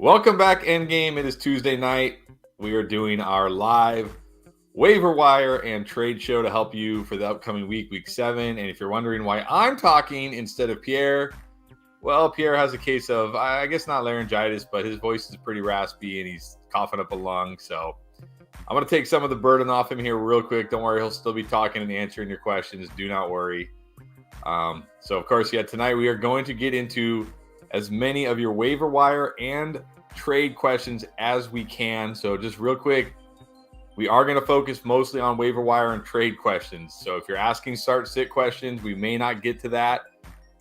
Welcome back, Endgame. It is Tuesday night. We are doing our live waiver wire and trade show to help you for the upcoming week 7. And if you're wondering why I'm talking instead of Pierre, well, Pierre has a case of, I guess not laryngitis, but his voice is pretty raspy and he's coughing up a lung. So I'm going to take some of the burden off him here real quick. Don't worry, he'll still be talking and answering your questions. Do not worry. So, of course, tonight we are going to get into as many of your waiver wire and trade questions as we can. So just real quick, we are going to focus mostly on waiver wire and trade questions. So if you're asking start-sit questions, we may not get to that,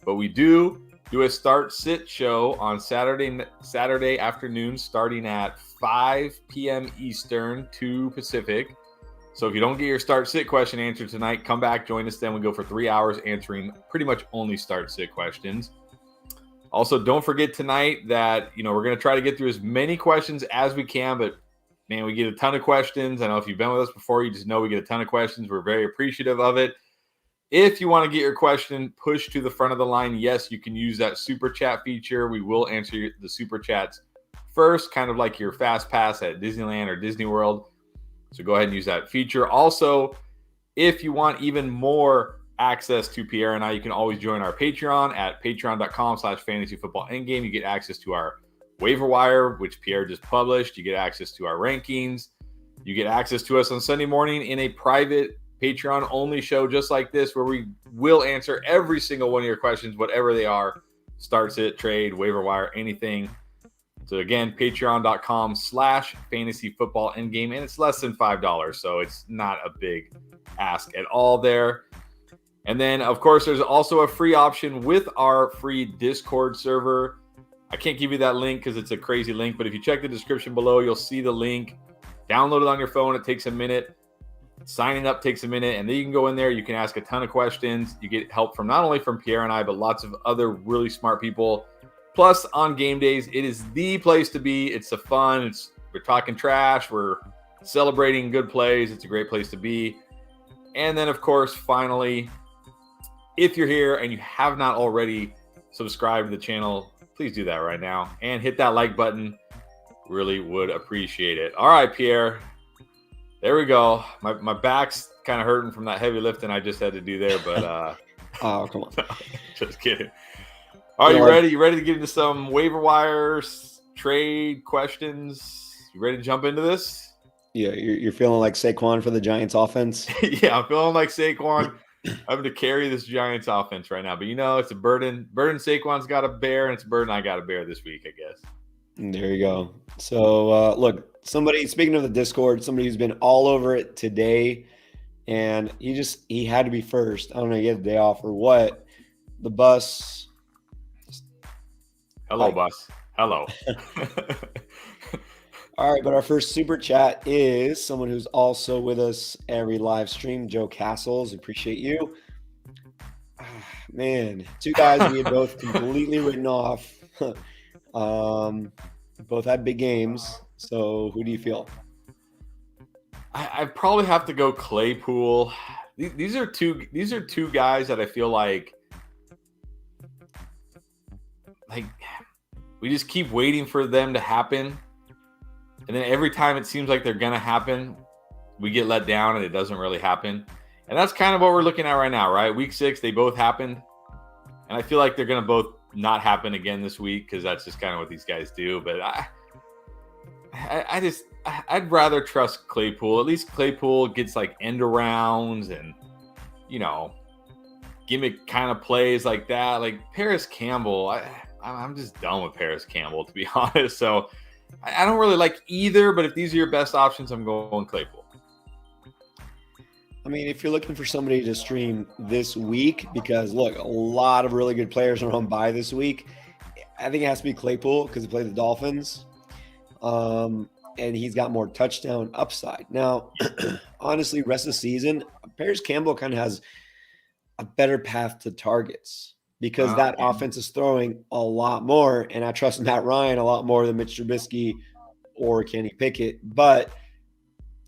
but we do a start-sit show on Saturday afternoon starting at 5 p.m. Eastern, 2 Pacific. So if you don't get your start-sit question answered tonight, come back, join us then. We go for 3 hours answering pretty much only start-sit questions. Also, don't forget tonight that, we're going to try to get through as many questions as we can, but, man, we get a ton of questions. I know if you've been with us before, you just know we get a ton of questions. We're very appreciative of it. If you want to get your question pushed to the front of the line, yes, you can use that super chat feature. We will answer the super chats first, kind of like your fast pass at Disneyland or Disney World. So go ahead and use that feature. Also, if you want even more access to Pierre and I, you can always join our Patreon at patreon.com/fantasyfootballendgame. You get access to our waiver wire, which Pierre just published. You get access to our rankings. You get access to us on Sunday morning in a private Patreon only show just like this, where we will answer every single one of your questions, whatever they are. Starts it, trade, waiver wire, anything. So again, patreon.com/fantasyfootballendgame, and it's less than $5. So it's not a big ask at all there. And then, of course, there's also a free option with our free Discord server. I can't give you that link because it's a crazy link, but if you check the description below, you'll see the link. Download it on your phone. It takes a minute. Signing up takes a minute, and then you can go in there. You can ask a ton of questions. You get help from not only from Pierre and I, but lots of other really smart people. Plus, on game days, it is the place to be. It's the fun. We're talking trash. We're celebrating good plays. It's a great place to be. And then, of course, finally, if you're here and you have not already subscribed to the channel, please do that right now and hit that like button. Really would appreciate it. All right, Pierre. There we go. My back's kind of hurting from that heavy lifting I just had to do there, but oh, come on. Just kidding. Are you ready? You ready to get into some waiver wires, trade questions? You ready to jump into this? Yeah, you're feeling like Saquon for the Giants offense? Yeah, I'm feeling like Saquon. Having to carry this Giants offense right now. But, it's a burden. Burden Saquon's got to bear, and it's a burden I got to bear this week, I guess. There you go. So, look, speaking of the Discord, somebody who's been all over it today, and he had to be first. I don't know, he had a day off or what. The bus. Hello, bus. Hello. All right, but our first super chat is someone who's also with us every live stream, Joe Castles. Appreciate you. Man, two guys we had both completely written off. Both had big games. So who do you feel? I probably have to go Claypool. These are two guys that I feel like we just keep waiting for them to happen. And then every time it seems like they're going to happen, we get let down and it doesn't really happen. And that's kind of what we're looking at right now, right? Week 6, they both happened. And I feel like they're going to both not happen again this week because that's just kind of what these guys do. But I'd rather trust Claypool. At least Claypool gets like end arounds and, gimmick kind of plays like that. Like Paris Campbell, I'm just done with Paris Campbell, to be honest. So I don't really like either, but if these are your best options, I'm going Claypool. I mean, if you're looking for somebody to stream this week, because look, a lot of really good players are on bye this week. I think it has to be Claypool because he played the Dolphins. And he's got more touchdown upside. Now, honestly, rest of the season, Paris Campbell kind of has a better path to targets because that offense is throwing a lot more. And I trust Matt Ryan a lot more than Mitch Trubisky or Kenny Pickett. But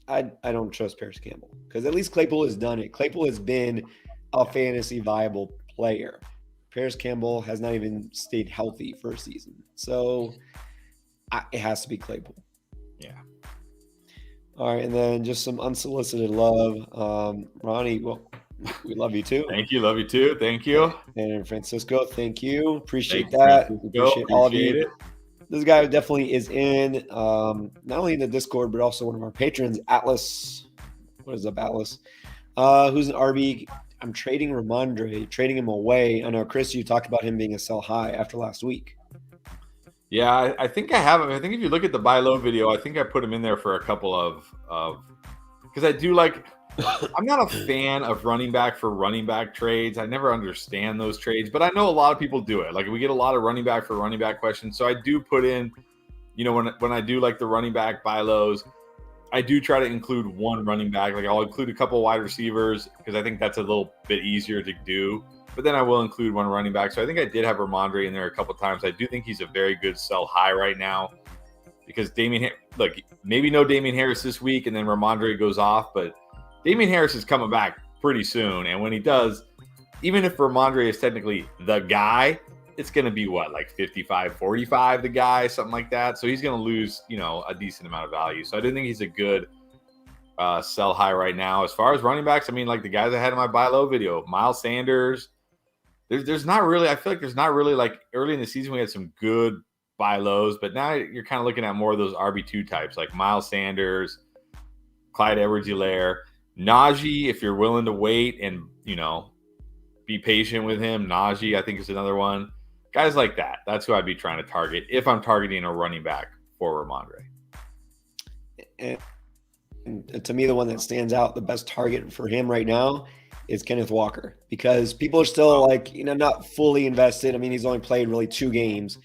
I don't trust Paris Campbell because at least Claypool has done it. Claypool has been a fantasy viable player. Paris Campbell has not even stayed healthy for a season. So It has to be Claypool. Yeah. All right, and then just some unsolicited love. Ronnie, well, we love you too. Thank you. Love you too. Thank you. And Francisco, thank you. Appreciate Thank you, that. Francisco. Appreciate all of you. Appreciate it. This guy definitely is in not only in the Discord, but also one of our patrons, Atlas. What is up, Atlas? Who's an RB? I'm trading Ramondre, trading him away. I know, Chris, you talked about him being a sell high after last week. Yeah, I think I have him. I think if you look at the buy low video, I think I put him in there for a couple of because I do like. I'm not a fan of running back for running back trades. I never understand those trades, but I know a lot of people do it. Like we get a lot of running back for running back questions, so I do put in. When I do like the running back buy lows, I do try to include one running back. Like I'll include a couple wide receivers because I think that's a little bit easier to do. But then I will include one running back. So I think I did have Ramondre in there a couple times. I do think he's a very good sell high right now because maybe no Damian Harris this week, and then Ramondre goes off. But Damian Harris is coming back pretty soon, and when he does, even if Ramondre is technically the guy, it's going to be like 55-45 the guy, something like that. So he's going to lose, a decent amount of value. So I do think he's a good sell high right now. As far as running backs, I mean, like the guys I had in my buy low video, Miles Sanders. There's not really. I feel like there's not really like early in the season we had some good buy lows, but now you're kind of looking at more of those RB2 types like Miles Sanders, Clyde Edwards-Helaire, Najee. If you're willing to wait and be patient with him, Najee I think is another one. Guys like that. That's who I'd be trying to target if I'm targeting a running back for Ramondre. And to me, the one that stands out, the best target for him right now is Kenneth Walker, because people are still not fully invested. I mean, he's only played really 2 games,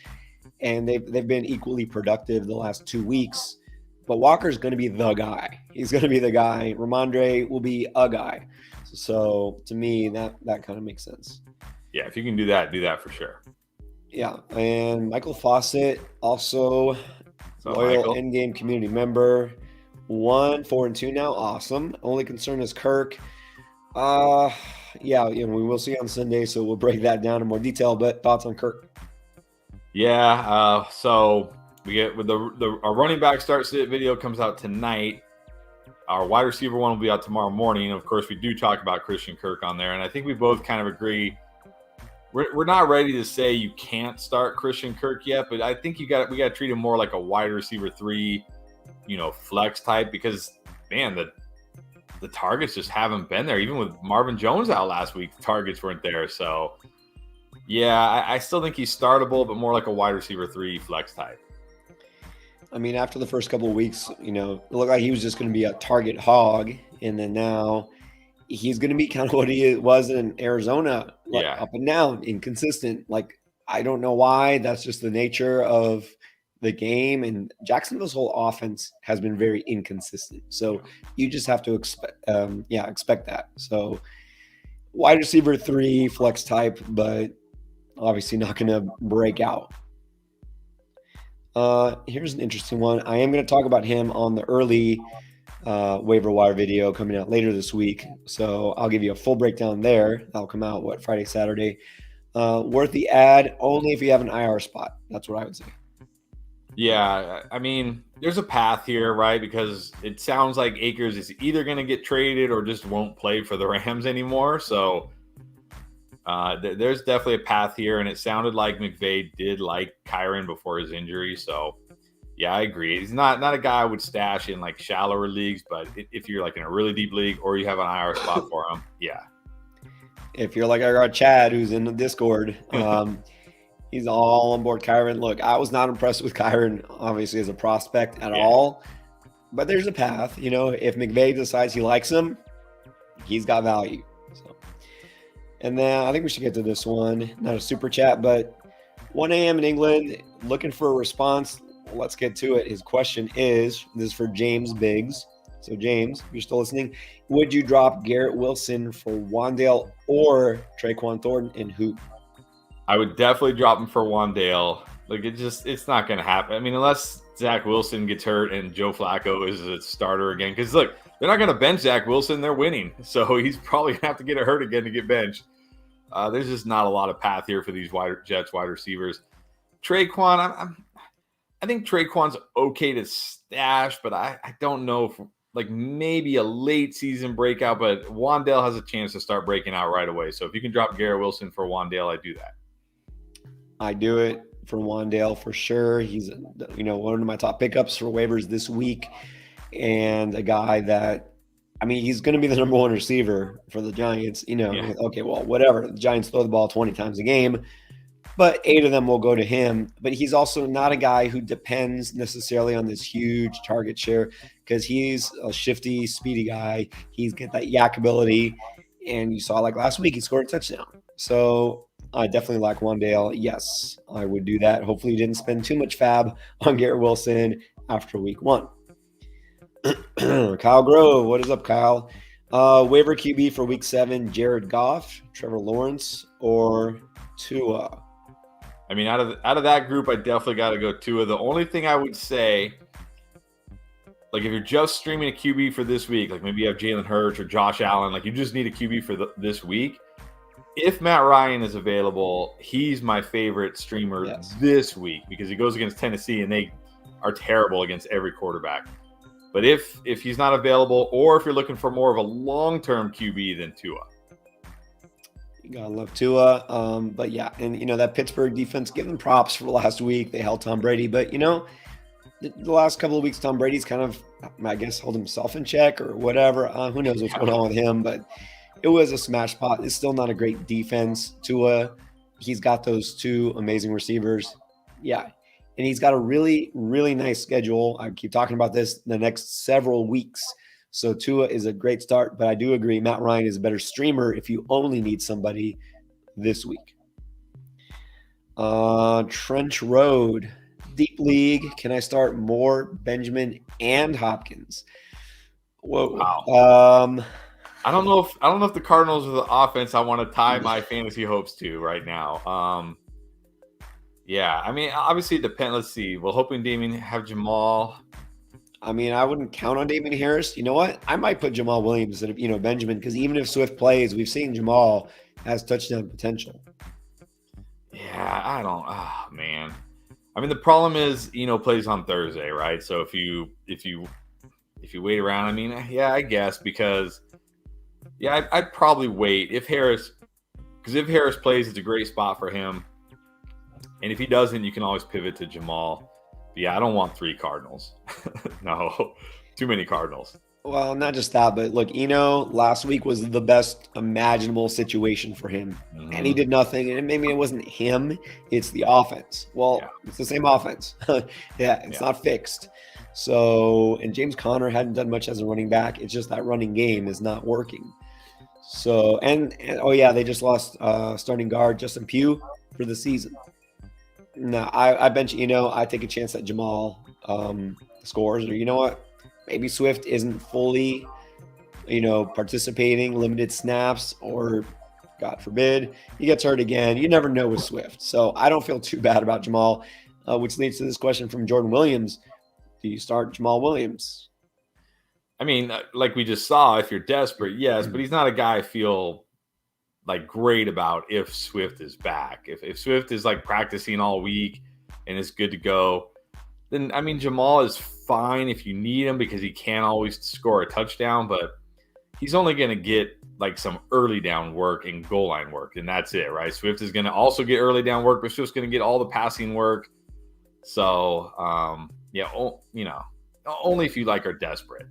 and they've been equally productive the last 2 weeks. But Walker's going to be the guy. He's going to be the guy. Ramondre will be a guy. So to me, that kind of makes sense. Yeah, if you can do that for sure. Yeah, and Michael Fawcett, also loyal Michael? in-game community member. 1-4-2 now. Awesome. Only concern is Kirk. Yeah, we will see on Sunday, so we'll break that down in more detail. But thoughts on Kirk? Yeah. So we get with our running back start sit video comes out tonight. Our wide receiver one will be out tomorrow morning. Of course, we do talk about Christian Kirk on there, and I think we both kind of agree. We're not ready to say you can't start Christian Kirk yet, but I think we got to treat him more like a wide receiver 3, flex type, because man, the targets just haven't been there. Even with Marvin Jones out last week, the targets weren't there. So yeah, I still think he's startable, but more like a wide receiver 3 flex type. I mean, after the first couple of weeks, it looked like he was just going to be a target hog, and then now he's going to be kind of what he was in Arizona, up and down, inconsistent. I don't know why. That's just the nature of the game, and Jacksonville's whole offense has been very inconsistent. So you just have to expect that. So wide receiver 3 flex type, but obviously not going to break out. Here's an interesting one. I am going to talk about him on the early waiver wire video coming out later this week. So I'll give you a full breakdown there. That'll come out, Friday, Saturday. Worth the ad only if you have an IR spot. That's what I would say. Yeah, I mean, there's a path here, right? Because it sounds like Akers is either going to get traded or just won't play for the Rams anymore. So there's definitely a path here, and it sounded like McVay did like Kyren before his injury. So yeah, I agree. He's not a guy I would stash in shallower leagues, but if you're in a really deep league or you have an IR spot for him, yeah. If you're like I got Chad, who's in the Discord, he's all on board Kyren. Look, I was not impressed with Kyren, obviously, as a prospect at all. But there's a path. If McVay decides he likes him, he's got value. So, and then I think we should get to this one. Not a super chat, but 1 a.m. in England, looking for a response. Let's get to it. His question is, this is for James Biggs. So, James, if you're still listening, would you drop Garrett Wilson for Wan'Dale or Traquan Thornton, and who? I would definitely drop him for Wan'Dale. It's not going to happen. I mean, unless Zach Wilson gets hurt and Joe Flacco is a starter again. Because, look, they're not going to bench Zach Wilson. They're winning. So he's probably going to have to get hurt again to get benched. There's just not a lot of path here for these Jets wide receivers. Traquan, I think Traquan's okay to stash, but I don't know if like maybe a late season breakout, but Wandale has a chance to start breaking out right away. So if you can drop Garrett Wilson for Wandale, I do that. I do it for Wandale for sure. He's, one of my top pickups for waivers this week, and a guy that, I mean, he's going to be the number one receiver for the Giants. Okay, well, whatever. The Giants throw the ball 20 times a game, but 8 of them will go to him. But he's also not a guy who depends necessarily on this huge target share because he's a shifty, speedy guy. He's got that yak ability. And you saw like last week, he scored a touchdown. So I definitely like Wandale. Yes, I would do that. Hopefully you didn't spend too much FAAB on Garrett Wilson after week 1. Kyle Grove, what is up, Kyle? Waiver QB for week 7, Jared Goff, Trevor Lawrence, or Tua? I mean, out of that group, I definitely got to go Tua. The only thing I would say, like if you're just streaming a QB for this week, like maybe you have Jalen Hurts or Josh Allen, like you just need a QB for this week. If Matt Ryan is available, he's my favorite streamer this week because he goes against Tennessee and they are terrible against every quarterback. But if he's not available, or if you're looking for more of a long-term QB than Tua. You gotta love Tua. But yeah, and that Pittsburgh defense, give them props for last week. They held Tom Brady, but the last couple of weeks, Tom Brady's kind of, I guess, held himself in check or whatever. Who knows what's going on with him, but it was a smash pot. It's still not a great defense. Tua, he's got those 2 amazing receivers. Yeah. And he's got a really, really nice schedule. I keep talking about this the next several weeks. So Tua is a great start, but I do agree Matt Ryan is a better streamer if you only need somebody this week. Trench Road, deep league. Can I start Moore, Benjamin, and Hopkins? Whoa. Wow. I don't know if the Cardinals are the offense I want to tie my fantasy hopes to right now. Yeah, I mean, obviously it depends. Let's see. Well, hoping Damien have Jamal. I mean, I wouldn't count on Damien Harris. You know what? I might put Jamal Williams instead of, Benjamin, because even if Swift plays, we've seen Jamal has touchdown potential. Yeah, I don't. Oh, man. I mean, the problem is, plays on Thursday, right? So if you wait around, I mean, yeah, I guess because, yeah, I'd probably wait if Harris plays, it's a great spot for him. And if he doesn't, you can always pivot to Jamal. But yeah, I don't want 3 Cardinals. No, too many Cardinals. Well, not just that, but look, last week was the best imaginable situation for him. Mm-hmm. And he did nothing. And maybe it wasn't him, it's the offense. Well, It's the same offense. It's not fixed. So, and James Conner hadn't done much as a running back. It's just that running game is not working. So, and they just lost starting guard Justin Pugh for the season. No, I bench I take a chance that Jamal scores, or you know what? Maybe Swift isn't fully, participating, limited snaps, or God forbid, he gets hurt again. You never know with Swift. So I don't feel too bad about Jamal, which leads to this question from Jordan Williams. Do you start Jamal Williams? I mean, like we just saw, if you're desperate, yes, but he's not a guy I feel like great about if Swift is back. If Swift is like practicing all week and is good to go, then I mean Jamal is fine if you need him because he can't always score a touchdown, but he's only going to get like some early down work and goal line work, and that's it, right? Swift is going to also get early down work, but Swift's going to get all the passing work. So, only if you are desperate.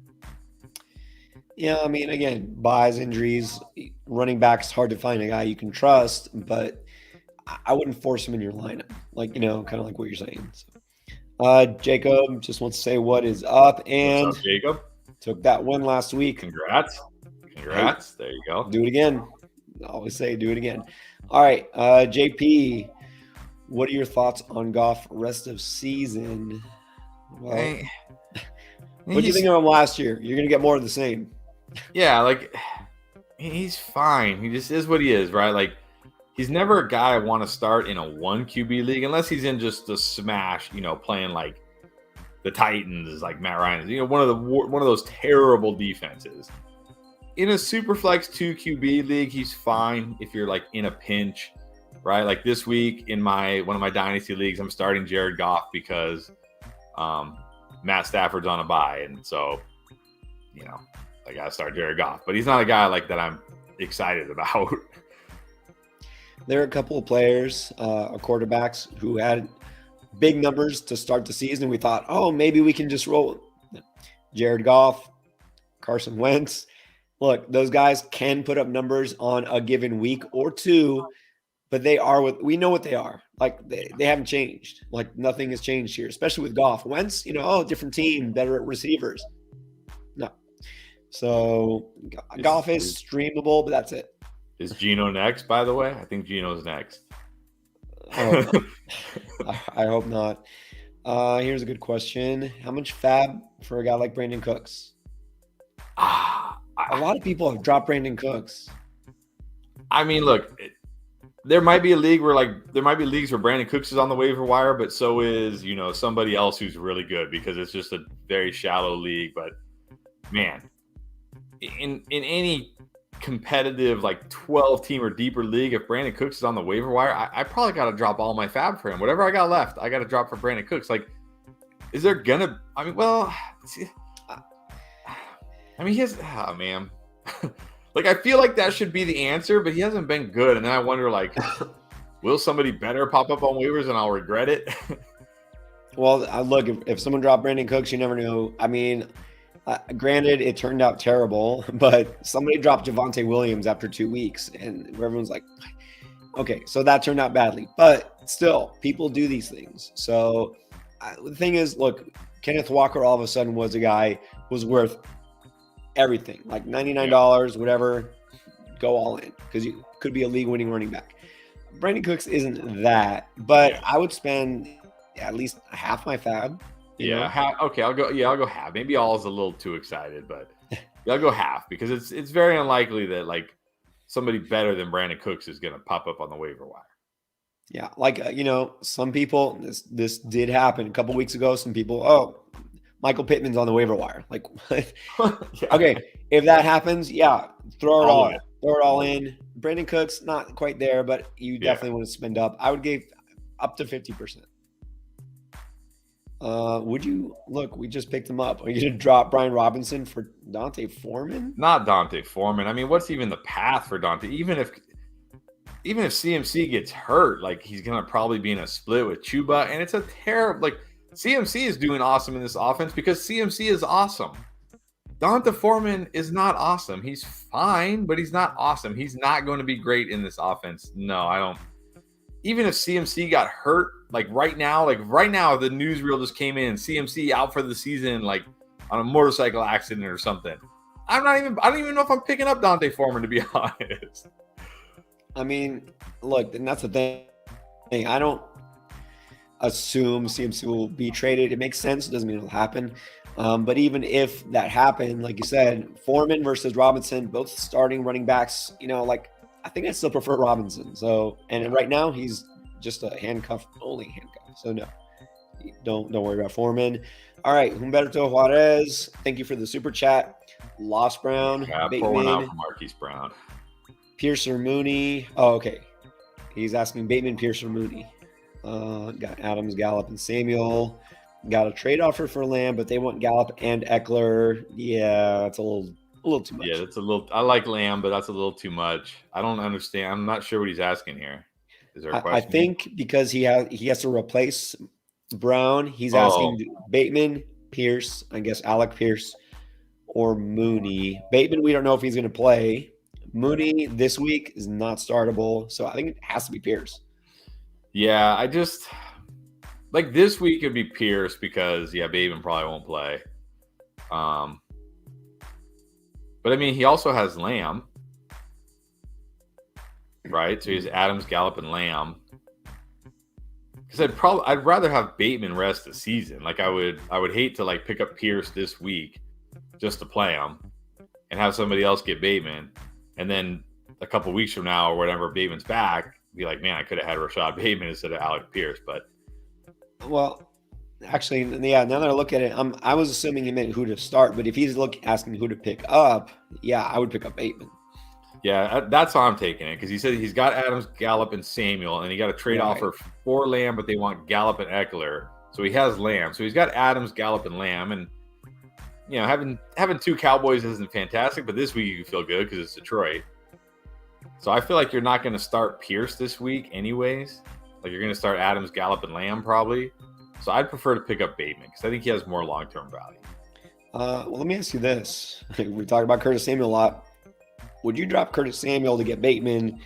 Yeah, I mean, again, buys, injuries, running back is hard to find a guy you can trust, but I wouldn't force him in your lineup, kind of like what you're saying. So, Jacob just wants to say what is up, and what's up, Jacob? Took that win last week. Congrats. Hey, there you go. Do it again. I always say do it again. All right, JP, what are your thoughts on Goff rest of season? Well, what do you think of him last year? You're going to get more of the same. Yeah, he's fine. He just is what he is, right? Like, he's never a guy I want to start in a 1 QB league unless he's in just the smash, playing like the Titans, like Matt Ryan is, one of those terrible defenses. In a Superflex 2 QB league, he's fine if you're like in a pinch, right? Like this week in one of my dynasty leagues, I'm starting Jared Goff because Matt Stafford's on a bye, and so I got to start Jared Goff. But he's not a guy like that I'm excited about. There are a couple of players, quarterbacks, who had big numbers to start the season. We thought, oh, maybe we can just roll. Jared Goff, Carson Wentz. Look, those guys can put up numbers on a given week or two, but they are we know what they are. Like they haven't changed. Like nothing has changed here, especially with Goff. Wentz, different team, better at receivers. No. So Goff is streamable, but that's it. Is Geno next, by the way? I think Geno's next. I hope not. Here's a good question. How much FAAB for a guy like Brandon Cooks? A lot of people have dropped Brandon Cooks. I mean, look, there might be a league where there might be leagues where Brandon Cooks is on the waiver wire, but so is, somebody else who's really good because it's just a very shallow league. But man, in any competitive 12 team or deeper league, if Brandon Cooks is on the waiver wire, I probably got to drop all my FAAB for him. Whatever I got left, I got to drop for Brandon Cooks. Is there gonna? I mean, he has. Oh man, I feel like that should be the answer, but he hasn't been good. And then I wonder, will somebody better pop up on waivers and I'll regret it? Well, look, if someone dropped Brandon Cooks, you never know. I mean. Granted, it turned out terrible, but somebody dropped Javonte Williams after 2 weeks, and everyone's like, okay, so that turned out badly. But still, people do these things. So the thing is, look, Kenneth Walker all of a sudden was a guy who was worth everything, like $99, whatever, go all in, because you could be a league-winning running back. Brandon Cooks isn't that, but I would spend at least half my FAAB. Okay, I'll go half. Maybe all is a little too excited, but I'll go half because it's very unlikely that somebody better than Brandon Cooks is going to pop up on the waiver wire. Yeah, some people, this did happen a couple weeks ago. Some people, Michael Pittman's on the waiver wire. Okay, if that happens, throw it all in. Brandon Cooks not quite there, but you definitely want to spend up. I would give up to 50%. Would you look? We just picked him up. Are you going to drop Brian Robinson for Dante Foreman? Not Dante Foreman. I mean, what's even the path for Dante? Even if CMC gets hurt, he's going to probably be in a split with Chuba, and it's a terrible. CMC is doing awesome in this offense because CMC is awesome. Dante Foreman is not awesome. He's fine, but he's not awesome. He's not going to be great in this offense. No, I don't. Even if CMC got hurt, right now, the newsreel just came in, CMC out for the season, on a motorcycle accident or something. I don't even know if I'm picking up Dante Foreman, to be honest. I mean, look, and that's the thing. I don't assume CMC will be traded. It makes sense. It doesn't mean it'll happen. But even if that happened, like you said, Foreman versus Robinson, both starting running backs, I think I still prefer Robinson. So, and right now he's just a only handcuff. So no, don't worry about Foreman. All right, Humberto Juarez, thank you for the super chat. Lost Brown, pouring out for Marquise Brown, Pierce or Mooney. Oh, okay. He's asking Bateman, Pierce or Mooney. Got Adams, Gallup, and Samuel. Got a trade offer for Lamb, but they want Gallup and Eckler. Yeah, it's a little too much. Yeah, that's a little. I like Lamb, but that's a little too much. I don't understand. I'm not sure what he's asking here. Is there a question? I think because he has to replace Brown, he's asking Bateman, Pierce, I guess Alec Pierce, or Mooney. Bateman, we don't know if he's going to play. Mooney this week is not startable, so I think it has to be Pierce. Yeah, I just this week it'd be Pierce because Bateman probably won't play. But I mean, he also has Lamb, right? So he's Adams, Gallup, and Lamb. Because I'd rather have Bateman rest the season. I would hate to pick up Pierce this week just to play him and have somebody else get Bateman, and then a couple weeks from now or whatever Bateman's back, be like, man, I could have had Rashad Bateman instead of Alec Pierce. But actually, now that I look at it, I was assuming he meant who to start, but if he's asking who to pick up, I would pick up Bateman. Yeah, that's how I'm taking it because he said he's got Adams, Gallup, and Samuel, and he got a trade offer for Lamb, but they want Gallup and Eckler. So he has Lamb. So he's got Adams, Gallup, and Lamb. And, you know, having 2 Cowboys isn't fantastic, but this week you feel good because it's Detroit. So I feel like you're not going to start Pierce this week anyways. Like you're going to start Adams, Gallup, and Lamb probably. So I'd prefer to pick up Bateman because I think he has more long-term value. Well, let me ask you this. We talk about Curtis Samuel a lot. Would you drop Curtis Samuel to get Bateman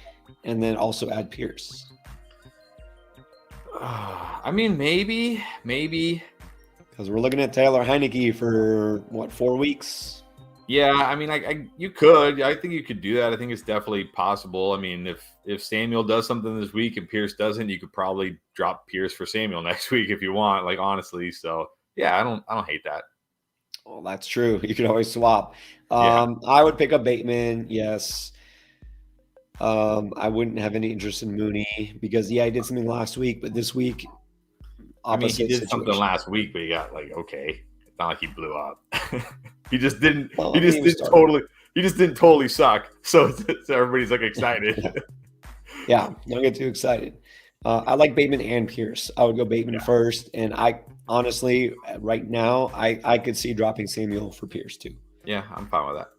and then also add Pierce? I mean, maybe. Because we're looking at Taylor Heineke for, 4 weeks? Yeah, I mean, you could. I think you could do that. I think it's definitely possible. I mean, if Samuel does something this week and Pierce doesn't, you could probably drop Pierce for Samuel next week if you want. Like honestly, so yeah, I don't hate that. Well, that's true. You could always swap. Yeah. I would pick up Bateman. Yes. I wouldn't have any interest in Mooney because I did something last week, but this week, I mean, he did situation. something last week, but he got like okay. It's not like he blew up. He just didn't. Well, he just didn't totally. He just didn't totally suck. So everybody's like excited. Yeah, don't get too excited. I like Bateman and Pierce. I would go Bateman first, and I honestly, right now, I could see dropping Samuel for Pierce too. Yeah, I'm fine with that.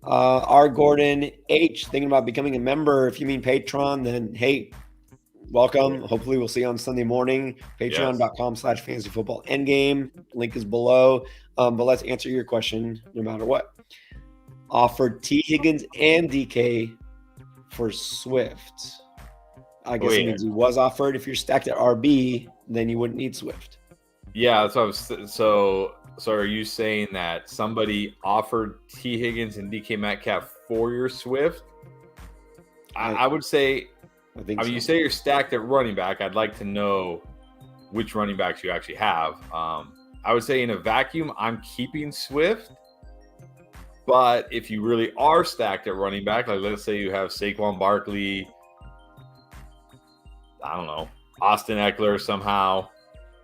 R. Gordon H. thinking about becoming a member. If you mean Patreon, then hey, welcome. Hopefully we'll see you on Sunday morning. Patreon.com/fantasyfootballendgame. Link is below. But let's answer your question no matter what. Offered T. Higgins and DK for Swift. I guess it means he was offered. If you're stacked at RB, then you wouldn't need Swift. Yeah, that's what I was. So are you saying that somebody offered T. Higgins and DK Metcalf for your Swift? I would say. I mean, you say you're stacked at running back. I'd like to know which running backs you actually have. I would say in a vacuum, I'm keeping Swift. But if you really are stacked at running back, like let's say you have Saquon Barkley, I don't know, Austin Eckler somehow.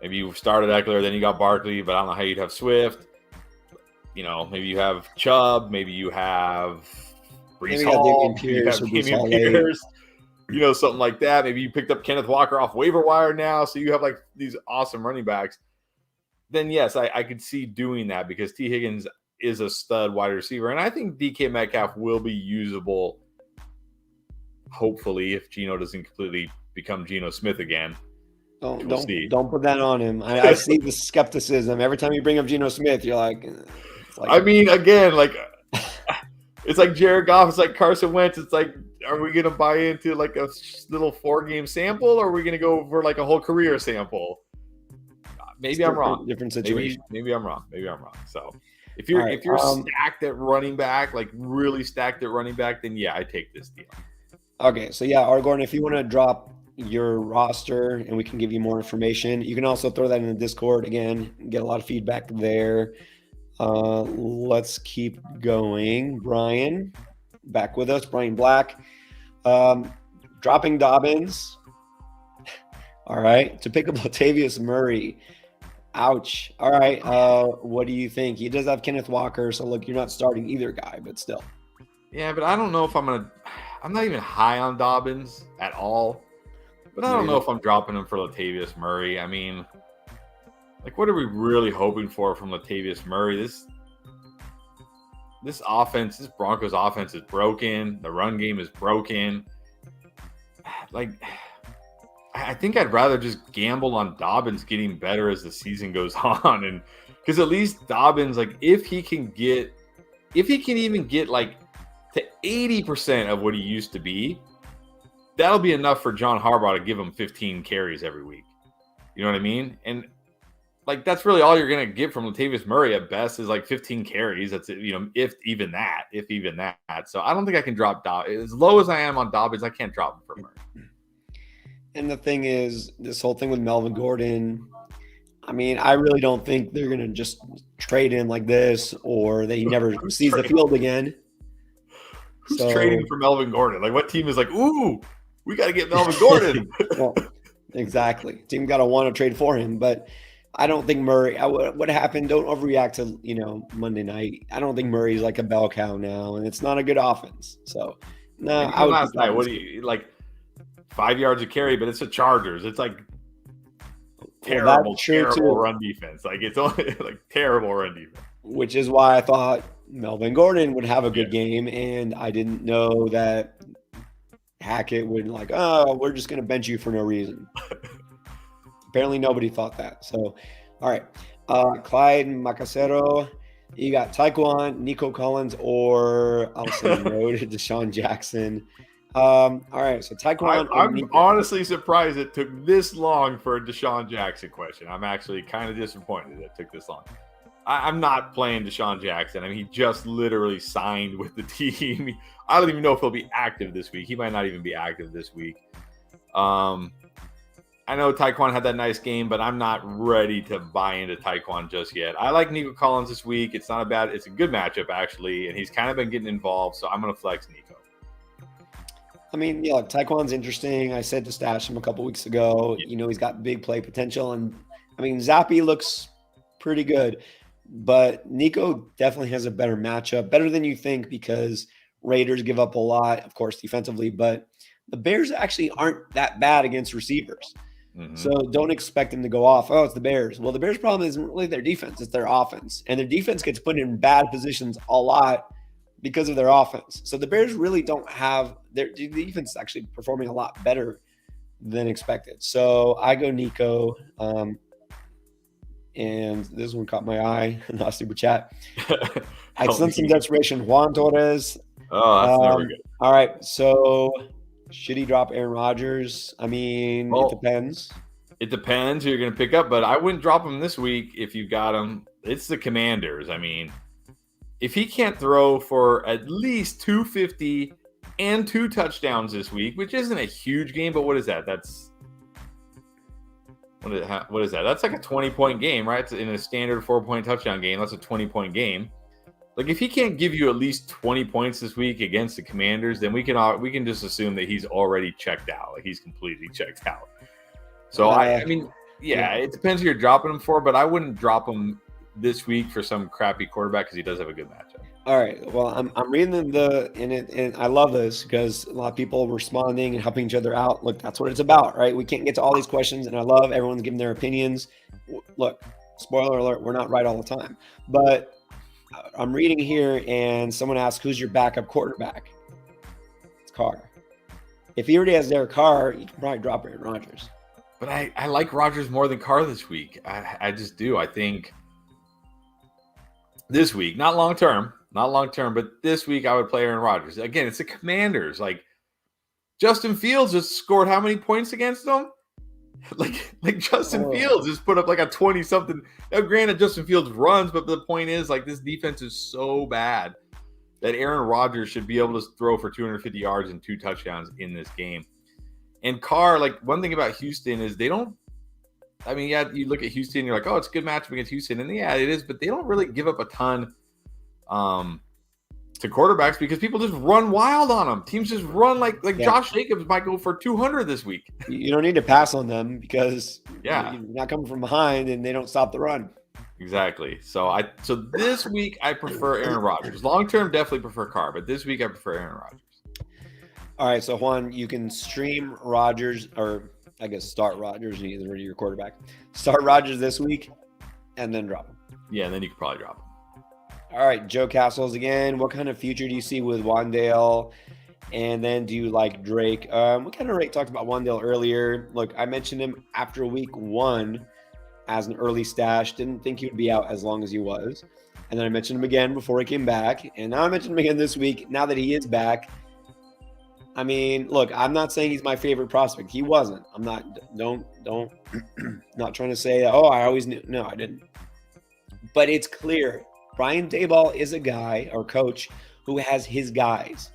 Maybe you started Eckler, then you got Barkley, but I don't know how you'd have Swift. You know, maybe you have Chubb, maybe you have Brees Hall, Damian Pierce, you know, something like that. Maybe you picked up Kenneth Walker off waiver wire now, so you have like these awesome running backs. Then yes, I could see doing that because T. Higgins is a stud wide receiver, and I think DK Metcalf will be usable. Hopefully, if Geno doesn't completely become Geno Smith again. Don't put that on him. I see the skepticism every time you bring up Geno Smith. You're like, I mean, again, like it's like Jared Goff. It's like Carson Wentz. It's like, are we going to buy into like a little 4-game sample, or are we going to go for like a whole career sample? Maybe I'm wrong. Different situation. Maybe I'm wrong. So if you're stacked at running back, like really stacked at running back, then yeah, I take this deal. Okay, so yeah, R. Gordon, if you want to drop your roster and we can give you more information, you can also throw that in the Discord. Again, get a lot of feedback there. Let's keep going. Brian, back with us. Brian Black. Dropping Dobbins. All right. To pick up Latavius Murray. Ouch. All right. What do you think? He does have Kenneth Walker, so look, you're not starting either guy, but still. Yeah, but I don't know if I'm not even high on Dobbins at all. But I don't know if I'm dropping him for Latavius Murray. I mean, like, what are we really hoping for from Latavius Murray? This offense, this Broncos offense is broken. The run game is broken. Like, I think I'd rather just gamble on Dobbins getting better as the season goes on. And because at least Dobbins, like, if he can even get like to 80% of what he used to be, that'll be enough for John Harbaugh to give him 15 carries every week. You know what I mean? And like, that's really all you're going to get from Latavius Murray at best is like 15 carries. That's it, you know, if even that. So I don't think I can drop Dobbins. As low as I am on Dobbins, I can't drop him for Murray. And the thing is, this whole thing with Melvin Gordon, I mean, I really don't think they're going to just trade him like this or that he never sees the field again. Who's trading for Melvin Gordon? Like, what team is like, ooh, we got to get Melvin Gordon? Well, exactly. Team got to want to trade for him, but I don't think Murray. What happened? Don't overreact to Monday night. I don't think Murray's like a bell cow now, and it's not a good offense. So no, last night, what do you like? 5 yards of carry, but it's the Chargers. It's like terrible, that's true terrible too. run defense. Like it's only like terrible run defense. Which is why I thought Melvin Gordon would have a good game, and I didn't know that Hackett would we're just going to bench you for no reason. Apparently nobody thought that. So, all right. Clyde Macacero, you got Taekwon, Nico Collins, or I'll say no to Deshaun Jackson. All right. So Taekwon. I'm honestly surprised it took this long for a Deshaun Jackson question. I'm actually kind of disappointed it took this long. I'm not playing Deshaun Jackson. I mean, he just literally signed with the team. I don't even know if he'll be active this week. He might not even be active this week. I know Taekwon had that nice game, but I'm not ready to buy into Taekwon just yet. I like Nico Collins this week. It's not a bad, it's a good matchup actually, and he's kind of been getting involved, so I'm going to flex Nico. I mean, yeah, Taekwon's interesting. I said to stash him a couple weeks ago. Yeah. You know, he's got big play potential, and I mean, Zappy looks pretty good, but Nico definitely has a better matchup, better than you think, because Raiders give up a lot, of course, defensively, but the Bears actually aren't that bad against receivers. Mm-hmm. So don't expect them to go off. Oh, it's the Bears. Well, the Bears' problem isn't really their defense. It's their offense. And their defense gets put in bad positions a lot because of their offense. So the Bears really don't have – their defense is actually performing a lot better than expected. So I go Nico. And this one caught my eye in the super chat. I sent some desperation. Juan Torres. Oh, that's never good. All right. So – should he drop Aaron Rodgers? I mean, it depends. It depends who you're going to pick up, but I wouldn't drop him this week if you've got him. It's the Commanders. I mean, if he can't throw for at least 250 and 2 touchdowns this week, which isn't a huge game, but what is that? What is that? That's like a 20-point game, right? It's in a standard 4-point touchdown game. That's a 20-point game. Like, if he can't give you at least 20 points this week against the Commanders, then we can just assume that he's already checked out. Like, he's completely checked out. So, I mean, yeah, it depends who you're dropping him for, but I wouldn't drop him this week for some crappy quarterback because he does have a good matchup. All right. Well, I'm reading and I love this because a lot of people responding and helping each other out. Look, that's what it's about, right? We can't get to all these questions, and I love everyone's giving their opinions. Look, spoiler alert, we're not right all the time, but I'm reading here, and someone asked, who's your backup quarterback? It's Carr. If he already has Derek Carr, you can probably drop Aaron Rodgers. But I like Rodgers more than Carr this week. I just do. I think this week, not long term, but this week I would play Aaron Rodgers. Again, it's the Commanders. Like, Justin Fields just scored how many points against them? Like Justin Fields just put up like a 20-something. Now, granted, Justin Fields runs, but the point is, like, this defense is so bad that Aaron Rodgers should be able to throw for 250 yards and 2 touchdowns in this game. And Carr, like, one thing about Houston is they don't – I mean, yeah, you look at Houston, you're like, oh, it's a good matchup against Houston. And, yeah, it is, but they don't really give up a ton to quarterbacks because people just run wild on them. Teams just run like Josh Jacobs might go for 200 this week. You don't need to pass on them because you're not coming from behind and they don't stop the run. Exactly. So this week I prefer Aaron Rodgers. Long term, definitely prefer Carr, but this week I prefer Aaron Rodgers. All right, so Juan, you can stream Rodgers, or I guess start Rodgers and either your quarterback. Start Rodgers this week and then drop him. Yeah, and then you could probably drop him. All right, Joe Castles again. What kind of future do you see with Wandale? And then do you like Drake? We kind of talked about Wandale earlier. Look, I mentioned him after week 1 as an early stash. Didn't think he would be out as long as he was. And then I mentioned him again before he came back. And now I mentioned him again this week. Now that he is back, I mean, look, I'm not saying he's my favorite prospect. He wasn't. I'm not, don't, not trying to say, oh, I always knew. No, I didn't. But it's clear. Brian Daboll is a guy or coach who has his guys.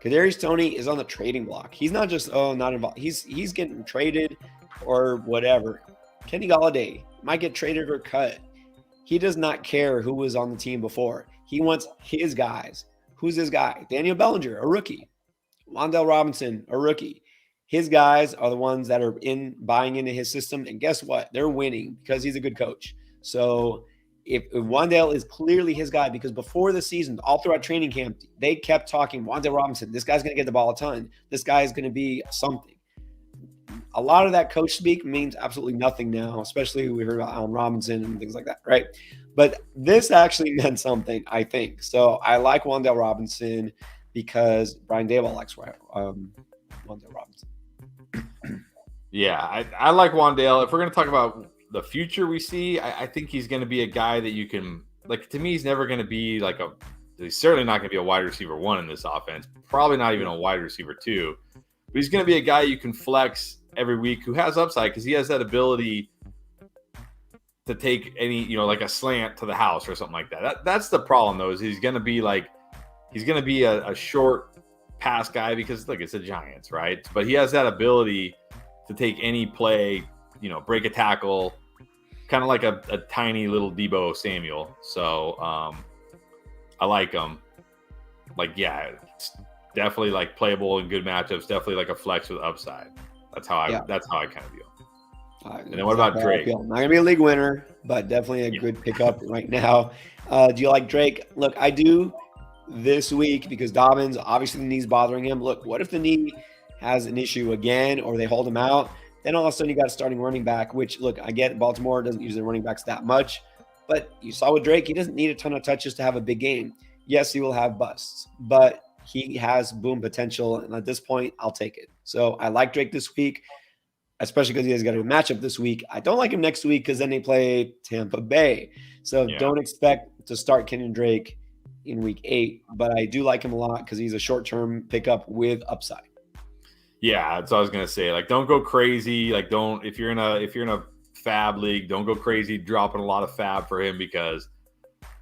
Kadarius Toney is on the trading block. He's not just, not involved. He's getting traded or whatever. Kenny Golladay might get traded or cut. He does not care who was on the team before. He wants his guys. Who's his guy? Daniel Bellinger, a rookie. Wan'Dale Robinson, a rookie. His guys are the ones that are buying into his system. And guess what? They're winning because he's a good coach. So if Wan'Dale is clearly his guy, because before the season, all throughout training camp, they kept talking, Wan'Dale Robinson, this guy's going to get the ball a ton. This guy is going to be something. a lot of that coach speak means absolutely nothing now, especially we heard about Allen Robinson and things like that, right? But this actually meant something, I think. So I like Wan'Dale Robinson because Brian Daboll likes Wan'Dale Robinson. Yeah, I like Wan'Dale. If we're going to talk about the future we see, I think he's going to be a guy that you can, like, to me, he's never going to be he's certainly not going to be a wide receiver 1 in this offense. Probably not even a wide receiver 2. But he's going to be a guy you can flex every week who has upside because he has that ability to take any, like a slant to the house or something like that. That's the problem, though, is he's going to be a short pass guy because, look, it's the Giants, right? But he has that ability to take any play, break a tackle, kind of like a tiny little Deebo Samuel. So I like him. It's definitely playable in good matchups. Definitely like a flex with upside. That's how I kind of view him. And then what about Drake? Not gonna be a league winner, but definitely a good pickup right now. Do you like Drake? Look, I do this week because Dobbins, obviously the knee's bothering him. Look, what if the knee has an issue again or they hold him out? Then all of a sudden you got a starting running back, which, look, I get Baltimore doesn't use their running backs that much, but you saw with Drake, he doesn't need a ton of touches to have a big game. Yes, he will have busts, but he has boom potential, and at this point, I'll take it. So I like Drake this week, especially because he has got a matchup this week. I don't like him next week because then they play Tampa Bay. So don't expect to start Kenyon Drake in week 8, but I do like him a lot because he's a short-term pickup with upside. Yeah, that's what I was gonna say. Don't go crazy. If you're in a FAAB league, don't go crazy dropping a lot of FAAB for him because,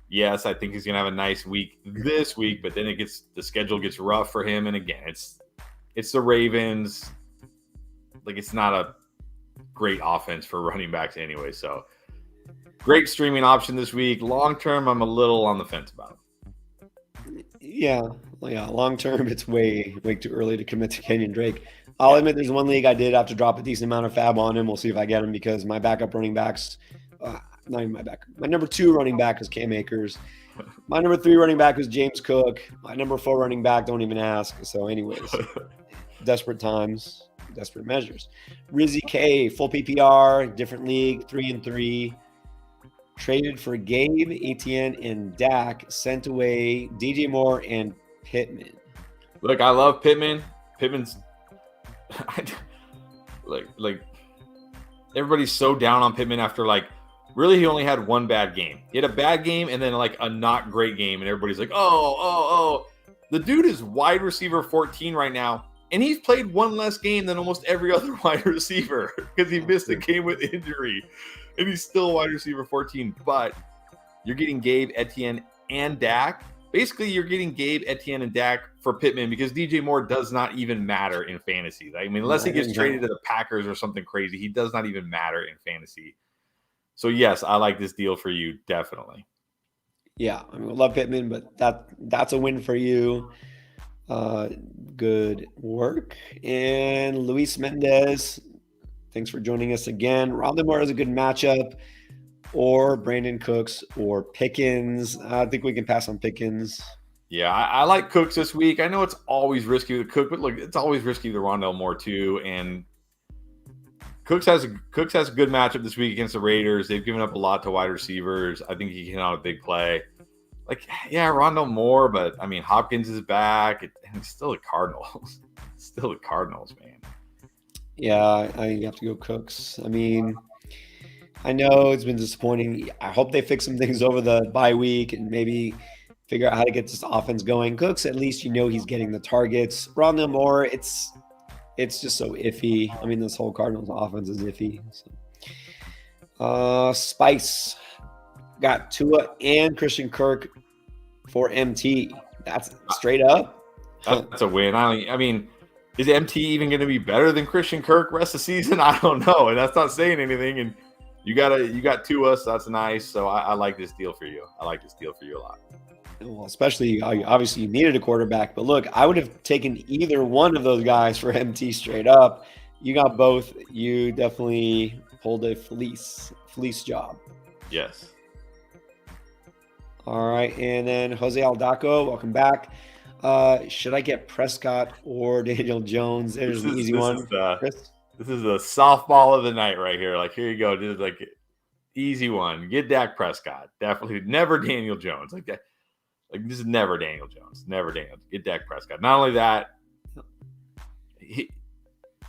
yes, I think he's gonna have a nice week this week, but then the schedule gets rough for him, and again, it's the Ravens. It's not a great offense for running backs anyway. So, great streaming option this week. Long term, I'm a little on the fence about him. Yeah. Long term, it's way too early to commit to Kenyon Drake. I'll admit there's one league I did have to drop a decent amount of FAAB on him. We'll see if I get him because my backup running backs, not even my backup. My number 2 running back is Cam Akers. My number 3 running back was James Cook. My number 4 running back, don't even ask. So anyways, desperate times, desperate measures. Rizzy K, full PPR, different league, 3-3. Traded for Gabe, Etienne, and Dak. Sent away DJ Moore and Pittman. Look, I love Pittman. Pittman's everybody's so down on Pittman after really he only had one bad game. He had a bad game and then a not great game, and everybody's like, oh. The dude is wide receiver 14 right now, and he's played one less game than almost every other wide receiver because he missed a game with injury. And he's still wide receiver 14, but you're getting Gabe, Etienne, and Dak. Basically, you're getting Gabe, Etienne, and Dak for Pittman because DJ Moore does not even matter in fantasy. Unless he gets traded to the Packers or something crazy, he does not even matter in fantasy. So, yes, I like this deal for you, definitely. Yeah, I love Pittman, but that's a win for you. Good work. And Luis Mendez, thanks for joining us again. Rondé Moore is a good matchup, or Brandon Cooks, or Pickens. I think we can pass on Pickens. Yeah, I like Cooks this week. I know it's always risky with Cook, but look, it's always risky with Rondé Moore too. And Cooks has a good matchup this week against the Raiders. They've given up a lot to wide receivers. I think he can hit on a big play. Rondé Moore, but Hopkins is back. And it's still the Cardinals. Still the Cardinals, man. Yeah, I have to go Cooks. I know it's been disappointing. I hope they fix some things over the bye week and maybe figure out how to get this offense going. Cooks, at least he's getting the targets. Rondé Moore, it's just so iffy. This whole Cardinals offense is iffy. So. Spice got Tua and Christian Kirk for MT. That's straight up. That's a win. Is MT even going to be better than Christian Kirk rest of the season? I don't know, and that's not saying anything. And you got Tua, so that's nice. So I like this deal for you. I like this deal for you a lot. Well, especially obviously you needed a quarterback, but look, I would have taken either one of those guys for MT straight up. You got both. You definitely pulled a fleece job. Yes. All right, and then Jose Aldaco, welcome back. Should I get Prescott or Daniel Jones? There's an easy one. This This is a softball of the night right here. Like, here you go. Just like easy one. Get Dak Prescott. Definitely never Daniel Jones. Like that. Like this is never Daniel Jones. Never Daniel. Get Dak Prescott. Not only that,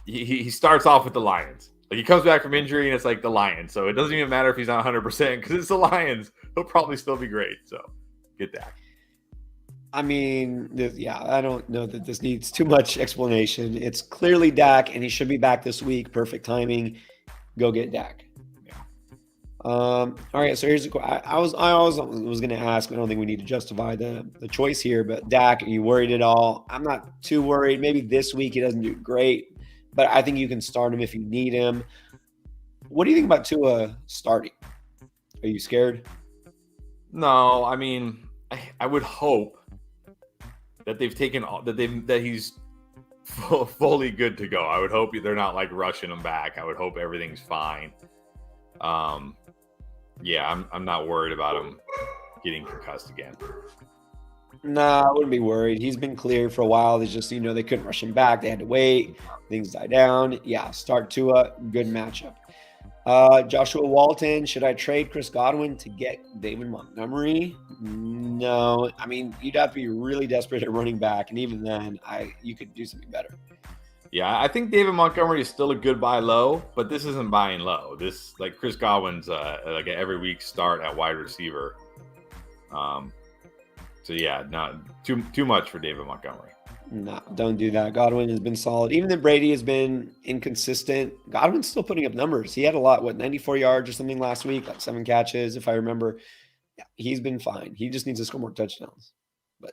he starts off with the Lions. Like he comes back from injury and it's like the Lions. So it doesn't even matter if he's not 100% because it's the Lions. He'll probably still be great. So get Dak. I mean, I don't know that this needs too much explanation. It's clearly Dak, and he should be back this week. Perfect timing. Go get Dak. Yeah. All right. So here's a question. I was going to ask. I don't think we need to justify the choice here, but Dak, are you worried at all? I'm not too worried. Maybe this week he doesn't do great, but I think you can start him if you need him. What do you think about Tua starting? Are you scared? No, I mean, I would hope that they've taken that he's fully good to go. I would hope they're not like rushing him back. I would hope everything's fine. Yeah, I'm not worried about him getting concussed again. Nah, I wouldn't be worried. He's been cleared for a while. It's just, they couldn't rush him back. They had to wait. Things die down. Yeah, start Tua. Good matchup. Joshua Walton, should I trade Chris Godwin to get David Montgomery? No. I mean, you'd have to be really desperate at running back, and even then, you could do something better. Yeah, I think David Montgomery is still a good buy low, but this isn't buying low. This like Chris Godwin's like an every week start at wide receiver. So yeah, not too much for David Montgomery. No, don't do that. Godwin has been solid. Even though Brady has been inconsistent, Godwin's still putting up numbers. He had a lot, 94 yards or something last week, like 7 catches, if I remember. Yeah, he's been fine. He just needs to score more touchdowns. But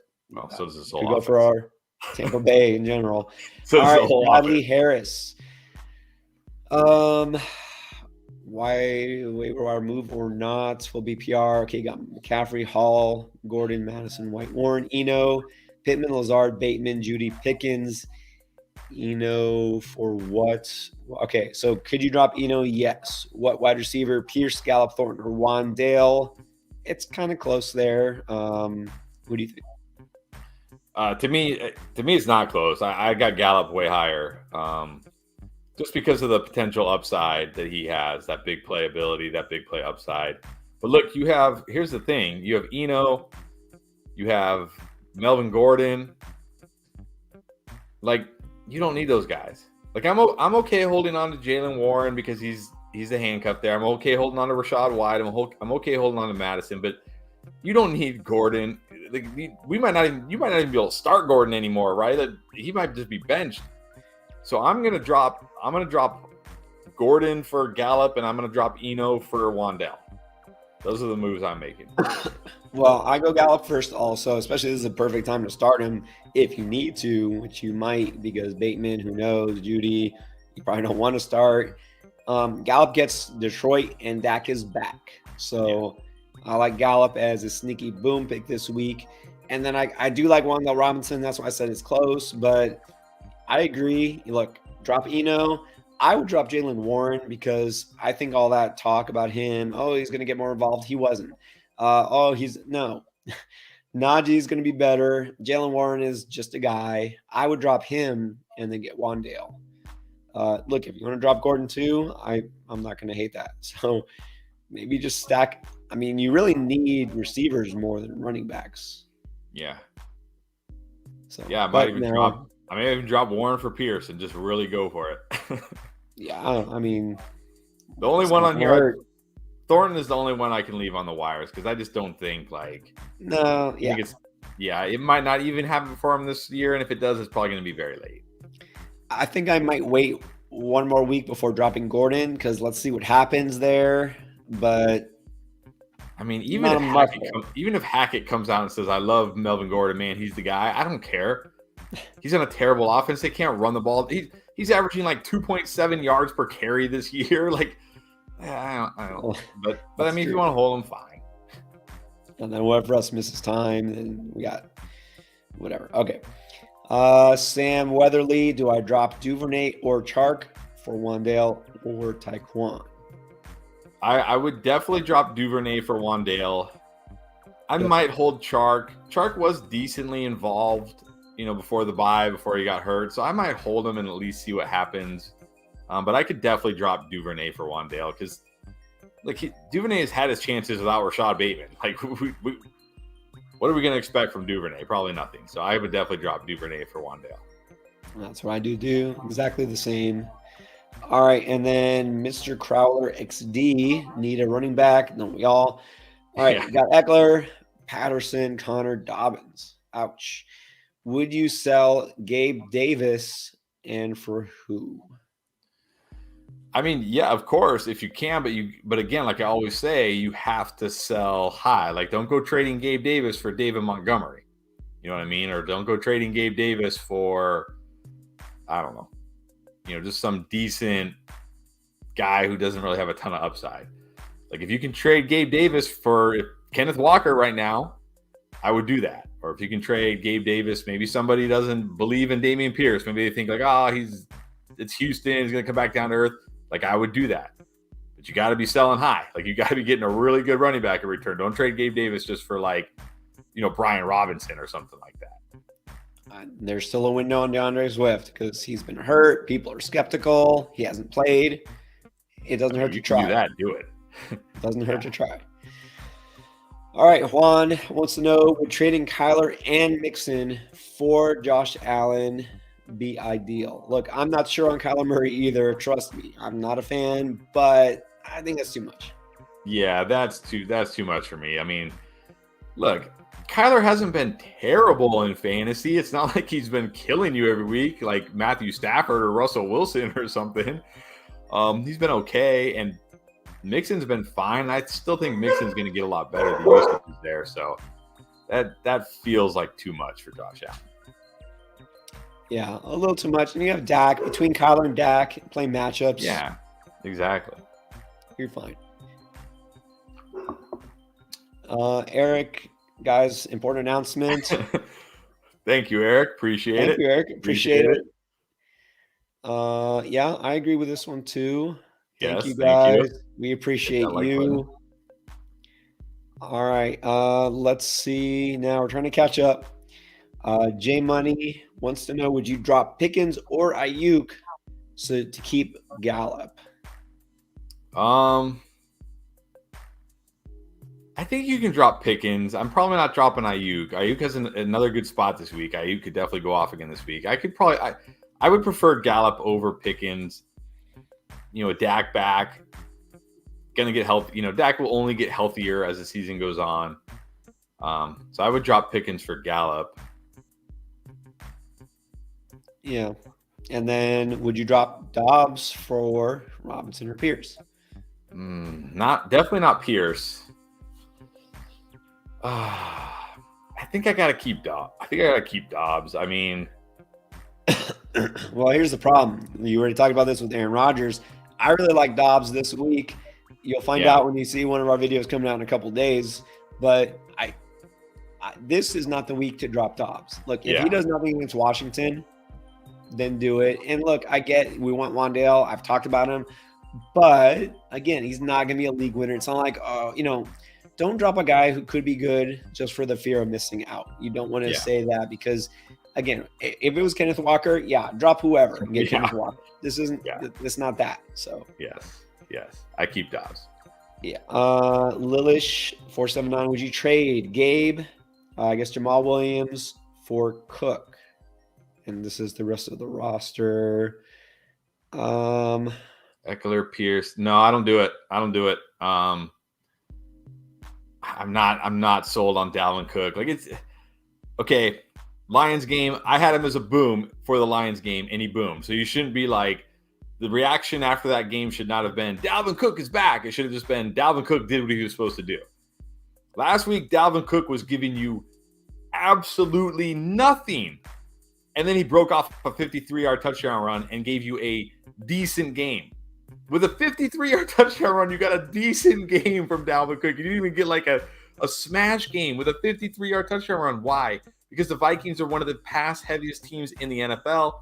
so does this whole could go for our Tampa Bay in general. So all right, Bradley Harris. Why waiver wire move or not? Full BPR. Okay, got McCaffrey, Hall, Gordon, Madison, White, Warren, Eno, Pittman, Lazard, Bateman, Judy, Pickens. Eno for what? Okay, so could you drop Eno? Yes. What wide receiver? Pierce, Gallup, Thornton, or Wandale? It's kind of close there. Who do you think? To me, it's not close. I got Gallup way higher, just because of the potential upside that he has, that big play ability, that big play upside. But look, here's the thing: you have Eno, you have Melvin Gordon. Like, you don't need those guys. Like, I'm okay holding on to Jalen Warren because he's a handcuff there. I'm okay holding on to Rashad White. I'm okay holding on to Madison, but you don't need Gordon. Like, you might not even be able to start Gordon anymore, right? He might just be benched. So I'm gonna drop Gordon for Gallup, and I'm gonna drop Eno for Wandale. Those are the moves I'm making. Well, I go Gallup first also, especially this is a perfect time to start him if you need to, which you might because Bateman, who knows, Judy, you probably don't want to start. Gallup gets Detroit, and Dak is back. So I like Gallup as a sneaky boom pick this week. And then I do like Wandale Robinson. That's why I said it's close, but I agree. Look, drop Eno. I would drop Jalen Warren because I think all that talk about him, he's going to get more involved. He wasn't. No. Najee's going to be better. Jalen Warren is just a guy. I would drop him and then get Wandale. Look, if you want to drop Gordon too, I'm not going to hate that. So maybe just stack. I mean, you really need receivers more than running backs. Yeah. So yeah, I might even drop Warren for Pierce and just really go for it. Yeah, I mean, the only one on here, Thornton is the only one I can leave on the wires because I just don't think No, yeah. It might not even happen for him this year, and if it does, it's probably going to be very late. I think I might wait one more week before dropping Gordon because let's see what happens there. But I mean, even if Hackett comes out and says, "I love Melvin Gordon, man, he's the guy," I don't care. He's on a terrible offense. They can't run the ball. He's averaging 2.7 yards per carry this year. I don't. But I mean, if you want to hold him, fine. And then whoever else misses time, then we got whatever. Okay. Sam Weatherly, do I drop Duvernay or Chark for Wandale or Tyquan? I would definitely drop Duvernay for Wandale. I might hold Chark. Chark was decently involved, before the bye, before he got hurt. So I might hold him and at least see what happens. But I could definitely drop Duvernay for Wandale because Duvernay has had his chances without Rashad Bateman. Like, what are we going to expect from Duvernay? Probably nothing. So I would definitely drop Duvernay for Wandale. That's what I do. Exactly the same. All right, and then Mr. Crowler XD need a running back. Don't we all? All right, we got Eckler, Patterson, Connor, Dobbins. Ouch. Would you sell Gabe Davis, and for who? I mean, yeah, of course, if you can, but again, like I always say, you have to sell high. Like, don't go trading Gabe Davis for David Montgomery. You know what I mean? Or don't go trading Gabe Davis for, I don't know, just some decent guy who doesn't really have a ton of upside. Like, if you can trade Gabe Davis for Kenneth Walker right now, I would do that. Or if you can trade Gabe Davis, maybe somebody doesn't believe in Dameon Pierce. Maybe they think like, it's Houston. He's going to come back down to earth. Like, I would do that. But you got to be selling high. Like, you got to be getting a really good running back in return. Don't trade Gabe Davis just for Brian Robinson or something like that. There's still a window on DeAndre Swift because he's been hurt. People are skeptical. He hasn't played. It doesn't hurt to try. Do that. Do it. It doesn't hurt to try. All right, Juan wants to know, would trading Kyler and Mixon for Josh Allen be ideal? Look, I'm not sure on Kyler Murray either. Trust me, I'm not a fan, but I think that's too much. Yeah, that's too much for me. I mean, look, Kyler hasn't been terrible in fantasy. It's not like he's been killing you every week like Matthew Stafford or Russell Wilson or something. He's been okay, and Mixon's been fine. I still think Mixon's going to get a lot better. The usage is there, so that feels like too much for Josh Allen. Yeah, a little too much. And you have Dak. Between Kyler and Dak playing matchups. Yeah, exactly. You're fine. Eric, guys, important announcement. Thank you, Eric. Appreciate it. Thank you, Eric. Appreciate it. Yeah, I agree with this one too. Thank you, guys. Thank you. We appreciate you. All right. Let's see. Now we're trying to catch up. J Money wants to know, would you drop Pickens or Ayuk to keep Gallup? I think you can drop Pickens. I'm probably not dropping Ayuk. Ayuk has another good spot this week. Ayuk could definitely go off again this week. I would prefer Gallup over Pickens. Dak back, gonna get healthy. Dak will only get healthier as the season goes on. So I would drop Pickens for Gallup. Yeah. And then would you drop Dobbs for Robinson or Pierce? Definitely not Pierce. I think I gotta keep Dobbs. I mean, well, here's the problem. You already talked about this with Aaron Rodgers. I really like Dobbs this week. You'll find out when you see one of our videos coming out in a couple of days. But this is not the week to drop Dobbs. Look, if he does nothing against Washington, then do it. And look, I get we want Wandale. I've talked about him. But, again, he's not going to be a league winner. It's not like, don't drop a guy who could be good just for the fear of missing out. You don't want to say that because, again, if it was Kenneth Walker, drop whoever and get Kenneth Walker. This isn't it's not that. So yes. I keep Dobbs. Yeah. Lilish 479, would you trade Gabe, I guess Jamal Williams for Cook? And this is the rest of the roster. Eckler, Pierce. No, I don't do it. I'm not sold on Dalvin Cook. Like, it's okay. Lions game, I had him as a boom for the Lions game, and he boomed. So you shouldn't be like, the reaction after that game should not have been, Dalvin Cook is back. It should have just been, Dalvin Cook did what he was supposed to do. Last week, Dalvin Cook was giving you absolutely nothing. And then he broke off a 53-yard touchdown run and gave you a decent game. With a 53-yard touchdown run, you got a decent game from Dalvin Cook. You didn't even get like a smash game with a 53-yard touchdown run. Why? Because the Vikings are one of the pass-heaviest teams in the NFL.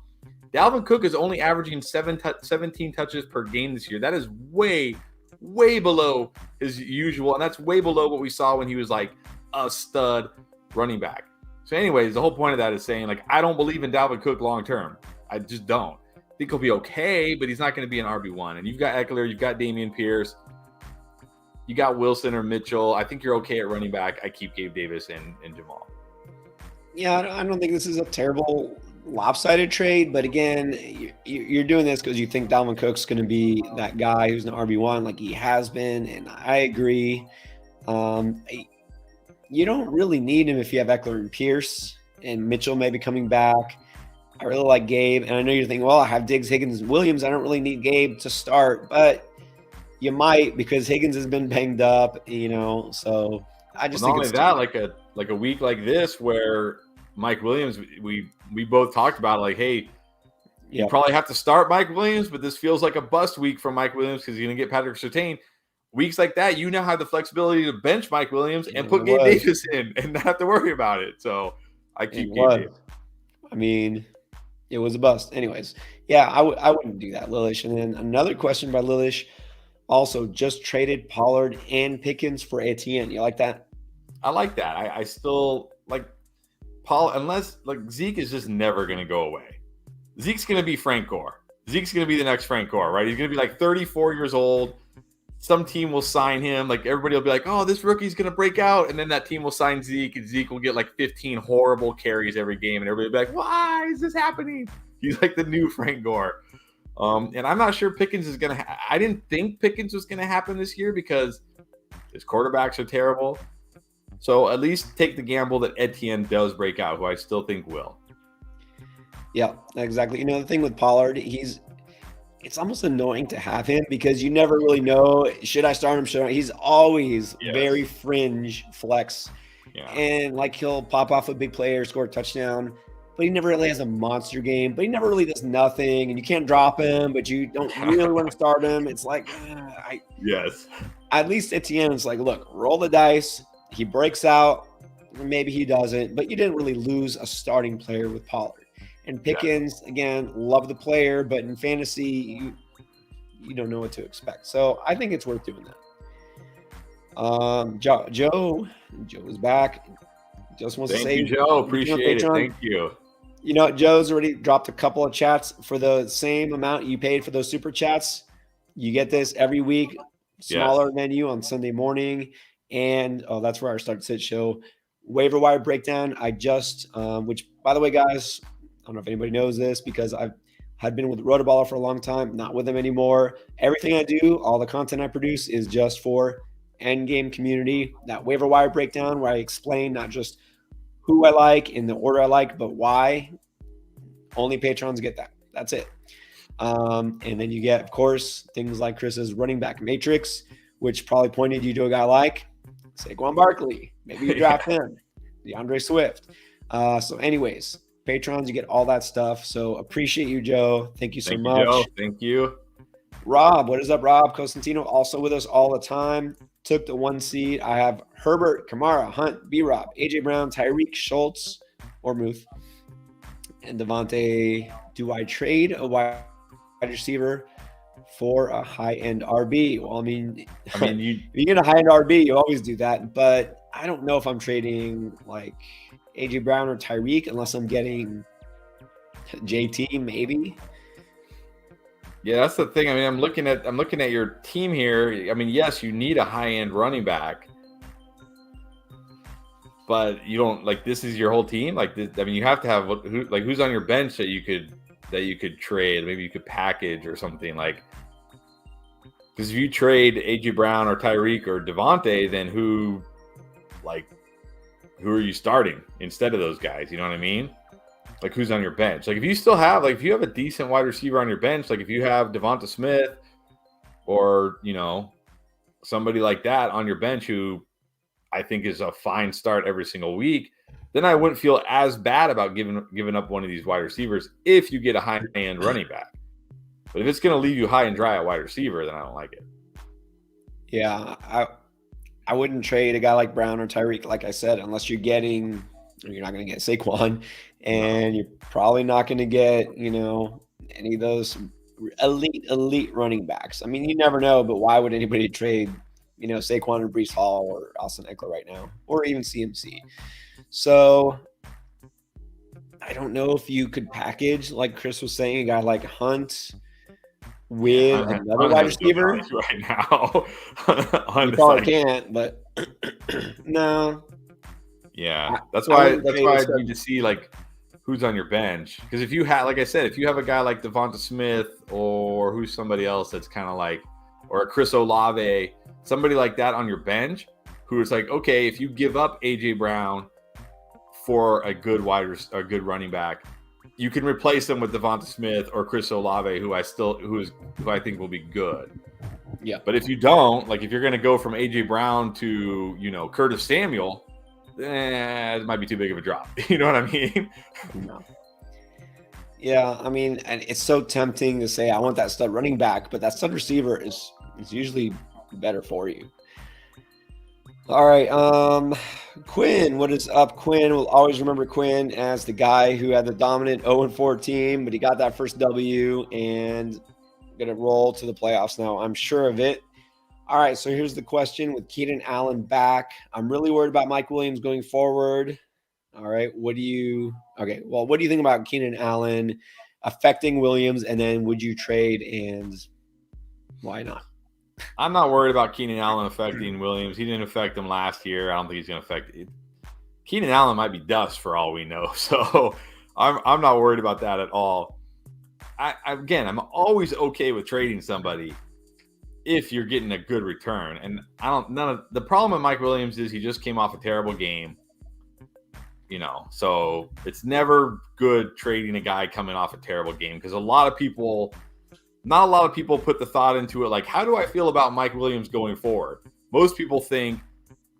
Dalvin Cook is only averaging 17 touches per game this year. That is way, way below his usual, and that's way below what we saw when he was like a stud running back. So anyways, the whole point of that is saying, like, I don't believe in Dalvin Cook long-term. I just don't. think he'll be okay, but he's not going to be an RB1. And you've got Eckler, you've got Dameon Pierce, you got Wilson or Mitchell. I think you're okay at running back. I keep Gabe Davis and Jamal. Yeah, I don't think this is a terrible lopsided trade, but again, you're doing this because you think Dalvin Cook's going to be that guy who's an RB1 like he has been, and I agree. You don't really need him if you have Eckler and Pierce and Mitchell maybe coming back. I really like Gabe, and I know you're thinking, well, I have Diggs, Higgins, and Williams. I don't really need Gabe to start, but you might because Higgins has been banged up, so I just think it's that like a week like this where Mike Williams, we both talked about like, hey, you probably have to start Mike Williams, but this feels like a bust week for Mike Williams because he's going to get Patrick Surtain. Weeks like that, you now have the flexibility to bench Mike Williams and put Gabe Davis in and not have to worry about it. So I keep Gabe Davis. I mean, it was a bust. Anyways, yeah, I wouldn't do that, Lilish. And then another question by Lilish. Also, just traded Pollard and Pickens for Etienne. You like that? I like that. I still like Paul, unless like Zeke is just never going to go away. Zeke's going to be Frank Gore. Zeke's going to be the next Frank Gore, right? He's going to be like 34 years old. Some team will sign him. Like everybody will be like, oh, this rookie's going to break out. And then that team will sign Zeke and Zeke will get like 15 horrible carries every game. And everybody will be like, why is this happening? He's like the new Frank Gore. And I'm not sure Pickens is going to I didn't think Pickens was going to happen this year because his quarterbacks are terrible. So at least take the gamble that Etienne does break out, who I still think will. Yeah, exactly. The thing with Pollard, it's almost annoying to have him because you never really know, should I start him? He's always very fringe flex. Yeah. And like he'll pop off a big play or score a touchdown, but he never really has a monster game, but he never really does nothing, and you can't drop him, but you don't really want to start him. It's like, yes. At least Etienne is like, look, roll the dice. He breaks out, maybe he doesn't, but you didn't really lose a starting player with Pollard. And Pickens, again, love the player, but in fantasy, you don't know what to expect. So I think it's worth doing that. Joe is back. Just wants to say, thank you, Joe. Appreciate it. Thank you. Joe's already dropped a couple of chats for the same amount you paid for those super chats. You get this every week, smaller menu on Sunday morning. And that's where our Start Sit show waiver wire breakdown. I just, which by the way, guys, I don't know if anybody knows this because I've had been with Rotoballer for a long time, not with them anymore. Everything I do, all the content I produce is just for Endgame community. That waiver wire breakdown where I explain not just who I like in the order I like, but why. Only patrons get that. That's it. And then you get, of course, things like Chris's running back matrix, which probably pointed you to a guy like Saquon Barkley. Maybe you draft him. DeAndre Swift. So anyways, patrons, you get all that stuff. So appreciate you, Joe. Thank you so much. Joe. Thank you. Rob, what is up, Rob? Costantino, also with us all the time. Took the 1 seed. I have Herbert, Kamara, Hunt, B-Rob, A.J. Brown, Tyreek, Schultz, or Muth, and Devontae. Do I trade a wide receiver for a high-end RB? Well, I mean, you get a high-end RB, you always do that. But I don't know if I'm trading like A.J. Brown or Tyreek unless I'm getting JT, maybe. Yeah, that's the thing. I mean, I'm looking at your team here. I mean, yes, you need a high-end running back, but you don't like this is your whole team. Like, this, I mean, you have to have who's on your bench that you could trade. Maybe you could package or something like. Because if you trade A.J. Brown or Tyreek or Devontae, then who are you starting instead of those guys? You know what I mean? Like, who's on your bench? Like, if you still have, if you have a decent wide receiver on your bench, like if you have Devonta Smith or, somebody like that on your bench who I think is a fine start every single week, then I wouldn't feel as bad about giving up one of these wide receivers if you get a high-end running back. But if it's going to leave you high and dry at wide receiver, then I don't like it. Yeah, I wouldn't trade a guy like Brown or Tyreek, like I said, unless you're not going to get Saquon, and you're probably not going to get, any of those elite running backs. I mean, you never know, but why would anybody trade, Saquon or Breece Hall or Austin Eckler right now, or even CMC? So I don't know if you could package, like Chris was saying, a guy like Hunt with another wide receiver right now. You probably can't, but no. Yeah, that's why I need to see like who's on your bench, because if you have, like I said, if you have a guy like Devonta Smith or who's somebody else that's kind of like, or a Chris Olave, somebody like that on your bench, who is like, okay, if you give up AJ Brown for a good running back, you can replace them with Devonta Smith or Chris Olave, who I think will be good. Yeah. But if you don't, like if you're going to go from AJ Brown to, Curtis Samuel, it might be too big of a drop. You know what I mean? No. Yeah, I mean, and it's so tempting to say I want that stud running back, but that stud receiver is usually better for you. All right, Quinn, what is up, Quinn? We'll always remember Quinn as the guy who had the dominant 0-4 team, but he got that first W and gonna roll to the playoffs now. I'm sure of it. All right, so here's the question with Keenan Allen back. I'm really worried about Mike Williams going forward. All right, what do you think about Keenan Allen affecting Williams, and then would you trade, and why not? I'm not worried about Keenan Allen affecting Williams. He didn't affect him last year. I don't think he's going to affect it. Keenan Allen might be dust for all we know. So I'm not worried about that at all. I'm always okay with trading somebody if you're getting a good return. And the problem with Mike Williams is he just came off a terrible game. So it's never good trading a guy coming off a terrible game, because not a lot of people put the thought into it, like, how do I feel about Mike Williams going forward? Most people think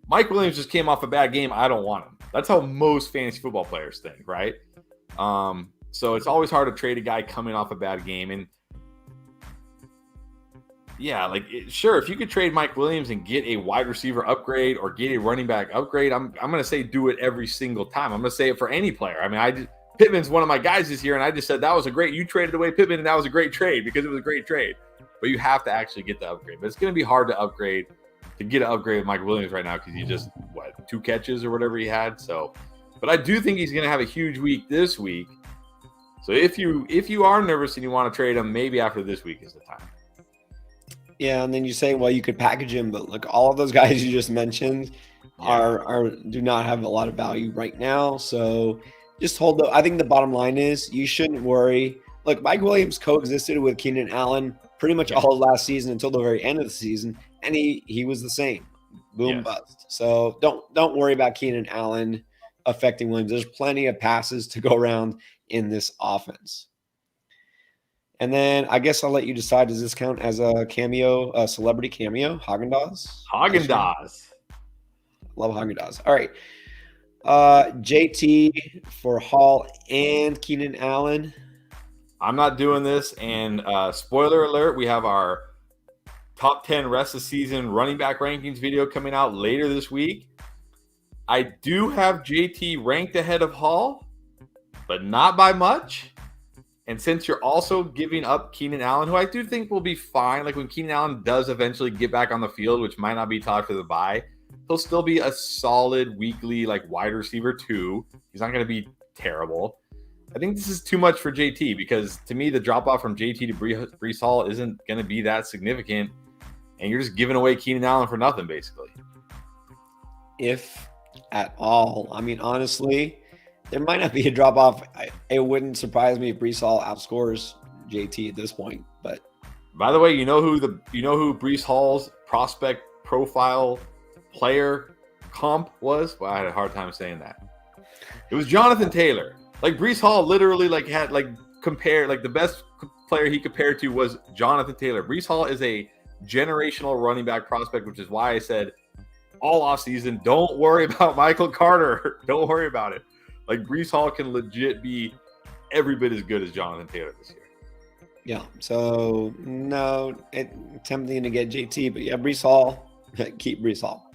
Mike Williams just came off a bad game, I don't want him. That's how most fantasy football players think, right? So it's always hard to trade a guy coming off a bad game. And yeah, sure, if you could trade Mike Williams and get a wide receiver upgrade or get a running back upgrade, I'm going to say do it every single time. I'm going to say it for any player. I mean, Pittman's one of my guys this year, and I just said you traded away Pittman, and that was a great trade because it was a great trade. But you have to actually get the upgrade. But it's going to be hard to get an upgrade with Mike Williams right now, because he just, 2 catches or whatever he had. So, but I do think he's going to have a huge week this week. So if you are nervous and you want to trade him, maybe after this week is the time. Yeah, and then you say, well, you could package him, but look, all of those guys you just mentioned do not have a lot of value right now. So just hold I think the bottom line is you shouldn't worry. Look, Mike Williams coexisted with Keenan Allen pretty much all of last season until the very end of the season, and he was the same. Boom, bust. So don't worry about Keenan Allen affecting Williams. There's plenty of passes to go around in this offense. And then I guess I'll let you decide, does this count as a cameo, a celebrity cameo? Haagen-Dazs? Haagen-Dazs. Love Haagen-Dazs. All right. JT for Hall and Keenan Allen. I'm not doing this. And spoiler alert, we have our top 10 rest of season running back rankings video coming out later this week. I do have JT ranked ahead of Hall, but not by much. And since you're also giving up Keenan Allen, who I do think will be fine, like when Keenan Allen does eventually get back on the field, which might not be till after the bye, he'll still be a solid weekly wide receiver 2. He's not going to be terrible. I think this is too much for JT, because to me the drop off from JT to Breece Hall isn't going to be that significant, and you're just giving away Keenan Allen for nothing basically. If at all. I mean, honestly, there might not be a drop off. It wouldn't surprise me if Breece Hall outscores JT at this point. But by the way, you know who Breece Hall's prospect profile player comp was? Well, I had a hard time saying that. It was Jonathan Taylor. Breece Hall literally had the best player he compared to was Jonathan Taylor. Breece Hall is a generational running back prospect, which is why I said all offseason, don't worry about Michael Carter. Don't worry about it. Breece Hall can legit be every bit as good as Jonathan Taylor this year. Yeah. So no, it's tempting to get JT, but yeah, Breece Hall, keep Breece Hall.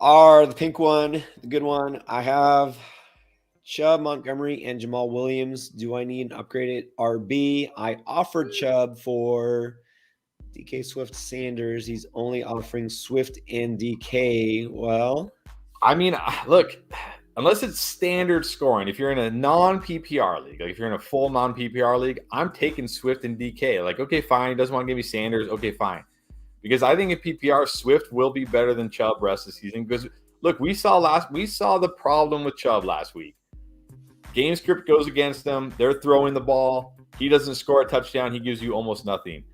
The pink one, the good one, I have Chubb, Montgomery, and Jamal Williams. Do I need an upgraded RB? I offered Chubb for DK, Swift, Sanders. He's only offering Swift and DK. Well, I mean, look, unless it's standard scoring, if you're in a non-PPR league, like if you're in a full non-PPR league, I'm taking Swift and DK. Like, okay, fine. He doesn't want to give me Sanders. Okay, fine. Because I think in PPR, Swift will be better than Chubb rest of the season. Because look, we saw the problem with Chubb last week. Game script goes against them. They're throwing the ball. He doesn't score a touchdown. He gives you almost nothing.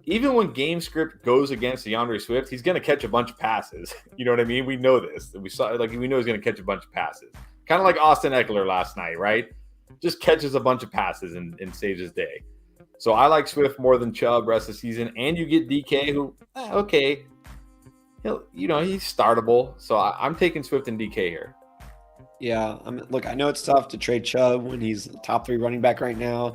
Even when game script goes against DeAndre Swift, he's going to catch a bunch of passes. You know what I mean? We know this. We know he's going to catch a bunch of passes. Kind of like Austin Eckler last night, right? Just catches a bunch of passes and saves his day. So I like Swift more than Chubb rest of the season. And you get DK who, okay, he's startable. So I'm taking Swift and DK here. Yeah. Look, I know it's tough to trade Chubb when he's the top 3 running back right now.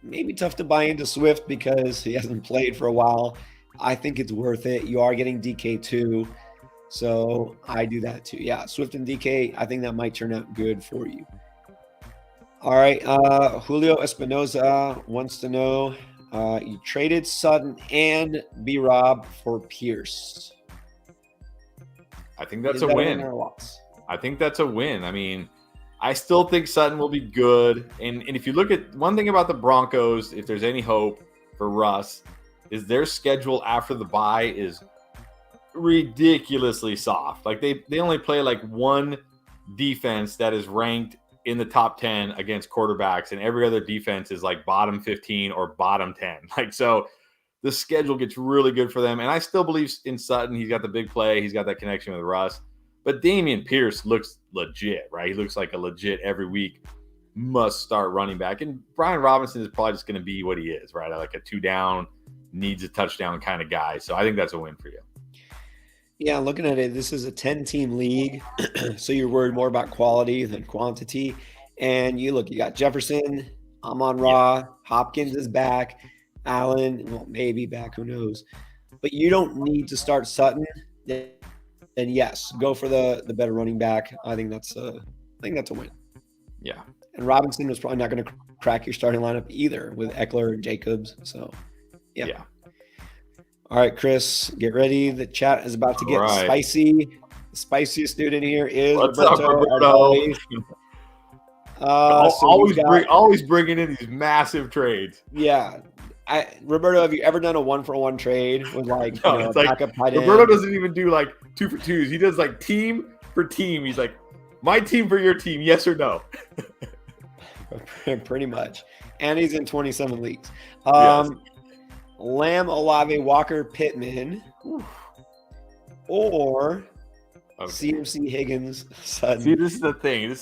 Maybe tough to buy into Swift because he hasn't played for a while. I think it's worth it. You are getting DK too. So I do that too. Yeah, Swift and DK, I think that might turn out good for you. All right. Julio Espinoza wants to know, you traded Sutton and B-Rob for Pierce. I think that's a win. I think that's a win. I mean, I still think Sutton will be good. And if you look at one thing about the Broncos, if there's any hope for Russ, is their schedule after the bye is ridiculously soft. Like they only play like one defense that is ranked in the top 10 against quarterbacks, and every other defense is like bottom 15 or bottom 10. Like, so the schedule gets really good for them. And I still believe in Sutton. He's got the big play. He's got that connection with Russ. But Dameon Pierce looks legit, right? He looks like a legit every week must-start running back. And Brian Robinson is probably just going to be what he is, right? Like a 2-down, needs a touchdown kind of guy. So I think that's a win for you. Yeah, looking at it, this is a 10-team league. So you're worried more about quality than quantity. And you got Jefferson, Amon-Ra, Hopkins is back, Allen, well, maybe back, who knows. But you don't need to start Sutton. And yes, go for the better running back. I think that's a win. Yeah. And Robinson was probably not going to crack your starting lineup either with Eckler and Jacobs. So, yeah. All right, Chris, get ready. The chat is about to get spicy. The spiciest dude in here is Roberto. Always bringing in these massive trades. Yeah. Roberto, have you ever done a 1-for-1 trade with backup tight end? Roberto doesn't even do like 2-for-2s. He does like team for team. He's like, my team for your team, yes or no? Pretty much. And he's in 27 leagues. Yes. Lamb, Olave, Walker, Pittman, or CMC, Higgins, Sutton. See, this is the thing.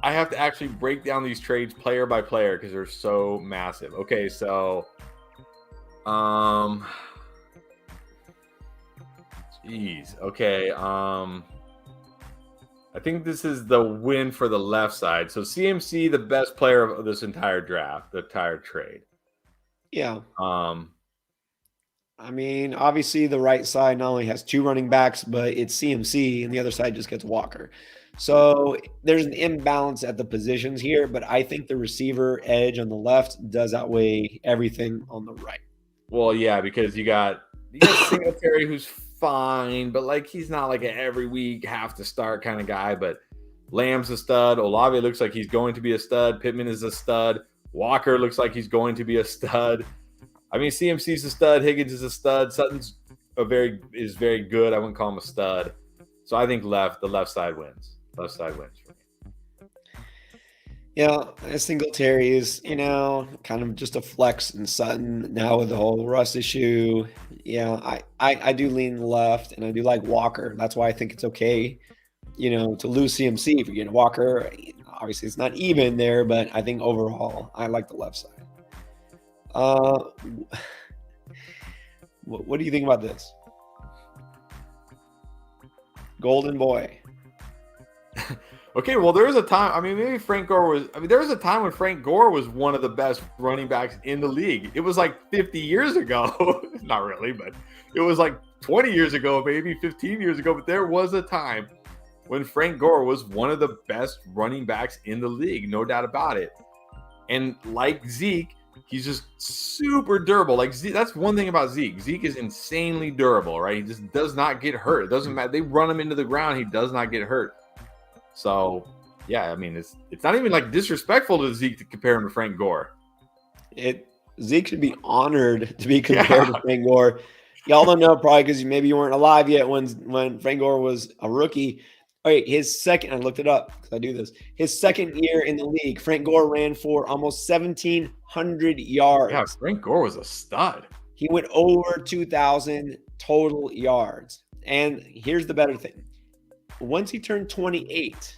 I have to actually break down these trades player by player because they're so massive. Okay, so okay. I think this is the win for the left side. So CMC, the best player of this entire draft, the entire trade. Yeah. I mean, obviously the right side not only has 2 running backs, but it's CMC, and the other side just gets Walker. So there's an imbalance at the positions here, but I think the receiver edge on the left does outweigh everything on the right. Well, yeah, because you got Singletary, who's fine, but like he's not like an every week have to start kind of guy. But Lamb's a stud. Olave looks like he's going to be a stud. Pittman is a stud. Walker looks like he's going to be a stud. I mean, CMC's a stud. Higgins is a stud. Sutton's is very good. I wouldn't call him a stud. So I think the left side wins. Left side wins for me. Yeah, Singletary is, kind of just a flex in Sutton now with the whole Russ issue. Yeah, I do lean left, and I do like Walker. That's why I think it's okay, to lose CMC if you're getting Walker. Obviously, it's not even there, but I think overall, I like the left side. What do you think about this? Golden boy. Okay, well, there was a time. I mean, maybe Frank Gore was. I mean, there was a time when Frank Gore was one of the best running backs in the league. It was like 50 years ago. Not really, but it was like 20 years ago, maybe 15 years ago. But there was a time when Frank Gore was one of the best running backs in the league, no doubt about it. And like Zeke, he's just super durable. Like Zeke, that's one thing about Zeke. Zeke is insanely durable, right? He just does not get hurt. It doesn't matter. They run him into the ground. He does not get hurt. So, yeah, I mean, it's not even like disrespectful to Zeke to compare him to Frank Gore. Zeke should be honored to be compared to Frank Gore. Y'all don't know probably because maybe you weren't alive yet when Frank Gore was a rookie. All right, his second, I looked it up because I do this. His second year in the league, Frank Gore ran for almost 1,700 yards. Yeah, Frank Gore was a stud. He went over 2,000 total yards. And here's the better thing. Once he turned 28,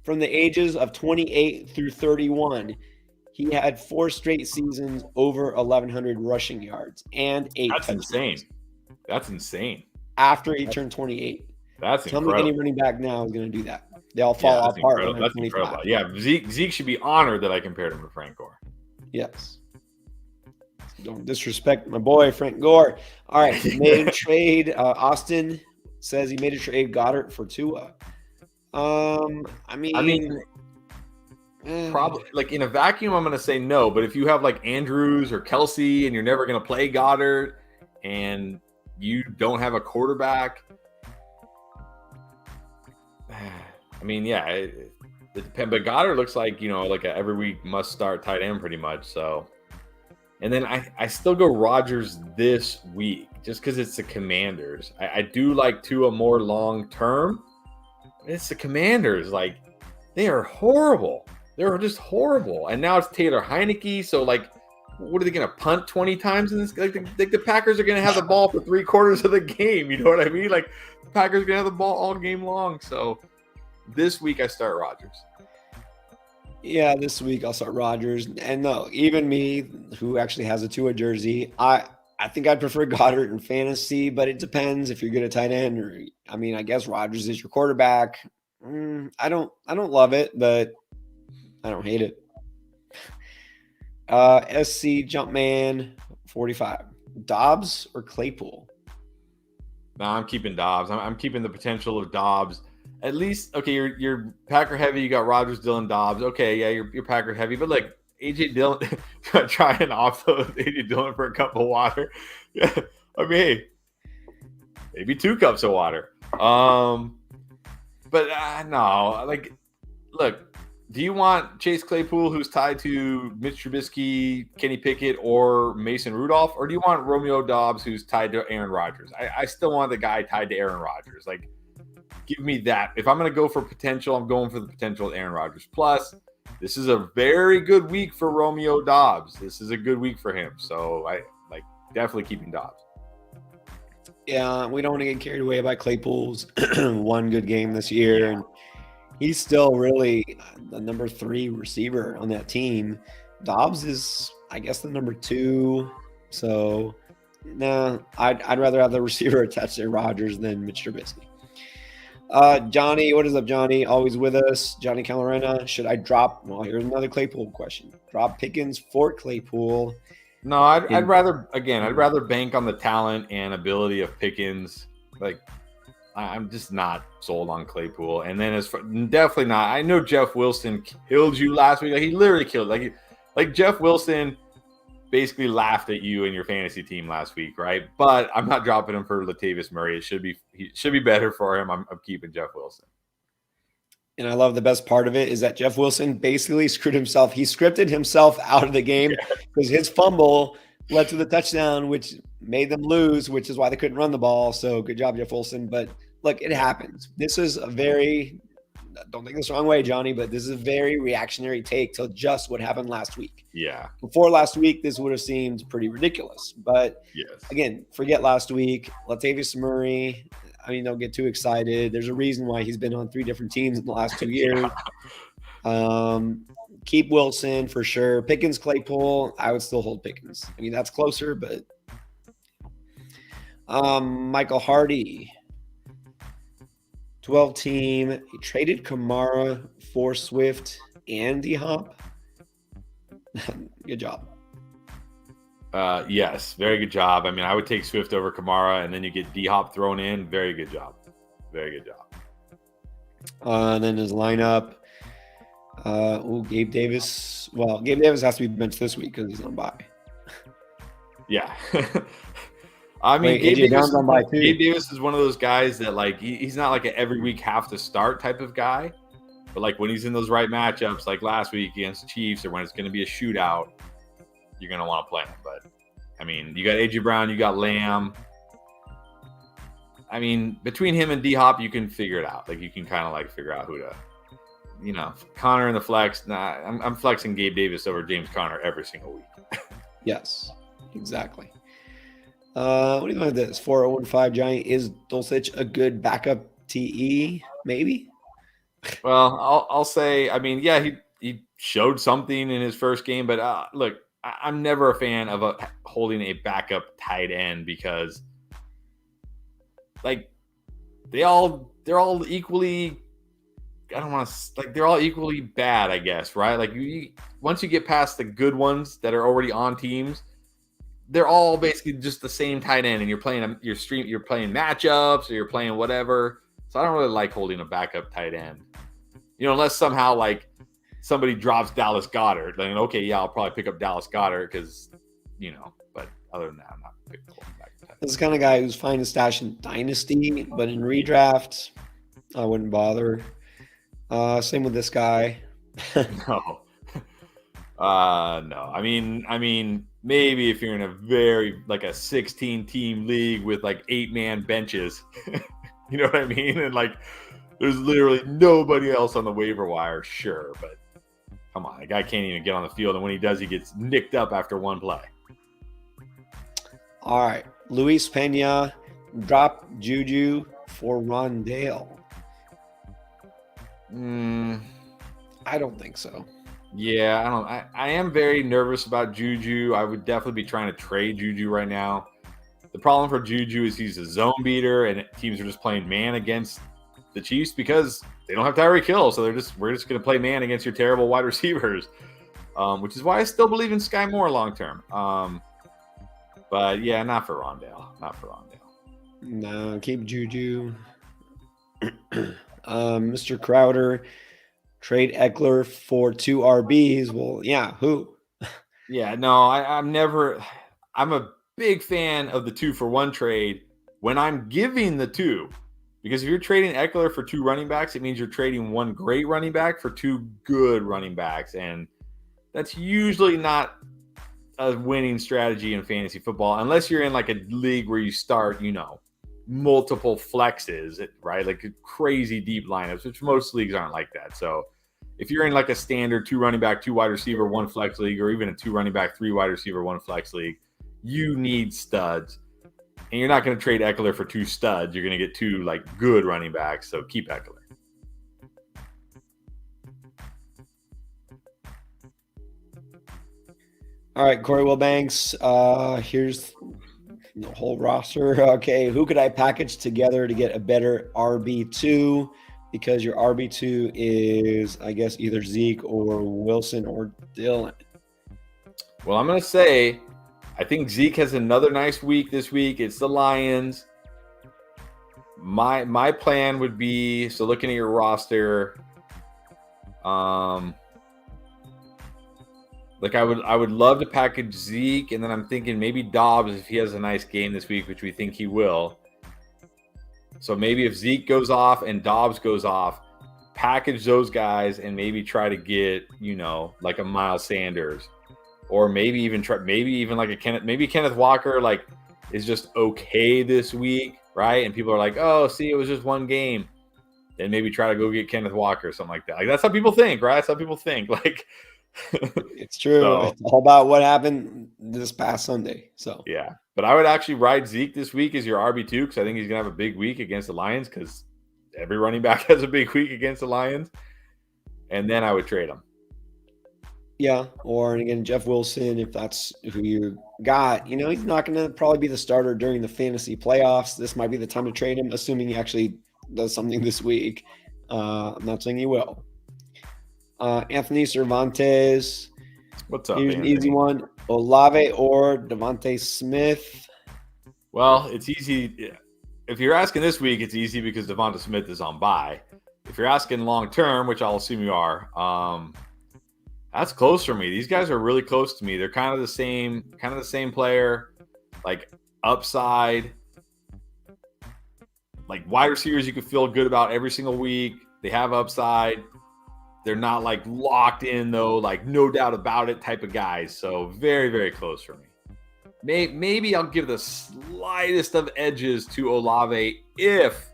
from the ages of 28 through 31, he had 4 straight seasons over 1,100 rushing yards and 8 That's touchdowns. insane. That's insane. After he turned 28. That's Tell incredible. me any running back now is going to do that. They all fall apart. That's incredible. Yeah, Zeke should be honored that I compared him to Frank Gore. Yes. Don't disrespect my boy, Frank Gore. All right, he made a trade. Austin says he made a trade Goddard for Tua. I mean, probably like in a vacuum, I'm going to say no. But if you have like Andrews or Kelsey and you're never going to play Goddard and you don't have a quarterback, I mean, yeah, it depends. But Goddard looks like, like a every week must start tight end pretty much. So, and then I still go Rodgers this week just because it's the Commanders. I do like Tua more long term. It's the Commanders. Like, they are horrible. They're just horrible. And now it's Taylor Heineke. So, like, what are they going to punt 20 times in this? Like the Packers are going to have the ball for 3/4 of the game. You know what I mean? Like, the Packers are going to have the ball all game long. So, this week I start Rodgers. Yeah, this week I'll start Rodgers. And no, even me, who actually has a Tua jersey, I think I'd prefer Goddard in fantasy, but it depends if you're good at tight end or, I mean, I guess Rodgers is your quarterback. I don't love it, but I don't hate it. SC Jumpman 45. Dobbs or Claypool? No, I'm keeping Dobbs. I'm keeping the potential of Dobbs. At least, okay, you're Packer heavy. You got Rodgers, Dillon, Dobbs. Okay, yeah, you're Packer heavy, but like AJ Dillon, try and offload AJ Dillon for a cup of water. Yeah, I mean, hey, maybe 2 cups of water. But no, like, look, do you want Chase Claypool, who's tied to Mitch Trubisky, Kenny Pickett, or Mason Rudolph, or do you want Romeo Dobbs, who's tied to Aaron Rodgers? I still want the guy tied to Aaron Rodgers. Like, give me that. If I'm going to go for potential, I'm going for the potential of Aaron Rodgers. Plus, this is a very good week for Romeo Dobbs. This is a good week for him. So, I definitely keeping Dobbs. Yeah, we don't want to get carried away by Claypool's one good game this year. And he's still really the number 3 receiver on that team. Dobbs is, I guess, the number 2. So, I'd rather have the receiver attached to Rodgers than Mitch Trubisky. Johnny, what is up, Johnny? Always with us. Johnny Calarena. Should I drop? Well, here's another Claypool question. Drop Pickens for Claypool. No, I'd rather bank on the talent and ability of Pickens. Like, I'm just not sold on Claypool. And then definitely not. I know Jeff Wilson killed you last week. Like, he literally killed. Like Jeff Wilson basically laughed at you and your fantasy team last week, right? But I'm not dropping him for Latavius Murray. He should be better for him. I'm keeping Jeff Wilson. And I love the best part of it is that Jeff Wilson basically screwed himself. He scripted himself out of the game because his fumble led to the touchdown, which made them lose, which is why they couldn't run the ball. So good job, Jeff Wilson. But look, it happens. This is a very, don't take this the wrong way, Johnny, but this is a very reactionary take to just what happened last week. Yeah. Before last week, this would have seemed pretty ridiculous. But yes, again, forget last week. Latavius Murray, I mean, don't get too excited. There's a reason why he's been on 3 different teams in the last 2 years. Keep Wilson for sure. Pickens, Claypool, I would still hold Pickens. I mean, that's closer, but Michael Hardy, 12 team. He traded Kamara for Swift and D-Hop. Good job. Yes, very good job. I mean, I would take Swift over Kamara, and then you get D-Hop thrown in. Very good job. Very good job. And then his lineup. Gabe Davis. Well, Gabe Davis has to be benched this week because he's on bye. Yeah. I mean, Gabe Davis is one of those guys that, like, he's not like an every week have to start type of guy. But like when he's in those right matchups, like last week against the Chiefs, or when it's going to be a shootout, you're going to want to play him. But I mean, you got AJ Brown, you got Lamb. I mean, between him and D-Hop, you can figure it out. Like you can kind of like figure out who to, Connor in the flex. Nah, I'm flexing Gabe Davis over James Conner every single week. Yes, exactly. What do you think of this? 4.015 Giant. Is Dulcich a good backup TE? Maybe. Well, I'll say, I mean, yeah, he showed something in his first game, but look, I'm never a fan of holding a backup tight end because, like, they're all equally. I don't want to like they're all equally bad, I guess, right? Like once you get past the good ones that are already on teams, they're all basically just the same tight end, and you're playing matchups or you're playing whatever. So I don't really like holding a backup tight end, unless somehow like somebody drops Dallas Goedert. Then okay, yeah, I'll probably pick up Dallas Goedert because, But other than that, I'm not picking backup tight end. This is the kind of guy who's fine to stash in Dynasty, but in redraft, I wouldn't bother. Same with this guy. No. No. I mean, maybe if you're in a very like a 16 team league with like 8-man benches, you know what I mean? And like, there's literally nobody else on the waiver wire. Sure. But come on, the guy can't even get on the field. And when he does, he gets nicked up after one play. All right. Luis Pena, drop Juju for Rondale. I don't think so. Yeah, I am very nervous about Juju. I would definitely be trying to trade Juju right now. The problem for Juju is he's a zone beater, and teams are just playing man against the Chiefs because they don't have Tyreek Hill. So we're just going to play man against your terrible wide receivers, which is why I still believe in Sky Moore long term. But yeah, not for Rondale. No, keep Juju. Mr. Crowder, trade Eckler for 2 RBs. Well, yeah, who? Yeah, no, I'm a big fan of the 2-for-1 trade when I'm giving the 2. Because if you're trading Eckler for 2 running backs, it means you're trading 1 great running back for 2 good running backs. And that's usually not a winning strategy in fantasy football, unless you're in like a league where you start, multiple flexes, right? Like crazy deep lineups, which most leagues aren't like that. So if you're in like a standard 2 running back, 2 wide receiver, 1 flex league, or even a 2 running back, 3 wide receiver, 1 flex league, you need studs. And you're not going to trade Eckler for 2 studs. You're going to get 2 like good running backs. So keep Eckler. All right, Corey Wilbanks. Here's the whole roster. Okay, who could I package together to get a better RB2? Because your RB2 is, I guess, either Zeke or Wilson or Dylan. Well, I'm going to say, I think Zeke has another nice week this week. It's the Lions. My plan would be, so looking at your roster, like I would love to package Zeke, and then I'm thinking maybe Dobbs if he has a nice game this week, which we think he will. So maybe if Zeke goes off and Dobbs goes off, package those guys and maybe try to get, like a Miles Sanders, or maybe even like a Kenneth Walker like is just okay this week, right? And people are like, oh, see, it was just 1 game. Then maybe try to go get Kenneth Walker or something like that. Like that's how people think, right? That's how people think. Like it's true. So, it's all about what happened this past Sunday. So yeah, but I would actually ride Zeke this week as your RB2 because I think he's gonna have a big week against the Lions because every running back has a big week against the Lions, and then I would trade him. Yeah, or again, Jeff Wilson, if that's who you got, he's not going to probably be the starter during the fantasy playoffs. This might be the time to trade him, assuming he actually does something this week. I'm not saying he will. Anthony Cervantes. What's up? Here's Anthony? an easy one. Olave or Devontae Smith. Well, it's easy. If you're asking this week, it's easy because Devonta Smith is on bye. If you're asking long term, which I'll assume you are, that's close for me. These guys are really close to me. They're kind of the same player, like upside, like wide receivers you could feel good about every single week. They have upside. they're not like locked in though, like no doubt about it type of guys. So very, very close for me. Maybe I'll give the slightest of edges to Olave if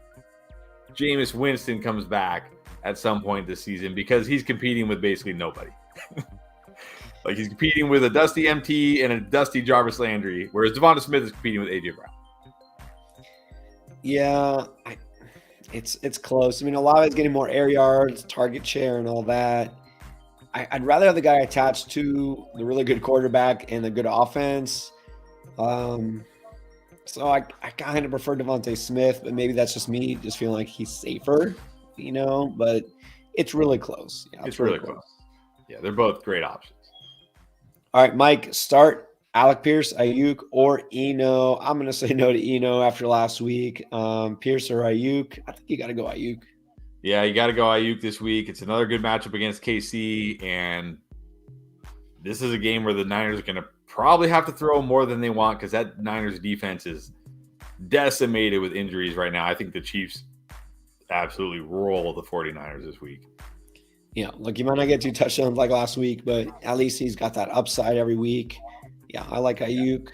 Jameis Winston comes back at some point this season, because he's competing with basically nobody. Like he's competing with a dusty MT and a dusty Jarvis Landry, whereas Devonta Smith is competing with AJ Brown. Yeah, it's close. I mean, Olave's getting more air yards, target share, and all that. I'd rather have the guy attached to the really good quarterback and the good offense. So I kind of prefer Devontae Smith, but maybe that's just me just feeling like he's safer, but it's really close. Yeah, it's really close. Yeah, they're both great options. All right, Mike, start Alec Pierce, Ayuk, or Eno. I'm going to say no to Eno after last week. Pierce or Ayuk? I think you got to go Ayuk. Yeah, you got to go Ayuk this week. It's another good matchup against KC, and this is a game where the Niners are going to probably have to throw more than they want because that Niners defense is decimated with injuries right now. I think the Chiefs absolutely roll the 49ers this week. Yeah, look, you might not get 2 touchdowns like last week, but at least he's got that upside every week. Yeah, I like Ayuk.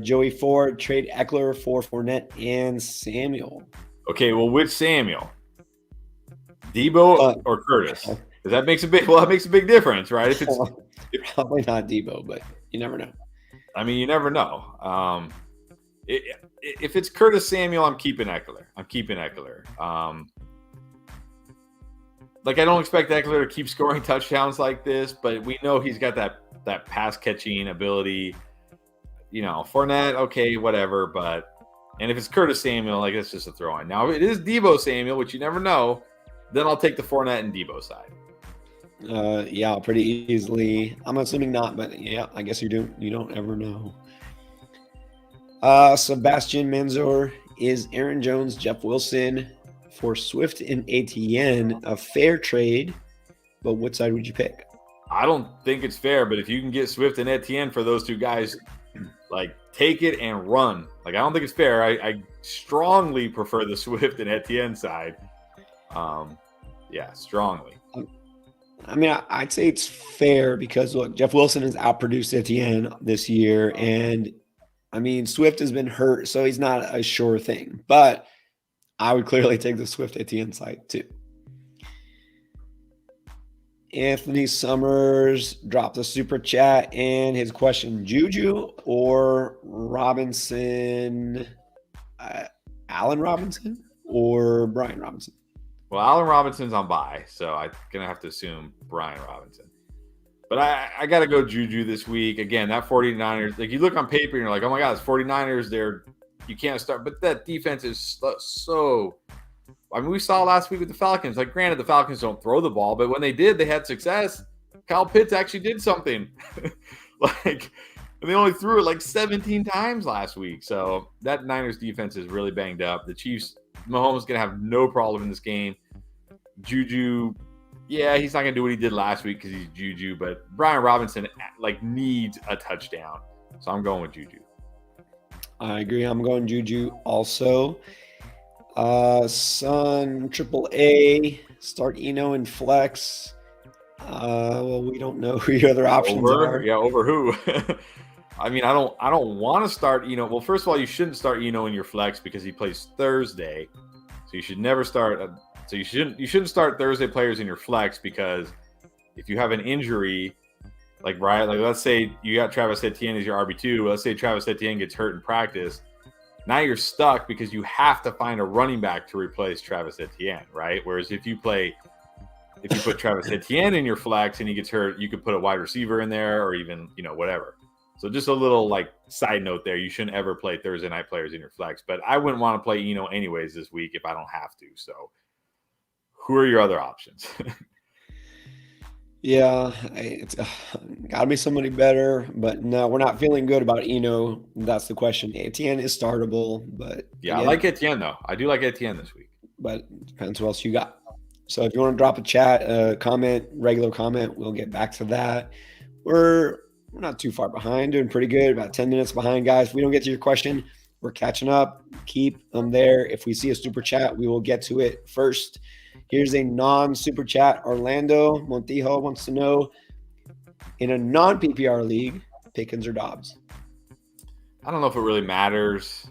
Joey Ford, trade Eckler for Fournette and Samuel. Okay, well, which Samuel? Debo or Curtis? Because that makes a big difference, right? If it's probably not Debo, but you never know. I mean, you never know. If it's Curtis Samuel, I'm keeping Eckler. I don't expect Eckler to keep scoring touchdowns like this, but we know he's got that pass catching ability. Fournette, okay, whatever. And if it's Curtis Samuel, it's just a throw in. Now, if it is Debo Samuel, which you never know, then I'll take the Fournette and Debo side. Yeah, pretty easily. I'm assuming not, but yeah, I guess you don't ever know. Sebastian Manzor, is Aaron Jones, Jeff Wilson for Swift and Etienne a fair trade? But what side would you pick? I don't think it's fair, but if you can get Swift and Etienne for those 2 guys, take it and run. I don't think it's fair. I strongly prefer the Swift and Etienne side. Yeah, strongly. I mean, I'd say it's fair because, look, Jeff Wilson has outproduced Etienne this year. And, I mean, Swift has been hurt, so he's not a sure thing. But I would clearly take the Swift Etienne side, too. Anthony Summers dropped a super chat, and his question, Juju or Robinson, Allen Robinson or Brian Robinson? Well, Allen Robinson's on bye, so I'm going to have to assume Brian Robinson. But I got to go Juju this week. Again, that 49ers, you look on paper and you're like, oh my God, it's 49ers. You can't start. But that defense is so – I mean, we saw last week with the Falcons. Granted, the Falcons don't throw the ball, but when they did, they had success. Kyle Pitts actually did something. And they only threw it 17 times last week. So that Niners defense is really banged up. The Chiefs – Mahomes is going to have no problem in this game. Juju, yeah, he's not going to do what he did last week because he's Juju, but Brian Robinson, needs a touchdown. So I'm going with Juju. I agree. I'm going Juju also. Sun, AAA, start Eno and flex. Well, we don't know who your other options are. Yeah, over who? I mean, I don't want to start Eno. Well, first of all, you shouldn't start Eno in your flex because he plays Thursday. So you should never start. So you shouldn't start Thursday players in your flex because if you have an injury, let's say you got Travis Etienne as your RB2. Let's say Travis Etienne gets hurt in practice. Now you're stuck because you have to find a running back to replace Travis Etienne, right? Whereas if you put Travis Etienne in your flex and he gets hurt, you could put a wide receiver in there or even, whatever. So just a little side note there. You shouldn't ever play Thursday night players in your flex, but I wouldn't want to play Eno anyways this week if I don't have to. So who are your other options? Yeah, it's got to be somebody better, but no, we're not feeling good about Eno. That's the question. Etienne is startable, but yeah, again, I like Etienne though. I do like Etienne this week, but depends who else you got. So if you want to drop a chat, comment, regular comment, we'll get back to that. We're not too far behind, doing pretty good, about 10 minutes behind, guys. If we don't get to your question, We're catching up. Keep them there. If we see a super chat, we will get to it first. Here's a non-super chat. Orlando Montijo wants to know, in a non-PPR league, Pickens or Dobbs? I don't know if it really matters.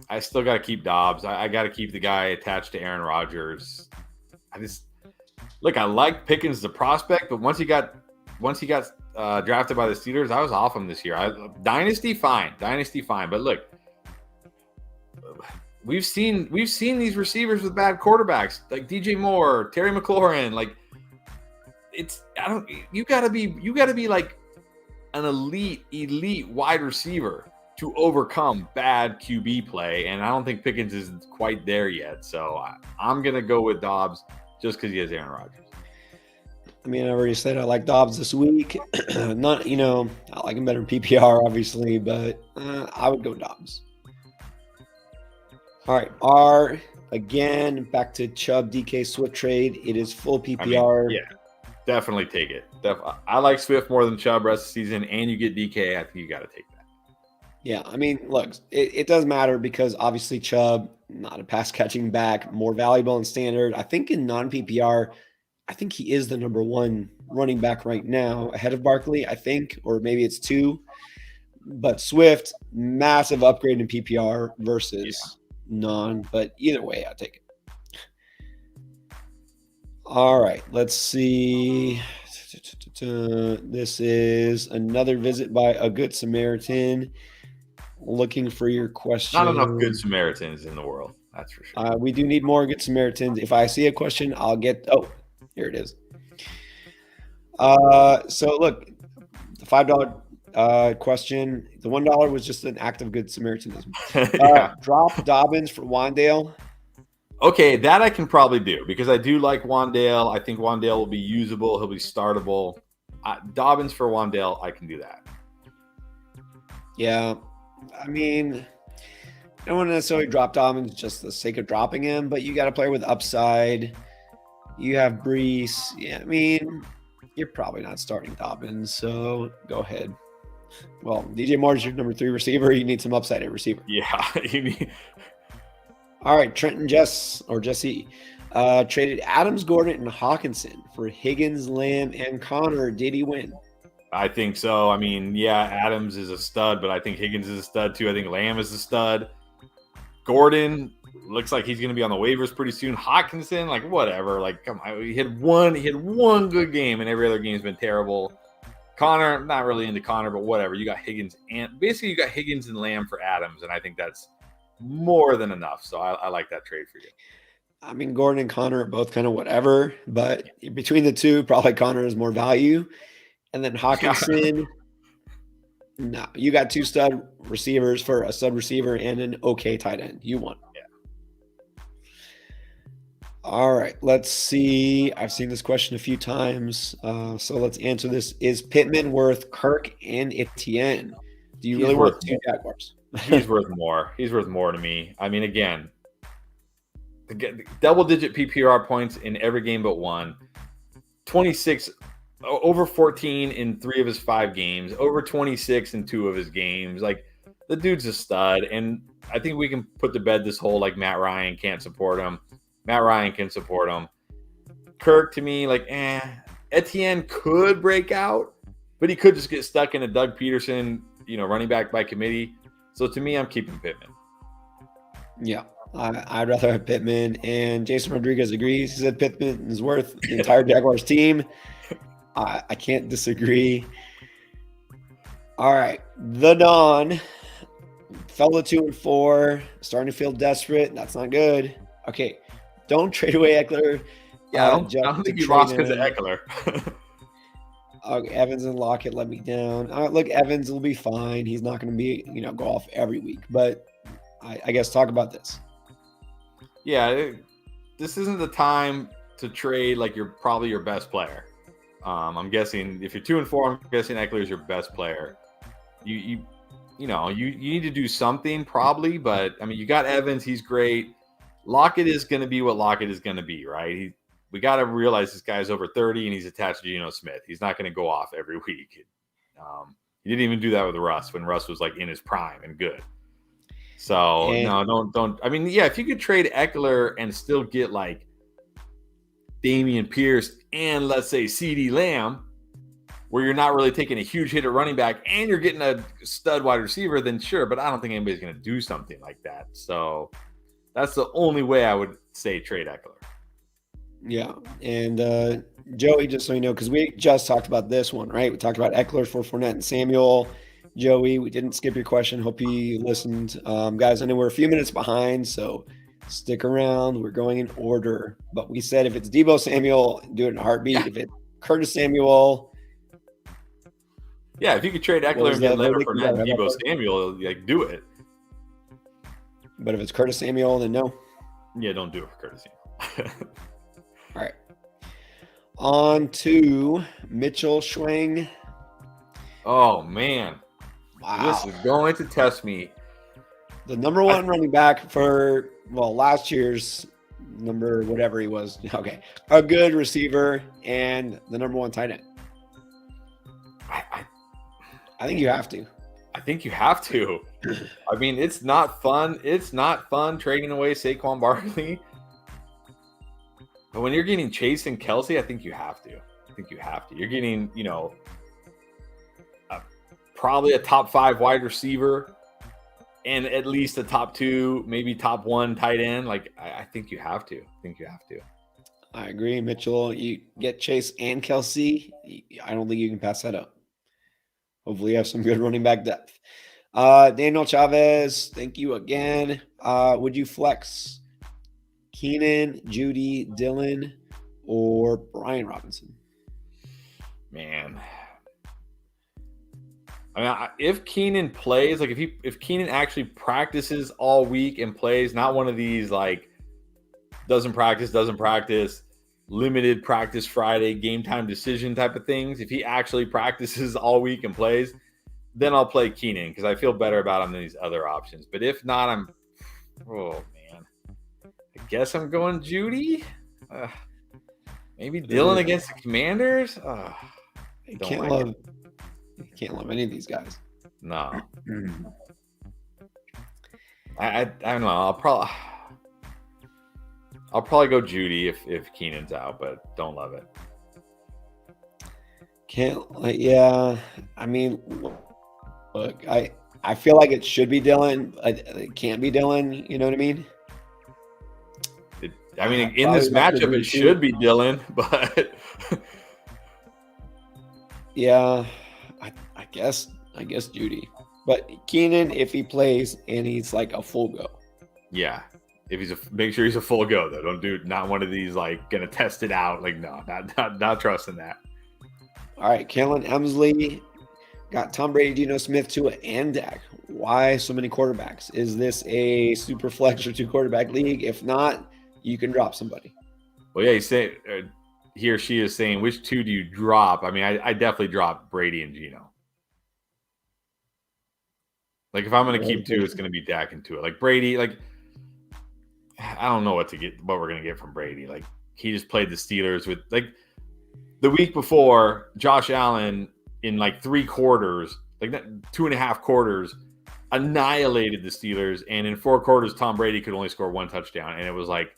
I still got to keep Dobbs. I got to keep the guy attached to Aaron Rodgers. I like Pickens the prospect, but once he got drafted by the Steelers, I was off him this year. Dynasty fine. But look, we've seen these receivers with bad quarterbacks like DJ Moore, Terry McLaurin. Like you got to be like an elite wide receiver to overcome bad QB play, and I don't think Pickens is quite there yet. So I'm gonna go with Dobbs just because he has Aaron Rodgers. I mean, I already said I like Dobbs this week. Not, I like him better in PPR, obviously, but I would go Dobbs. All right, again, back to Chubb DK Swift trade. It is full PPR. Definitely take it. I like Swift more than Chubb rest of the season, and you get DK. I think you got to take that. Yeah, I mean, look, it does matter because obviously Chubb, not a pass catching back, more valuable in standard. I think in non-PPR, I think he is the number one running back right now, ahead of Barkley, I think, or maybe it's 2. But Swift, massive upgrade in PPR versus non. But either way, I take it. All right, let's see. This is another visit by a Good Samaritan. Looking for your question. Not enough Good Samaritans in the world, that's for sure. We do need more Good Samaritans. If I see a question, I'll get. Oh, here it is. So look, the $5 question. The $1 was just an act of Good Samaritanism. Drop Dobbins for Wandale. Okay, that I can probably do because I do like Wandale. I think Wandale will be usable. He'll be startable. Dobbins for Wandale, I can do that. Yeah. I mean, I don't want to necessarily drop Dobbins just for the sake of dropping him, but you got a player with upside. You have Brees. Yeah, I mean, you're probably not starting Dobbins, so go ahead. Well, DJ Moore's your number 3 receiver. You need some upside at receiver. Yeah, you need. All right, Trenton Jesse traded Adams, Gordon, and Hawkinson for Higgins, Lamb, and Connor. Did he win? I think so. I mean, Adams is a stud, but I think Higgins is a stud too. I think Lamb is a stud. Gordon looks like he's going to be on the waivers pretty soon. Hawkinson, like whatever. Like, come on, he had one good game, and every other game's been terrible. Connor, I'm not really into Connor, but whatever. You got Higgins and Lamb for Adams, and I think that's more than enough. So I like that trade for you. I mean, Gordon and Connor are both kind of whatever, but between the two, probably Connor has more value. And then Hawkinson, no, you got 2 stud receivers for a stud receiver and an okay tight end. You won. Yeah. All right, let's see. I've seen this question a few times, so let's answer this. Is Pittman worth Kirk and Etienne? Do you really want 2 Jaguars? He's worth more. He's worth more to me. I mean, again, double-digit PPR points in every game but one. 26 over 14 in 3 of his 5 games, over 26 in 2 of his games. Like, the dude's a stud, and I think we can put to bed this whole, like, Matt Ryan can't support him. Matt Ryan can support him. Kirk, to me, like, Etienne could break out, but he could just get stuck in a Doug Peterson, running back by committee. So, to me, I'm keeping Pittman. Yeah. I'd rather have Pittman, and Jason Rodriguez agrees. He said Pittman is worth the entire Jaguars team. I can't disagree. All right. The Don fell to 2-4, starting to feel desperate. That's not good. Okay. Don't trade away Eckler. Yeah, I don't think you lost because of Eckler. Okay, Evans and Lockett let me down. Look, Evans will be fine. He's not going to be, go off every week. But I guess talk about this. Yeah, this isn't the time to trade like you're probably your best player. I'm guessing if you're 2-4, I'm guessing Eckler is your best player. You need to do something probably, but I mean, you got Evans, he's great. Lockett is going to be what Lockett is going to be, right? We got to realize this guy's over 30 and he's attached to Geno Smith. He's not going to go off every week. He didn't even do that with Russ when Russ was like in his prime and good. So no, don't. I mean, yeah, if you could trade Eckler and still get like Damian Pierce and let's say CeeDee Lamb, where you're not really taking a huge hit at running back and you're getting a stud wide receiver, then sure. But I don't think anybody's going to do something like that. So that's the only way I would say trade Eckler. Yeah. And Joey, just so you know, because we just talked about this one, right? We talked about Eckler for Fournette and Samuel. Joey, we didn't skip your question. Hope you listened. Guys, I know we're a few minutes behind, so stick around. We're going in order. But we said if it's Deebo Samuel, do it in a heartbeat. Yeah. If it's Curtis Samuel. Yeah, if you could trade Eckler and get Leonard Fournette and Deebo Samuel, like do it. But if it's Curtis Samuel, then no. Yeah, don't do it for Curtis Samuel. All right. On to Mitchell Schwang. Oh, man. Wow. This is going to test me. The number one running back for, last year's number, whatever he was. Okay. A good receiver and the number one tight end. I think you have to. I think you have to. I mean, it's not fun. It's not fun trading away Saquon Barkley. But when you're getting Chase and Kelsey, I think you have to. You're getting, probably a top 5 wide receiver and at least a top 2, maybe top 1 tight end. Like, I think you have to. I agree, Mitchell. You get Chase and Kelsey. I don't think you can pass that up. Hopefully you have some good running back depth. Daniel Chavez, thank you again. Would you flex Keenan, Judy, Dylan, or Brian Robinson? Man. I mean, if Keenan plays, like if Keenan actually practices all week and plays, not one of these like doesn't practice, limited practice Friday, game time decision type of things. If he actually practices all week and plays, then I'll play Keenan because I feel better about him than these other options. But if not, I guess I'm going Judy. Maybe Dylan against the Commanders. You can't love any of these guys. No. I don't know. I'll probably go Judy if Keenan's out, but don't love it. Yeah. I mean, look, I feel like it should be Dylan. It can't be Dylan. You know what I mean? In this matchup, it should be Dylan, but yeah, I guess Judy. But Keenan, if he plays and he's like a full go. Yeah. If make sure he's a full go though. Don't do not one of these like gonna test it out. Like no, not trusting that. All right, Kellen Emsley got Tom Brady, Geno Smith, Tua, and Dak. Why so many quarterbacks? Is this a super flex or 2 quarterback league? If not, you can drop somebody. Well, yeah, he's saying he or she is saying which 2 do you drop? I mean, I definitely drop Brady and Geno. Like if I'm gonna keep 2, it's gonna be Dak and Tua. Like Brady, like I don't know what we're gonna get from Brady. Like he just played the Steelers with like the week before, Josh Allen in like 3 quarters, like 2.5 quarters, annihilated the Steelers, and in 4 quarters, Tom Brady could only score 1 touchdown, and it was like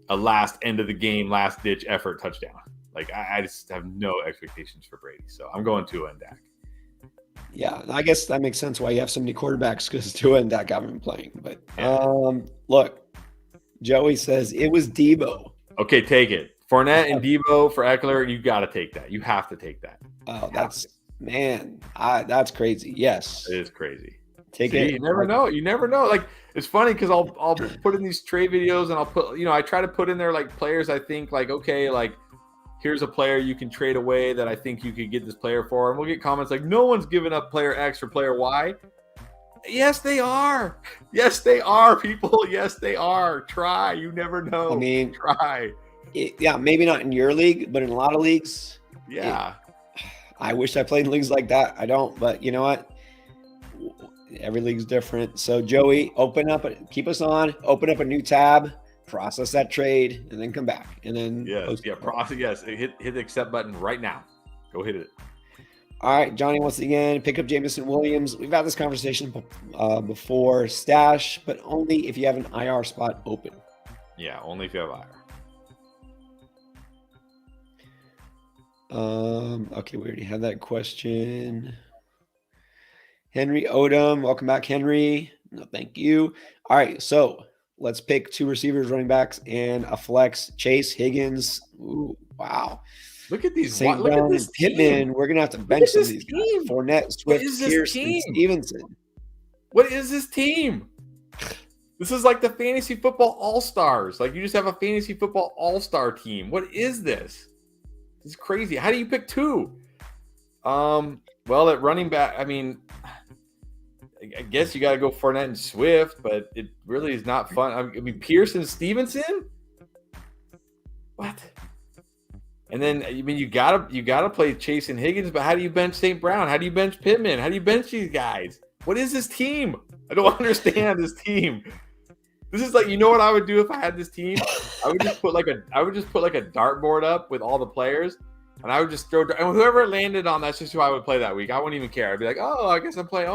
a last end of the game, last ditch effort touchdown. Like I just have no expectations for Brady, so I'm going Tua and Dak. Yeah, I guess that makes sense why you have so many quarterbacks because Tua and Dak haven't been playing. But look, Joey says it was Deebo. Okay, take it. Fournette and Deebo for Eckler, you got to take that. You have to take that. Oh, that's crazy. Yes, it is crazy. Take it. You never know. Like it's funny because I'll put in these trade videos and I'll put I try to put in there like players I think like okay like here's a player you can trade away that I think you could get this player for, and we'll get comments like no one's giving up player X for player Y. Yes, they are. Yes, they are, people. Yes, they are. Try. You never know. I mean, try. Maybe not in your league, but in a lot of leagues. Yeah. I wish I played in leagues like that. I don't, but you know what? Every league's different. So Joey, keep us on, open up a new tab, process that trade, and then come back. And then process. Yes. Hit the accept button right now. Go hit it. All right, Johnny, once again, pick up Jameson Williams. We've had this conversation before. Stash, but only if you have an IR spot open. Yeah, only if you have IR. Okay, we already had that question. Henry Odom, welcome back, Henry. No, thank you. All right, so let's pick 2 receivers, running backs, and a flex. Chase, Higgins. Ooh, wow. Look at these. St. Look Brown at this and Pittman. team. We're gonna have to bench some of these team. guys. Fournette, Swift, Pierce, and Stevenson. What is this team? This is like the fantasy football all-stars. Like you just have a fantasy football all-star team. What is this? This is crazy. How do you pick 2? Well, at running back, I mean, I guess you got to go Fournette and Swift, but it really is not fun. I mean, Pierce and Stevenson? What? And then I mean you gotta play Chase and Higgins, but how do you bench St. Brown? How do you bench Pittman? How do you bench these guys? What is this team? I don't understand this team. This is like, you know what I would do if I had this team? I would just put like a dartboard up with all the players, and I would just throw, and whoever landed on, that's just who I would play that week. I wouldn't even care. I'd be like, oh, I guess I'm playing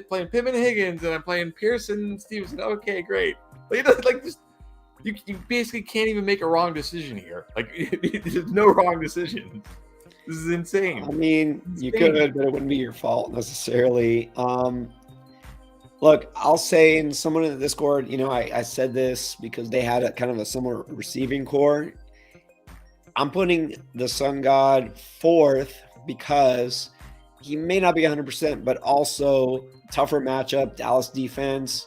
playing Pittman and Higgins, and I'm playing Pearson and Stevenson. Okay, great. Like just. You basically can't even make a wrong decision here. Like, there's no wrong decision. This is insane. I mean, you could, but it wouldn't be your fault necessarily. Look, I'll say, and someone in the Discord, I said this because they had a kind of a similar receiving core. I'm putting the Sun God 4th because he may not be 100%, but also tougher matchup, Dallas defense.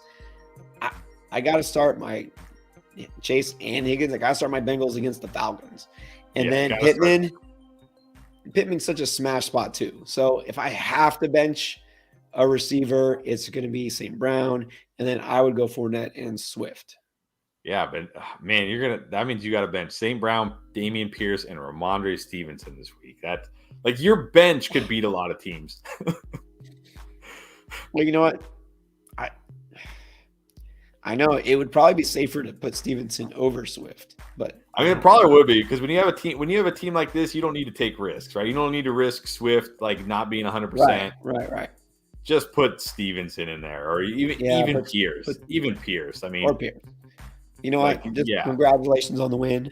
I got to start my Chase and Higgins. I got to start my Bengals against the Falcons. And then Pittman's such a smash spot too. So if I have to bench a receiver, it's going to be St. Brown. And then I would go Fournette and Swift. Yeah, but man, that means you got to bench St. Brown, Damian Pierce, and Ramondre Stevenson this week. That, like, your bench could beat a lot of teams. Well, you know what? I know it would probably be safer to put Stevenson over Swift, but I mean, it probably would be, because when you have a team like this, you don't need to take risks, right? You don't need to risk Swift like not being 100%. Right. Just put Stevenson in there, or even Pierce. Even Pierce. I mean, or Pierce. You know what? Just congratulations on the win.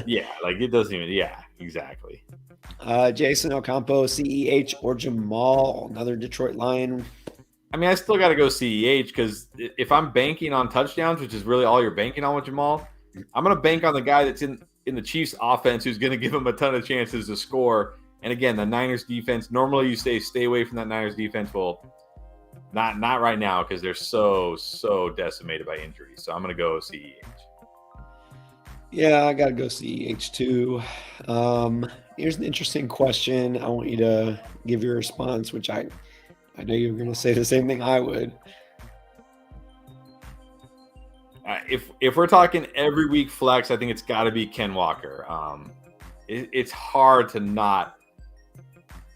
Yeah, like it doesn't even. Yeah, exactly. Jason Ocampo, CEH, or Jamal, another Detroit Lion. I mean, I still got to go CEH, because if I'm banking on touchdowns, which is really all you're banking on with Jamal, I'm going to bank on the guy that's in the Chiefs offense who's going to give him a ton of chances to score. And again, the Niners defense, normally you stay away from that Niners defense. Well, not right now, because they're so decimated by injuries. So I'm going to go CEH. Yeah, I got to go CEH too. Here's an interesting question. I want you to give your response, which I know you're going to say the same thing I would. If we're talking every week flex, I think it's got to be Ken Walker. It's hard to not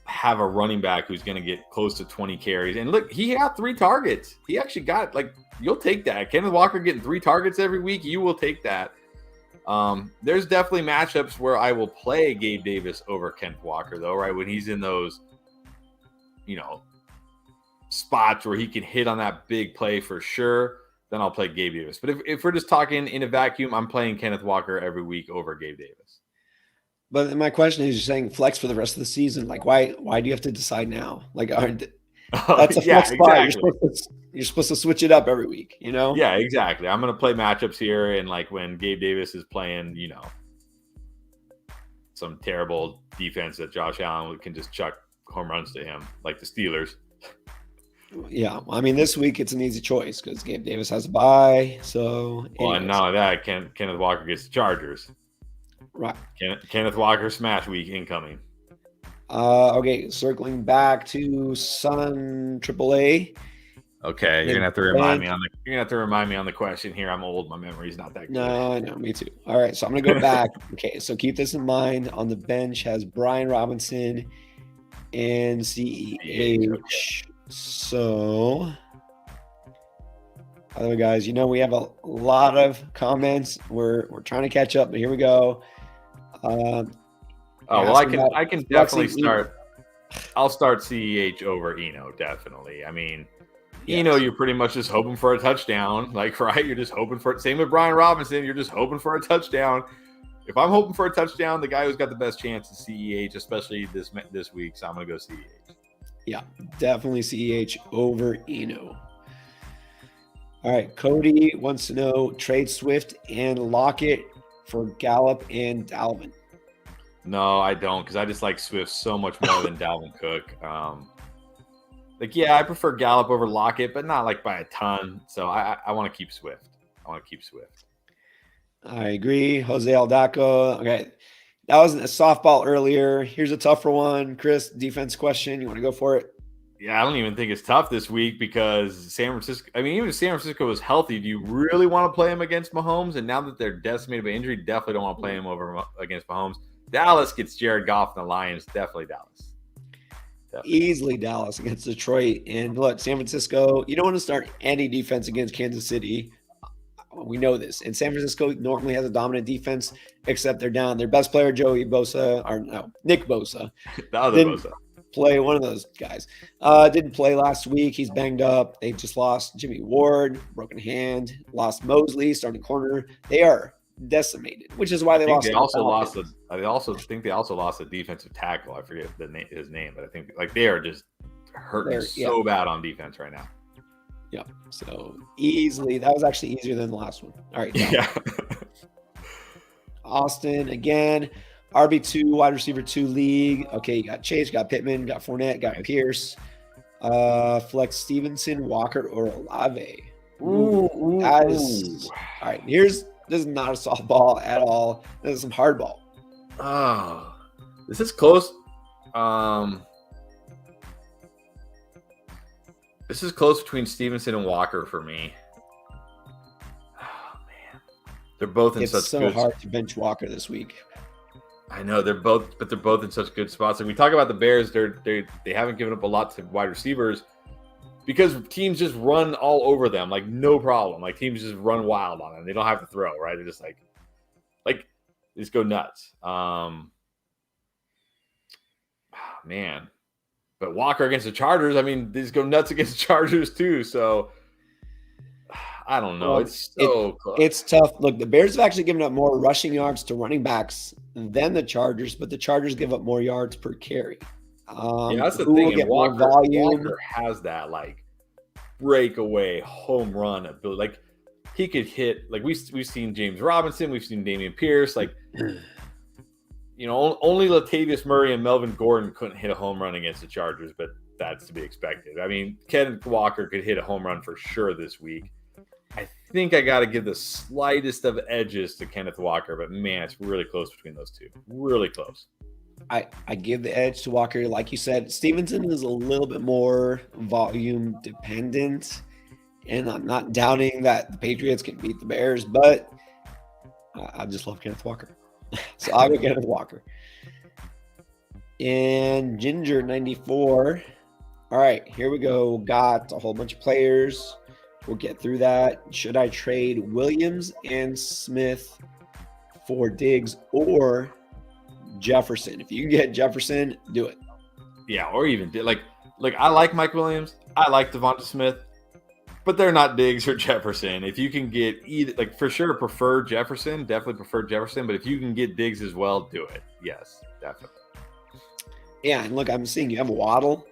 have a running back who's going to get close to 20 carries. And look, he got 3 targets. He actually got, like, you'll take that. Kenneth Walker getting 3 targets every week, you will take that. There's definitely matchups where I will play Gabe Davis over Kenneth Walker, though, right? When he's in those, spots where he can hit on that big play for sure, then I'll play Gabe Davis. But if we're just talking in a vacuum, I'm playing Kenneth Walker every week over Gabe Davis. But my question is, you're saying flex for the rest of the season. Like, why do you have to decide now? Like, that's a flex spot. Exactly. You're supposed to switch it up every week, Yeah, exactly. I'm going to play matchups here, and like when Gabe Davis is playing, some terrible defense that Josh Allen can just chuck home runs to him, like the Steelers. Yeah, I mean, this week it's an easy choice because Gabe Davis has a bye. So, well, and not only that, Kenneth Walker gets the Chargers. Right. Kenneth Walker smash week incoming. Okay, circling back to Sun AAA. Okay, you're gonna have to remind me on the question here. I'm old; my memory's not that good. No, I know, me too. All right, so I'm gonna go back. Okay, so keep this in mind. On the bench has Brian Robinson and CEH. Okay. So, by the way, guys, we have a lot of comments. We're trying to catch up, but here we go. I can definitely start. I'll start CEH over Eno, definitely. I mean, Yes. Eno, you're pretty much just hoping for a touchdown. Like, right? You're just hoping for it. Same with Brian Robinson. You're just hoping for a touchdown. If I'm hoping for a touchdown, the guy who's got the best chance is CEH, especially this week. So I'm going to go CEH. Yeah, definitely CEH over Eno. All right, Cody wants to know trade Swift and Lockett for Gallup and Dalvin. No, I don't, because I just like Swift so much more than Dalvin Cook. I prefer Gallup over Lockett, but not like by a ton. So I want to keep Swift. I agree. Jose Aldaco. Okay. That was a softball earlier. Here's a tougher one. Chris, defense question. You want to go for it? Yeah, I don't even think it's tough this week because San Francisco, even if San Francisco was healthy, do you really want to play him against Mahomes? And now that they're decimated by injury, definitely don't want to play him against Mahomes. Dallas gets Jared Goff and the Lions. Definitely Dallas. Easily Dallas against Detroit. And look, San Francisco, you don't want to start any defense against Kansas City. We know this. And San Francisco normally has a dominant defense, except they're down. Their best player, Nick Bosa. Bosa. Play one of those guys. Didn't play last week. He's banged up. They just lost Jimmy Ward, broken hand, lost Mosley, starting corner. They are decimated, which is why they lost. They also lost a defensive tackle. I forget his name, but I think they are just hurting so bad on defense right now. Yeah. So easily, that was actually easier than the last one. All right. Yeah. Austin again. RB2, wide receiver 2 league. Okay, you got Chase, got Pittman, got Fournette, got Pierce. Flex Stevenson, Walker, or Olave. All right. This is not a softball at all. This is some hardball. Oh, this is close. This is close between Stevenson and Walker for me. Oh man, they're both in such good. It's so hard to bench Walker this week. I know they're both in such good spots. And we talk about the Bears; they haven't given up a lot to wide receivers because teams just run all over them, like no problem. Like teams just run wild on them. They don't have to throw, right? They're just like just go nuts. Man, but Walker against the Chargers, they just go nuts against the Chargers too. So I don't know. It's so close. It's tough. Look, the Bears have actually given up more rushing yards to running backs than the Chargers, but the Chargers give up more yards per carry. That's the thing. And Walker has that breakaway home run ability. He could hit. We've seen James Robinson, we've seen Dameon Pierce. Only Latavius Murray and Melvin Gordon couldn't hit a home run against the Chargers, but that's to be expected. Kenneth Walker could hit a home run for sure this week. I think I got to give the slightest of edges to Kenneth Walker, but man, it's really close between those two. Really close. I give the edge to Walker. Like you said, Stevenson is a little bit more volume dependent, and I'm not doubting that the Patriots can beat the Bears, but I just love Kenneth Walker. So I'll go Kenneth Walker. And Ginger 94. All right, here we go. Got a whole bunch of players. We'll get through that. Should I trade Williams and Smith for Diggs or Jefferson? If you can get Jefferson, do it. Yeah, or even I like Mike Williams. I like Devonta Smith, but they're not Diggs or Jefferson. If you can get either, for sure, prefer Jefferson. Definitely prefer Jefferson. But if you can get Diggs as well, do it. Yes, definitely. Yeah, and look, I'm seeing you have Waddle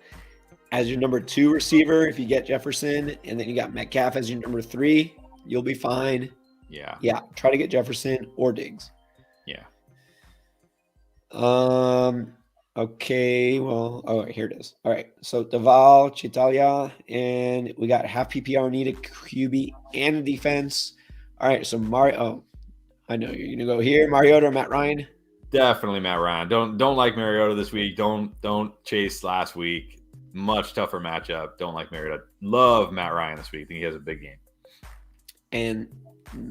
as your number 2 receiver. If you get Jefferson, and then you got Metcalf as your number 3, you'll be fine. Yeah. Yeah. Try to get Jefferson or Diggs. Yeah. Okay. Well, here it is. All right. So Deval, Chitalia, and we got half PPR needed QB and a defense. All right. So Mario, I know you're gonna go here. Mariota or Matt Ryan? Definitely Matt Ryan. Don't like Mariota this week. Don't chase last week. Much tougher matchup. Don't like Mariota. Love Matt Ryan this week. I think he has a big game. And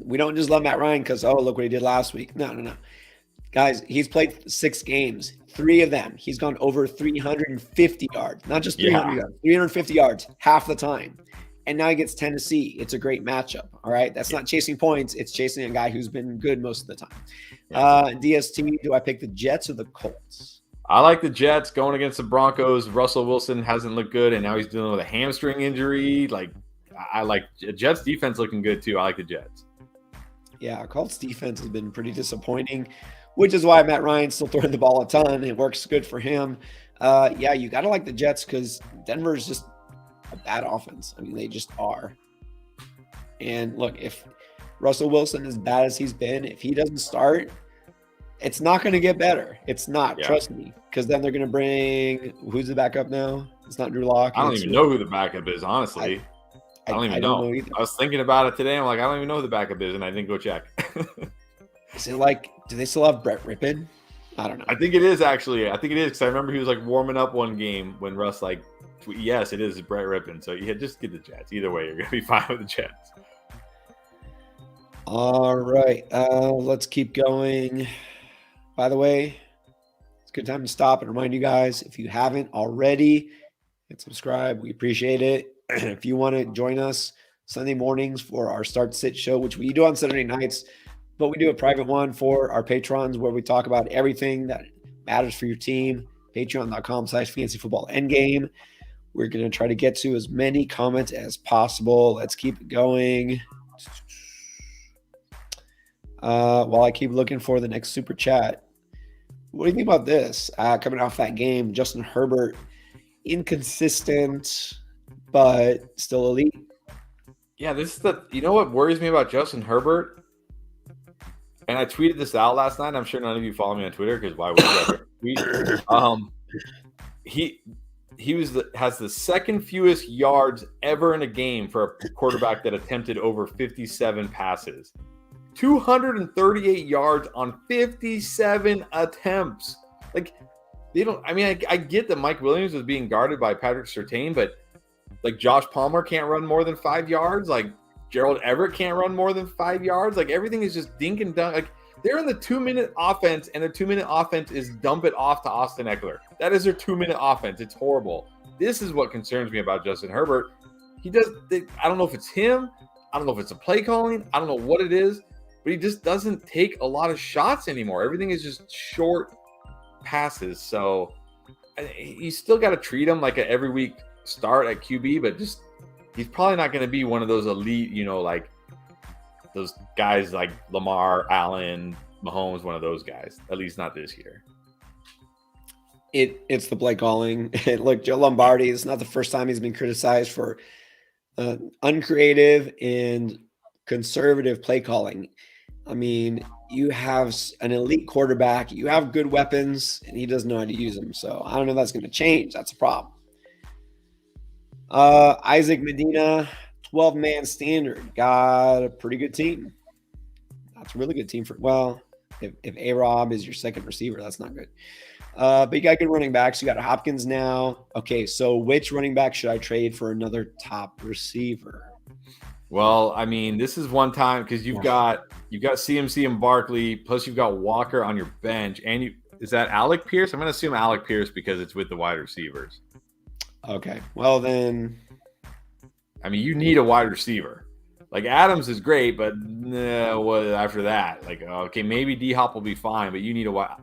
we don't just love Matt Ryan because, look what he did last week. No. Guys, he's played 6 games. 3 of them, he's gone over 350 yards. Not just 300 yards, 350 yards half the time. And now he gets Tennessee. It's a great matchup. All right. That's not chasing points. It's chasing a guy who's been good most of the time. DST, do I pick the Jets or the Colts? I like the Jets going against the Broncos. Russell Wilson hasn't looked good, and now he's dealing with a hamstring injury. Like, I like Jets defense looking good too. I like the Jets. Yeah, Colts defense has been pretty disappointing, which is why Matt Ryan's still throwing the ball a ton. It works good for him. Yeah, you got to like the Jets because Denver is just a bad offense. I mean, they just are. And look, if Russell Wilson, as bad as he's been, if he doesn't start, it's not going to get better. It's not. Yeah. Trust me. Because then they're going to bring – who's the backup now? It's not Drew Lock. I don't even know who the backup is, honestly. I don't even know. I was thinking about it today. I'm like, I don't even know who the backup is, and I didn't go check. Is it like – do they still have Brett Rippon? I don't know. I think it is, actually. I think it is because I remember he was, like, warming up one game when Russ, like, yes, it is Brett Rippon. So, yeah, just get the Jets. Either way, you're going to be fine with the Jets. All right. Let's keep going. By the way, it's a good time to stop and remind you guys, if you haven't already, hit subscribe. We appreciate it. If you want to join us Sunday mornings for our Start Sit show, which we do on Saturday nights, but we do a private one for our patrons where we talk about everything that matters for your team. Patreon.com/fantasyfootballendgame. We're going to try to get to as many comments as possible. Let's keep it going. While I keep looking for the next super chat. What do you think about this? Coming off that game, Justin Herbert, inconsistent, but still elite. Yeah, this is you know what worries me about Justin Herbert? And I tweeted this out last night. I'm sure none of you follow me on Twitter because why would you ever tweet? He has the second fewest yards ever in a game for a quarterback that attempted over 57 passes. 238 yards on 57 attempts. Like, they don't. I mean, I get that Mike Williams was being guarded by Patrick Surtain, but like Josh Palmer can't run more than 5 yards. Like Gerald Everett can't run more than 5 yards. Like everything is just dink and dunk. Like they're in the 2-minute offense, and their 2-minute offense is dump it off to Austin Eckler. That is their 2-minute offense. It's horrible. This is what concerns me about Justin Herbert. I don't know if it's him. I don't know if it's a play calling. I don't know what it is. But he just doesn't take a lot of shots anymore. Everything is just short passes. So you still got to treat him like an every week start at QB, but just he's probably not going to be one of those elite, like those guys like Lamar, Allen, Mahomes, one of those guys. At least not this year. It's the play calling. Look, Joe Lombardi, it's not the first time he's been criticized for uncreative and conservative play calling. I mean, you have an elite quarterback, you have good weapons, and he doesn't know how to use them. So I don't know if that's going to change. That's a problem. Isaac Medina, 12-man standard, got a pretty good team. That's a really good team if A-Rob is your second receiver, that's not good. But you got good running backs. You got Hopkins now. Okay, so which running back should I trade for another top receiver? Well, I mean, this is one time because you've got CMC and Barkley, plus you've got Walker on your bench, and is that Alec Pierce? I'm going to assume Alec Pierce because it's with the wide receivers. Okay, well then, I mean, you need a wide receiver. Like Adams is great, but after that, like okay, maybe D-Hop will be fine, but you need a wide.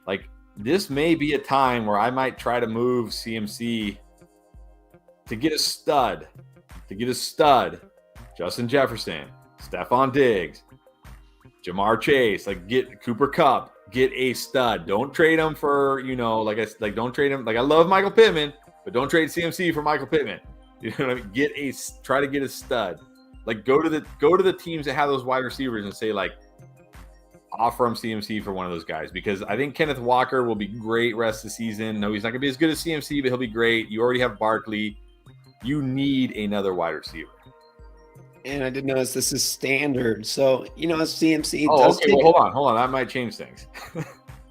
Like this may be a time where I might try to move CMC to get a stud. Justin Jefferson, Stephon Diggs, Jamar Chase, like get Cooper Kupp, get a stud. Don't trade him for, don't trade him. Like I love Michael Pittman, but don't trade CMC for Michael Pittman. You know what I mean? Try to get a stud. Like go to the teams that have those wide receivers and say like, offer him CMC for one of those guys because I think Kenneth Walker will be great rest of the season. No, he's not gonna be as good as CMC, but he'll be great. You already have Barkley. You need another wide receiver. And I did notice this is standard. So, CMC does okay, well, hold on. That might change things.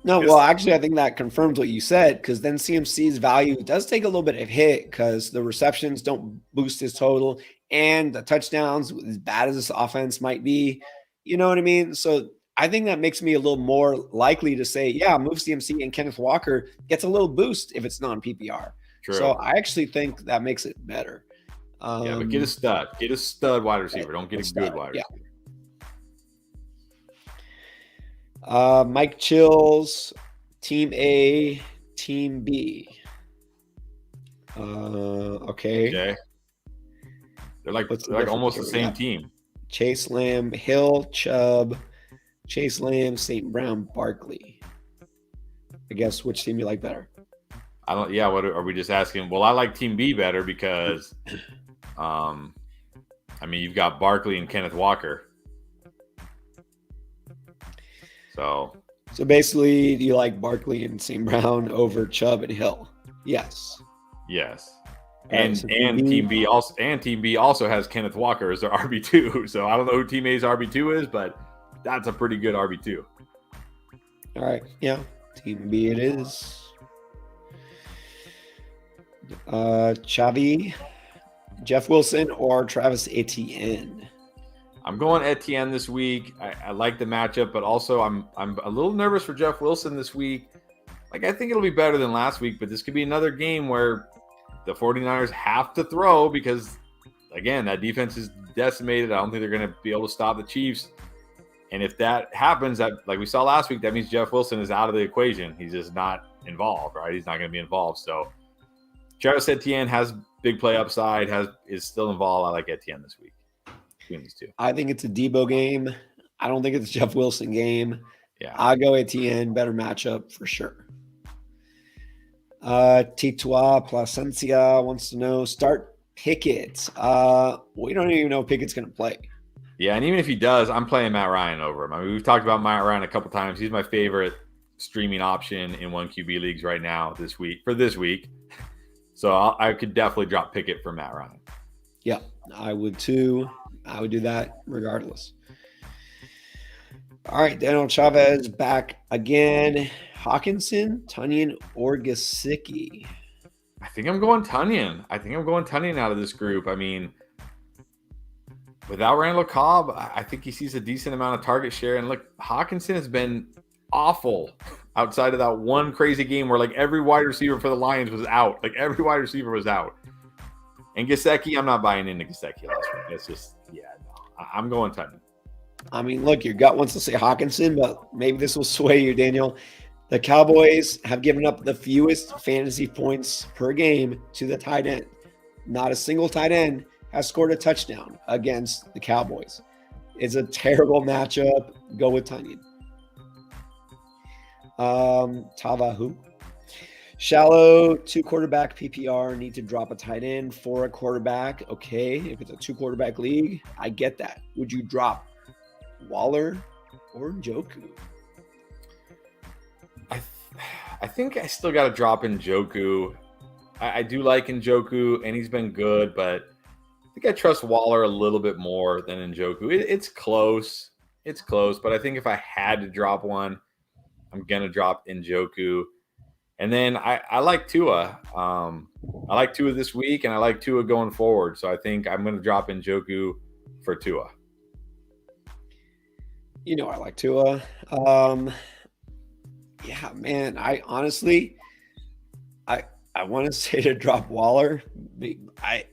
No, well, actually, I think that confirms what you said because then CMC's value does take a little bit of hit because the receptions don't boost his total and the touchdowns, as bad as this offense might be, you know what I mean? So I think that makes me a little more likely to say, yeah, move CMC and Kenneth Walker gets a little boost if it's non-PPR. True. So I actually think that makes it better. Yeah, but get a stud. Get a stud wide receiver. Don't get a good wide receiver. Mike Chills, Team A, Team B. Okay. Okay. They're like almost the same team. Chase Lamb, Hill, Chubb, Chase Lamb, St. Brown, Barkley. I guess which team you like better? What are we just asking? Well, I like Team B better because, you've got Barkley and Kenneth Walker. So basically, you like Barkley and St. Brown over Chubb and Hill? Yes. And Team B also has Kenneth Walker as their RB2. So I don't know who Team A's RB2 is, but that's a pretty good RB2. All right. Yeah. Team B it is. Xavi, Jeff Wilson, or Travis Etienne? I'm going Etienne this week. I like the matchup, but also I'm a little nervous for Jeff Wilson this week. I think it'll be better than last week, but this could be another game where the 49ers have to throw because, again, that defense is decimated. I don't think they're going to be able to stop the Chiefs. And if that happens, that like we saw last week, that means Jeff Wilson is out of the equation. He's just not involved, right? He's not going to be involved. So Travis Etienne has big play upside, is still involved. I like Etienne this week between these two. I think it's a Debo game. I don't think it's a Jeff Wilson game. Yeah. I'll go Etienne, better matchup for sure. Titois Placencia wants to know, start Pickett. We don't even know if Pickett's going to play. Yeah, and even if he does, I'm playing Matt Ryan over him. We've talked about Matt Ryan a couple times. He's my favorite streaming option in 1QB leagues right now this week. So I could definitely drop Pickett for Matt Ryan. Yeah, I would too. I would do that regardless. All right, Daniel Chavez back again. Hawkinson, Tunyon, or Gesicki? I think I'm going Tunyon. Out of this group. Without Randall Cobb, I think he sees a decent amount of target share. And look, Hawkinson has been awful outside of that one crazy game where every wide receiver for the Lions was out. Every wide receiver was out. And Gesicki, I'm not buying into Gesicki last week. It's just, I'm going Tunyon. Look, your gut wants to say Hawkinson, but maybe this will sway you, Daniel. The Cowboys have given up the fewest fantasy points per game to the tight end. Not a single tight end has scored a touchdown against the Cowboys. It's a terrible matchup. Go with Tunyon. Tavahu. Shallow 2-quarterback PPR, need to drop a tight end for a quarterback. Okay, if it's a 2-quarterback league, I get that. Would you drop Waller or Njoku? I think I still got to drop Njoku. I do like Njoku, and he's been good, but I think I trust Waller a little bit more than Njoku. It's close. But I think if I had to drop one, I'm going to drop Njoku. And then I like Tua. I like Tua this week, and I like Tua going forward. So I think I'm going to drop Njoku for Tua. I like Tua. Yeah, man. I honestly, I want to say to drop Waller. I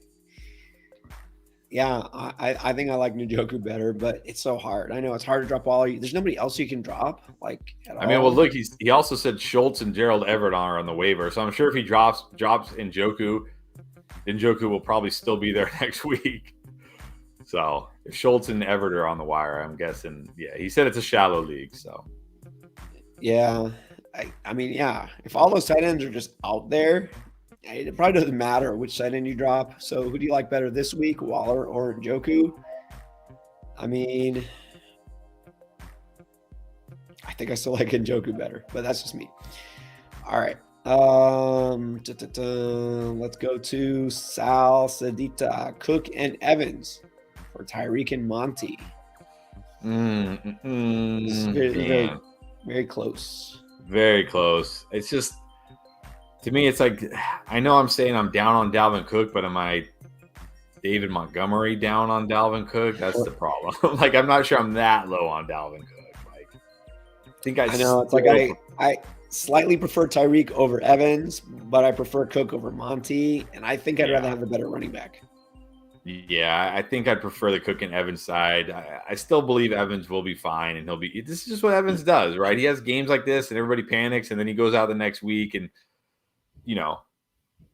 think I like Njoku better, but it's so hard. I know it's hard to drop Waller. There's nobody else you can drop at all. Well, look, he also said Schultz and Gerald Everett are on the waiver, so I'm sure if he drops Njoku will probably still be there next week. So if Schultz and Everett are on the wire, I'm guessing. Yeah, he said it's a shallow league, so. Yeah, if all those tight ends are just out there, it probably doesn't matter which tight end you drop. So who do you like better this week, Waller or Njoku? I think I still like Njoku better, but that's just me. All right. Let's go to Sal Sedita, Cook and Evans for Tyreek and Monty. This is very, very close. Very close. It's just, to me, it's I know I'm saying I'm down on Dalvin Cook, but am I David Montgomery down on Dalvin Cook? That's the problem. I'm not sure I'm that low on Dalvin Cook. I know it's I slightly prefer Tyreek over Evans, but I prefer Cook over Monty, and I think I'd rather have the better running back. Yeah, I think I'd prefer the Cook and Evans side. I still believe Evans will be fine, and this is just what Evans does, right? He has games like this, and everybody panics, and then he goes out the next week and,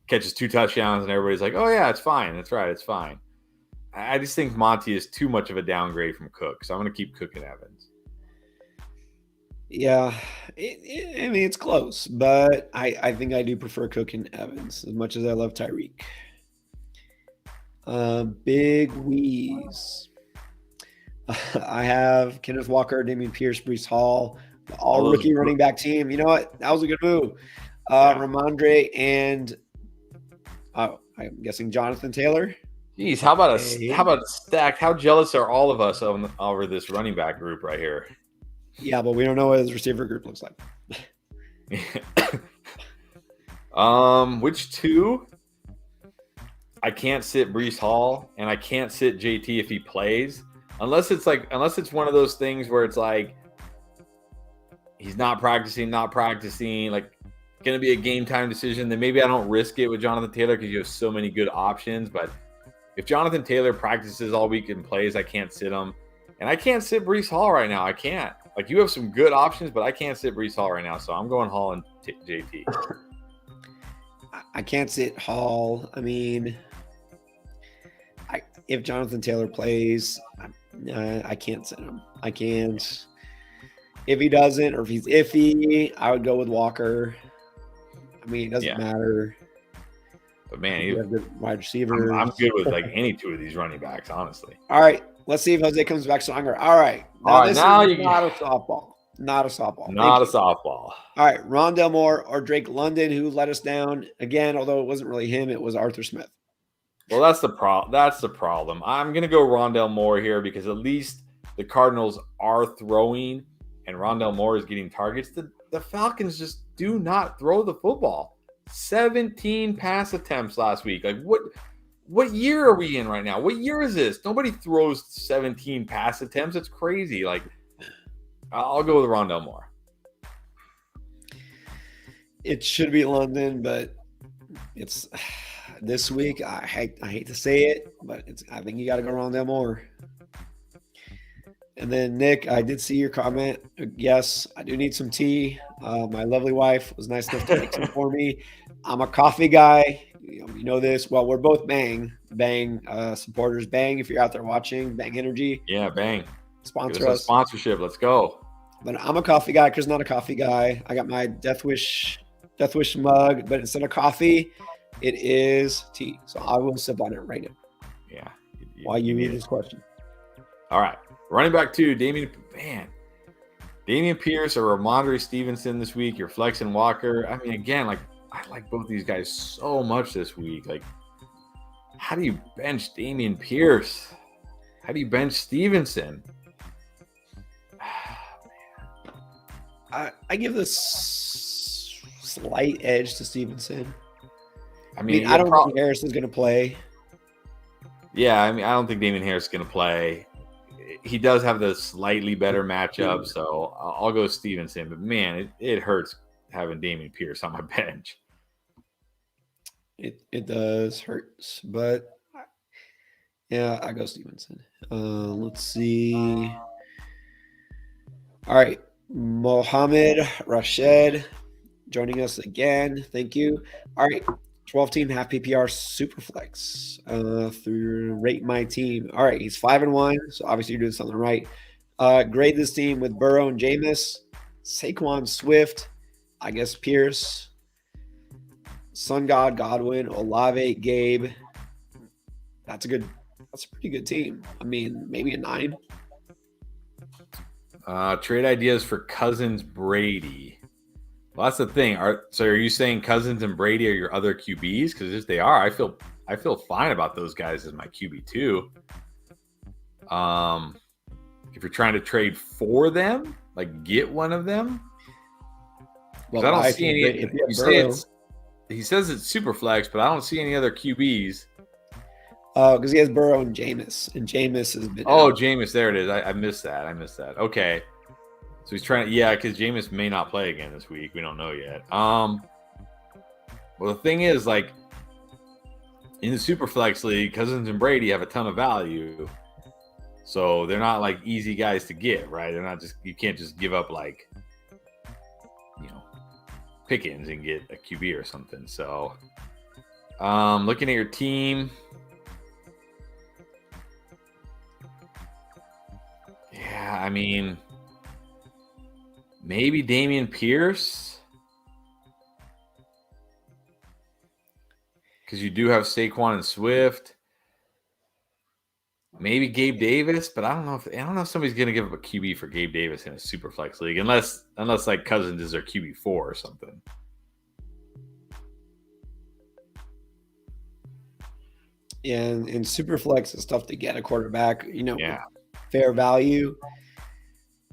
catches 2 touchdowns, and everybody's like, oh, yeah, it's fine. That's right, it's fine. I just think Monty is too much of a downgrade from Cook, so I'm going to keep Cook and Evans. Yeah, it's close, but I think I do prefer Cook and Evans as much as I love Tyreek. Big Wheeze. I have Kenneth Walker, Damian Pierce, Breece Hall, all rookie running back team. You know what? That was a good move. Ramondre and I'm guessing Jonathan Taylor. Jeez, how about a stacked? How jealous are all of us over this running back group right here? Yeah, but we don't know what his receiver group looks like. Which two? I can't sit Breece Hall, and I can't sit JT if he plays, unless it's one of those things where it's like he's not practicing, like going to be a game time decision. Then maybe I don't risk it with Jonathan Taylor because you have so many good options. But if Jonathan Taylor practices all week and plays, I can't sit him, and I can't sit Breece Hall right now. I can't. Like, you have some good options, but I can't sit Breece Hall right now, so I'm going Hall and JT. I can't sit Hall. I mean, if Jonathan Taylor plays, I can't sit him. I can't. If he doesn't, or if he's iffy, I would go with Walker. I mean, it doesn't matter. But man, you have good wide receivers. I'm good with like any two of these running backs, honestly. All right, let's see if Jose comes back stronger. All right, now this is not a softball. Not a softball. Not a softball. All right, Rondell Moore or Drake London, who let us down again. Although it wasn't really him, it was Arthur Smith. Well, that's the problem. I'm gonna go Rondell Moore here because at least the Cardinals are throwing, and Rondell Moore is getting targets. The Falcons just do not throw the football. 17 pass attempts last week. Like, what year are we in right now? What year is this? Nobody throws 17 pass attempts. It's crazy. Like, I'll go with Rondell Moore. It should be London, but it's this week. I hate to say it, but I think you got to go Rondell Moore. And then, Nick, I did see your comment. Yes, I do need some tea. My lovely wife was nice enough to make some for me. I'm a coffee guy. You know this. Well, we're both Bang supporters. Bang, if you're out there watching, Bang Energy. Yeah, Bang. Sponsor us. Sponsorship. Let's go. But I'm a coffee guy. Chris not a coffee guy. I got my Death Wish mug, but instead of coffee, it is tea. So I will sip on it right now. Yeah. While you read this question. All right. Running back 2, Damian Pierce or Ramondre Stevenson this week. You're flexing Walker. I mean, again, like, I like both these guys so much this week. Like, how do you bench Damian Pierce? How do you bench Stevenson? I give this slight edge to Stevenson. I mean, I don't think Harris is going to play. Yeah, I mean, I don't think Damian Harris is going to play. He does have the slightly better matchup, so I'll go Stevenson. But, man, it hurts having Damian Pierce on my bench. It does hurt, but, yeah, I go Stevenson. Let's see. All right. Mohammed Rashid joining us again. Thank you. All right. 12-team half PPR Superflex through Rate My Team. All right. He's 5-1, so obviously you're doing something right. Grade this team with Burrow and Jameis, Saquon Swift, I guess Pierce, Sun God, Godwin, Olave, Gabe. That's a pretty good team. I mean, maybe a 9. Trade ideas for Cousins, Brady. Well, that's the thing. Are you saying Cousins and Brady are your other QBs? Because if they are, I feel fine about those guys as my QB too. If you're trying to trade for them, like get one of them. Well, I don't see any. He says it's super flex, but I don't see any other QBs. Because he has Burrow and Jameis, and Jameis has been. Oh, Jameis, there it is. I missed that. Okay, so he's trying. Yeah, because Jameis may not play again this week. We don't know yet. Well, the thing is, like, in the Superflex League, Cousins and Brady have a ton of value. So they're not like easy guys to get, right? They're not just, you can't just give up like, Pickens and get a QB or something. So looking at your team. Yeah, I mean, maybe Dameon Pierce. Because you do have Saquon and Swift. Maybe Gabe Davis, but I don't know if somebody's gonna give up a QB for Gabe Davis in a super flex league, unless like Cousins is their QB4 or something. Yeah, and super flex is tough to get a quarterback, Yeah. fair value.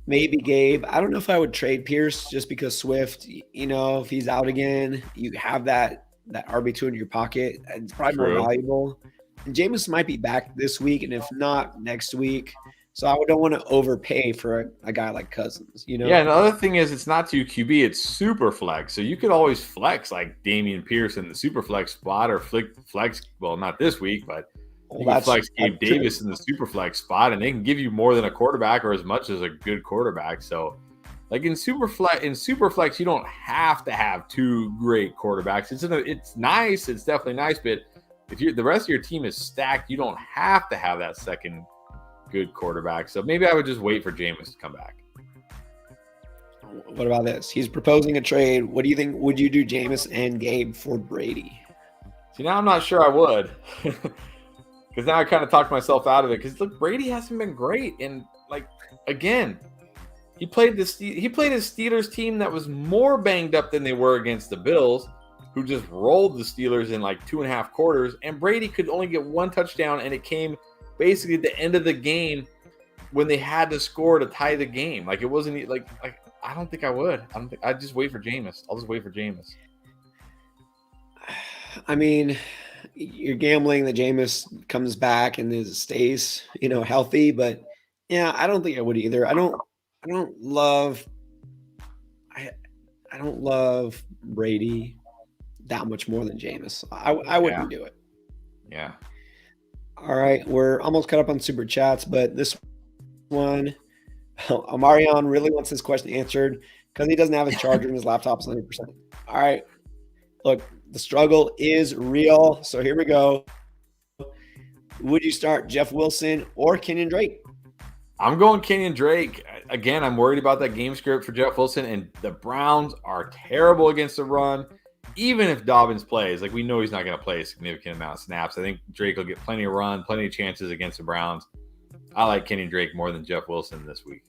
Maybe Gabe. I don't know if I would trade Pierce just because Swift, if he's out again, you have that RB2 in your pocket. It's probably more valuable. And Jameis might be back this week, and if not, next week. So I don't want to overpay for a guy like Cousins, Yeah, and the other thing is it's not 2 QB, it's super flex. So you could always flex like Dameon Pierce in the super flex spot or flex, well, not this week, but you can flex Gabe Davis in the super flex spot, and they can give you more than a quarterback or as much as a good quarterback. So like in super flex, you don't have to have 2 great quarterbacks. It's nice, it's definitely nice, but if the rest of your team is stacked, you don't have to have that second good quarterback. So maybe I would just wait for Jameis to come back. What about this? He's proposing a trade. What do you think? Would you do Jameis and Gabe for Brady? See, now I'm not sure I would. Because now I kind of talked myself out of it. Because look, Brady hasn't been great. And like, again, he played his Steelers team that was more banged up than they were against the Bills, who just rolled the Steelers in like 2.5 quarters. And Brady could only get 1 touchdown, and it came basically at the end of the game when they had to score to tie the game. Like, it wasn't like I don't think I would. I'd just wait for Jameis. I'll just wait for Jameis. I mean, you're gambling that Jameis comes back and stays, healthy, but yeah, I don't think I would either. I don't love Brady that much more than Jameis. I wouldn't do it. Yeah. All right, we're almost caught up on super chats, but this one, Amarion really wants this question answered because he doesn't have his charger and his laptop's 100%. All right, look, the struggle is real. So here we go. Would you start Jeff Wilson or Kenyon Drake? I'm going Kenyon Drake. Again, I'm worried about that game script for Jeff Wilson, and the Browns are terrible against the run. Even if Dobbins plays, like we know he's not going to play a significant amount of snaps. I think Drake will get plenty of run, plenty of chances against the Browns. I like Kenyon Drake more than Jeff Wilson this week.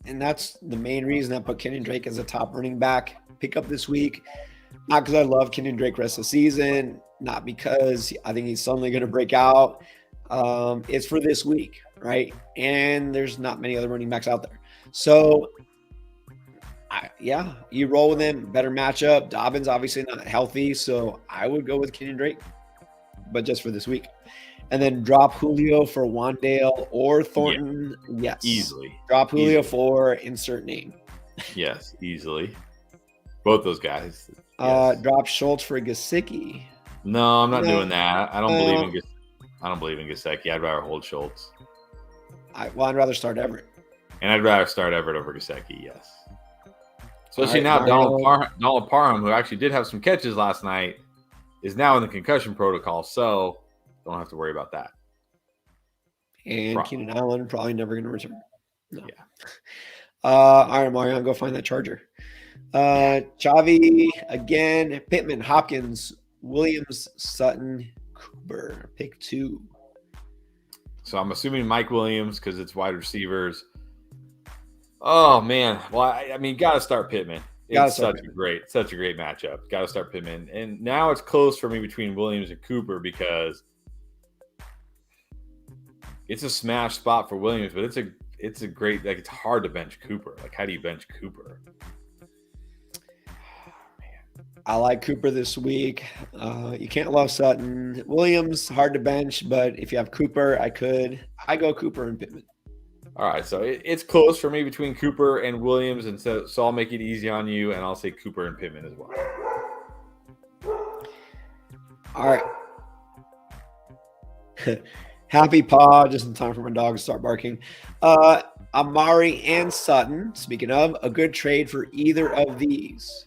And that's the main reason I put Kenyon Drake as a top running back pickup this week. Not because I love Kenyon Drake rest of the season, not because I think he's suddenly going to break out. It's for this week, right? And there's not many other running backs out there. So you roll with him. Better matchup. Dobbins obviously not healthy, so I would go with Kenyon Drake, but just for this week. And then drop Julio for Wandale or Thornton. Yeah. Yes, easily. Drop Julio for insert name. Yes, easily. Both those guys. Yes. Drop Schultz for Gesicki. No, I'm not doing that. I don't believe in Gesicki. I'd rather hold Schultz. I'd rather start Everett. And I'd rather start Everett over Gesicki. Yes. Especially now, Donald Parham, who actually did have some catches last night, is now in the concussion protocol, so don't have to worry about that. And Keenan Allen probably never going to return. No. Yeah. All right, Mario, go find that charger. Chavi again, Pittman, Hopkins, Williams, Sutton, Cooper, pick 2. So I'm assuming Mike Williams because it's wide receivers. Oh man, well I mean, got to start Pittman. It's such a great matchup. Got to start Pittman, and now it's close for me between Williams and Cooper because it's a smash spot for Williams, but it's a great, like, it's hard to bench Cooper. Like, how do you bench Cooper? I like Cooper this week. You can't love Sutton. Williams, hard to bench, but if you have Cooper, I go Cooper and Pittman. All right, so it's close for me between Cooper and Williams, and so I'll make it easy on you, and I'll say Cooper and Pittman as well. All right. Happy paw, just in time for my dog to start barking. Amari and Sutton, speaking of, a good trade for either of these.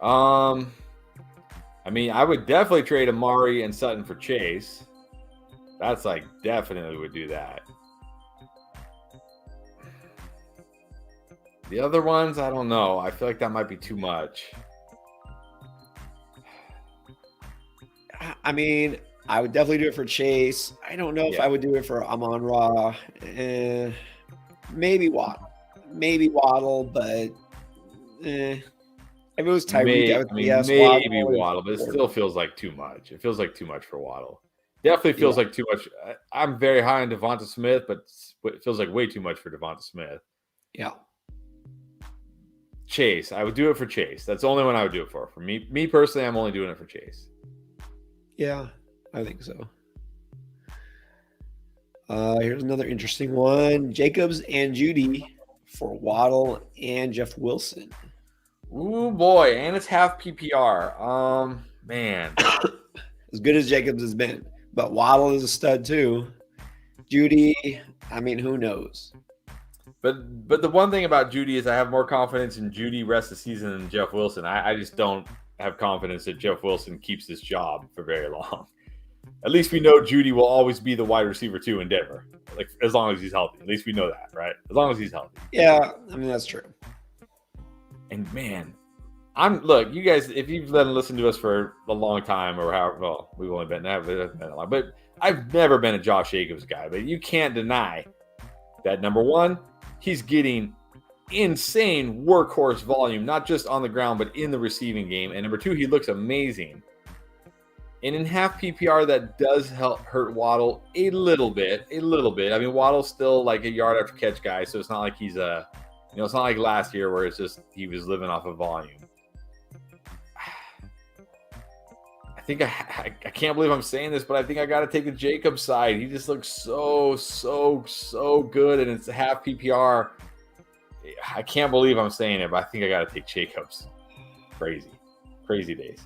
I mean, I would definitely trade Amari and Sutton for Chase. That's like definitely would do that. The other ones, I don't know. I feel like that might be too much. I mean, I would definitely do it for Chase. I don't know if I would do it for Amon-Ra. Maybe Waddle, but if it was Tyreek, I would say yes. Maybe Waddle, but it still feels like too much. It feels like too much for Waddle. Definitely feels like too much. I'm very high on Devonta Smith, but it feels like way too much for Devonta Smith. Yeah. Chase, I would do it for Chase. That's the only one I would do it for. For me personally, I'm only doing it for Chase. Yeah, I think so. Here's another interesting one. Jacobs and Judy for Waddle and Jeff Wilson. Ooh, boy. And it's half PPR. Man. As good as Jacobs has been. But Waddle is a stud too. Judy, I mean, who knows? But the one thing about Judy is I have more confidence in Judy rest of the season than Jeff Wilson. I just don't have confidence that Jeff Wilson keeps this job for very long. At least we know Judy will always be the wide receiver 2 in Denver. Like, as long as he's healthy. At least we know that, right? As long as he's healthy. Yeah, I mean, that's true. And man, look, you guys, if you've listened to us for a long time or however, well, we've only been a lot, but I've never been a Josh Jacobs guy, but you can't deny that number one, he's getting insane workhorse volume, not just on the ground, but in the receiving game. And number two, he looks amazing. And in half PPR, that does help hurt Waddle a little bit. I mean, Waddle's still like a yard after catch guy, so it's not like he's it's not like last year where it's just he was living off of volume. I think I can't believe I'm saying this, but I think I got to take the Jacobs side. He just looks so good, and it's a half PPR. I can't believe I'm saying it, but I think I got to take Jacobs. Crazy days.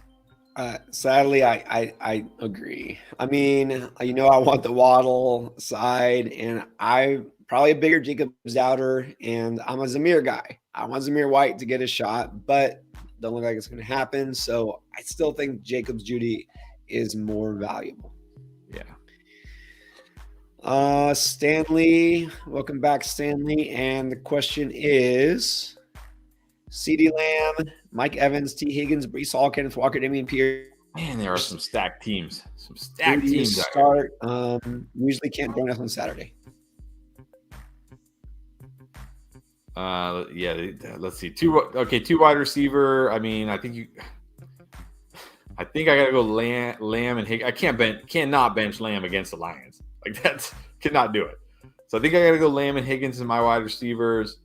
Sadly, I agree. I mean, I want the Waddle side, and I'm probably a bigger Jacobs doubter, and I'm a Zamir guy. I want Zamir White to get a shot, but don't look like it's going to happen. So I still think Jacobs Judy is more valuable. Yeah. Stanley, welcome back, Stanley. And the question is CeeDee Lamb, Mike Evans, T. Higgins, Breece Hall, Kenneth Walker, Damian Pierce. Man, there are some stacked teams. Start. Usually can't join us on Saturday. Let's see. Two wide receiver. I mean, I think I gotta go Lamb and Higgins. I cannot bench Lamb against the Lions. Like, cannot do it. So I think I gotta go Lamb and Higgins as my wide receivers.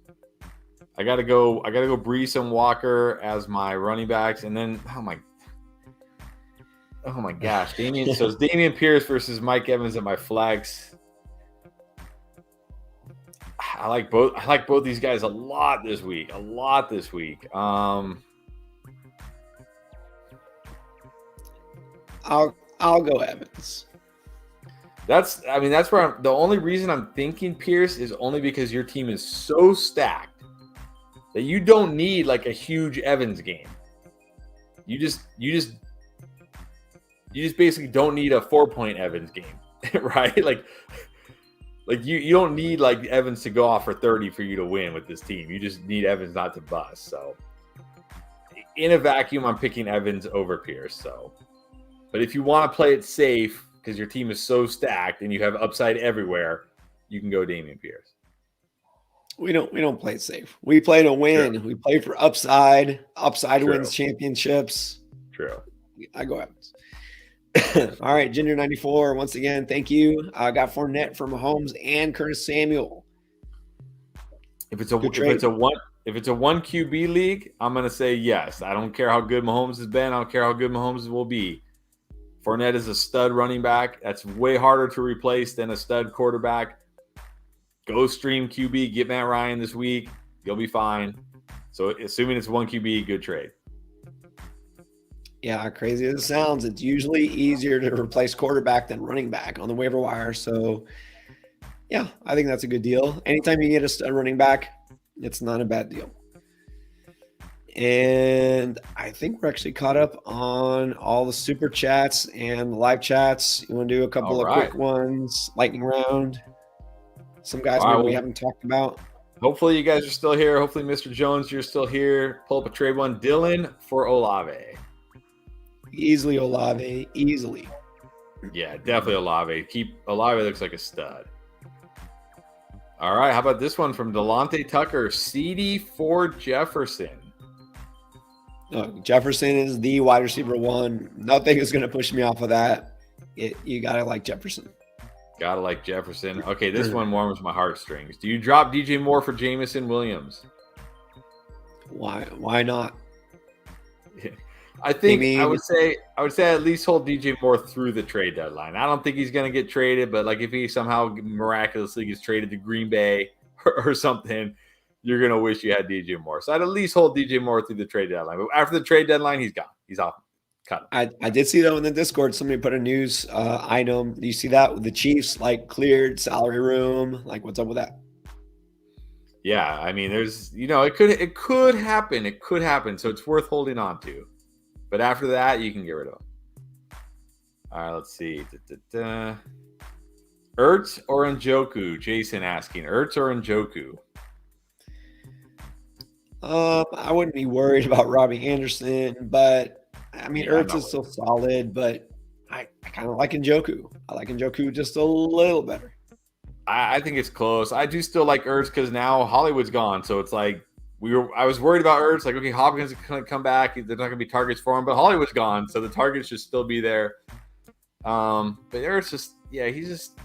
I gotta go Breece and Walker as my running backs, and then oh my gosh, Damian. So it's Damian Pierce versus Mike Evans at my flex. I like both these guys a lot this week. I'll go Evans. That's where the only reason I'm thinking Pierce is only because your team is so stacked that you don't need like a huge Evans game. You just basically don't need a 4-point Evans game, right? Like you don't need like Evans to go off for 30 for you to win with this team. You just need Evans not to bust. So in a vacuum, I'm picking Evans over Pierce. So, but if you want to play it safe because your team is so stacked and you have upside everywhere, you can go Damian Pierce. We don't play it safe. We play to win. Sure. We play for upside. Upside True. Wins championships. True. I go Evans. All right, Ginger 94. Once again, thank you. I got Fournette for Mahomes and Curtis Samuel. If it's a one QB league, I'm gonna say yes. I don't care how good Mahomes has been. I don't care how good Mahomes will be. Fournette is a stud running back. That's way harder to replace than a stud quarterback. Go stream QB. Get Matt Ryan this week. You'll be fine. So assuming it's one QB, good trade. Yeah, crazy as it sounds, it's usually easier to replace quarterback than running back on the waiver wire. So, yeah, I think that's a good deal. Anytime you get a stud running back, it's not a bad deal. And I think we're actually caught up on all the super chats and the live chats. You want to do a couple All of right. quick ones, lightning round? Some guys All right, maybe we well, haven't talked about. hopefully you guys are still here. Hopefully, Mr. Jones, you're still here. Pull up a trade one. Dylan for Olave. Easily Olave, easily. Yeah, definitely Olave. Olave looks like a stud. All right, how about this one from Delonte Tucker? CD for Jefferson. Jefferson is the wide receiver one. Nothing is going to push me off of that. You got to like Jefferson. Gotta like Jefferson. Okay, this one warms my heartstrings. Do you drop DJ Moore for Jamison Williams? Why not? I think I would say at least hold DJ Moore through the trade deadline. I don't think he's going to get traded, but like if he somehow miraculously gets traded to Green Bay or something, you're going to wish you had DJ Moore. So I'd at least hold DJ Moore through the trade deadline. But after the trade deadline, he's gone. He's off. Cut him. I did see though in the Discord somebody put a news item. Do you see that with the Chiefs like cleared salary room? Like what's up with that? Yeah, I mean, there's it could happen. It could happen. So it's worth holding on to. But after that, you can get rid of him. All right, let's see. Ertz or Njoku? Jason asking. Ertz or Njoku? I wouldn't be worried about Robbie Anderson, but I mean, yeah, Ertz is still solid, but I kind of like Njoku. I like Njoku just a little better. I think it's close. I do still like Ertz because now Hollywood's gone. So it's like I was worried about Ertz. Like, okay, Hopkins is going to come back. There's not going to be targets for him, but Hollywood's gone. So the targets should still be there. But Ertz he's just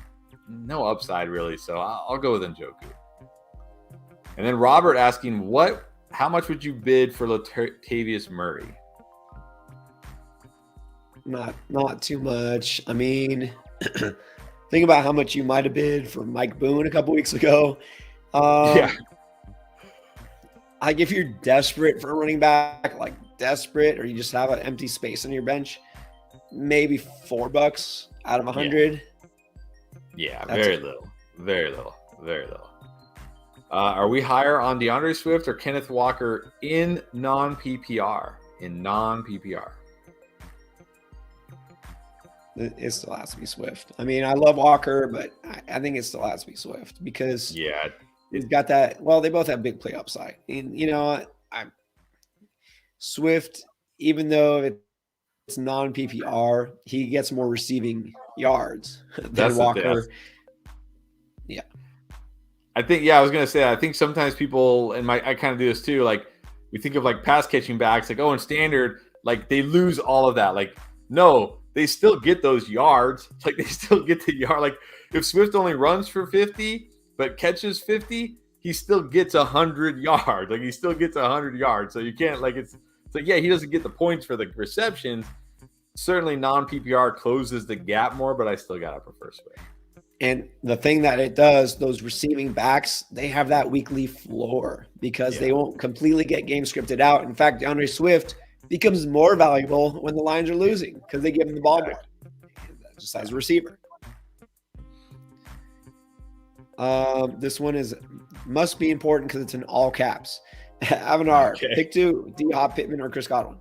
no upside really. So I'll go with Njoku. And then Robert asking, how much would you bid for Latavius Murray? Not too much. I mean, think about how much you might have bid for Mike Boone a couple weeks ago. Yeah. Like if you're desperate for a running back, like desperate, or you just have an empty space on your bench, maybe $4 out of 100. Yeah, very little. Are we higher on DeAndre Swift or Kenneth Walker in non-PPR? It still has to be Swift. I mean, I love Walker, but I think it still has to be Swift because he's got that. Well, they both have big play upside. And, Swift, even though it's non-PPR, he gets more receiving yards than Walker. Yeah. I think, I was going to say, I think sometimes people, and I kind of do this too, like we think of like pass catching backs, like, in standard, like they lose all of that. Like, no, they still get those yards. Like they still get the yard. Like if Swift only runs for 50, but catches 50, he still gets 100 yards. Like he still gets 100 yards. So you can't it's like, he doesn't get the points for the receptions. Certainly non-PPR closes the gap more, but I still got to prefer Swift. And the thing that it does, those receiving backs, they have that weekly floor because they won't completely get game scripted out. In fact, DeAndre Swift becomes more valuable when the Lions are losing because they give him the ball more, just as a receiver. This one must be important because it's in all caps. Avanar, pick two: D-Hop, Pittman, or Chris Godwin.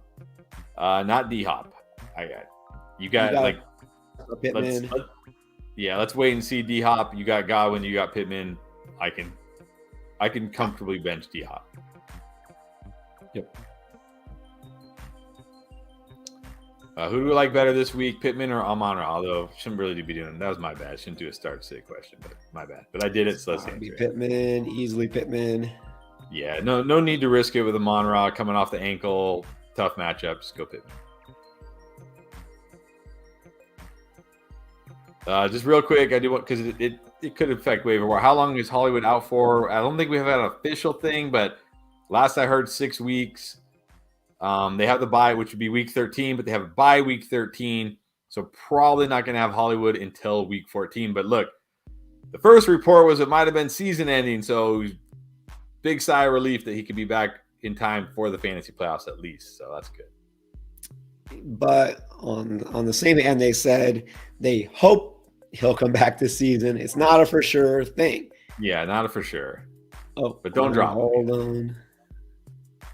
Not D-Hop. I got you got Pittman. Let's wait and see D-Hop. You got Godwin. You got Pittman. I can comfortably bench D-Hop. Yep. Who do we like better this week, Pittman or Amon-Ra? Although shouldn't really be doing that. Was my bad. Shouldn't do a start-sit question, but my bad. But I did it, so let's answer it. Pittman, easily Pittman. Yeah, no need to risk it with Amon-Ra coming off the ankle. Tough matchup. Just go Pittman. Just real quick, I do want because it could affect waiver wire. How long is Hollywood out for? I don't think we have had an official thing, but last I heard 6 weeks. They have the bye, which would be week 13, but they have a bye week 13, so probably not going to have Hollywood until week 14. But look, the first report was it might have been season ending, so big sigh of relief that he could be back in time for the fantasy playoffs at least. So that's good. But on the same hand, they said they hope he'll come back this season. It's not a for sure thing. Yeah, not a for sure. Oh, but don't drop. Hold on.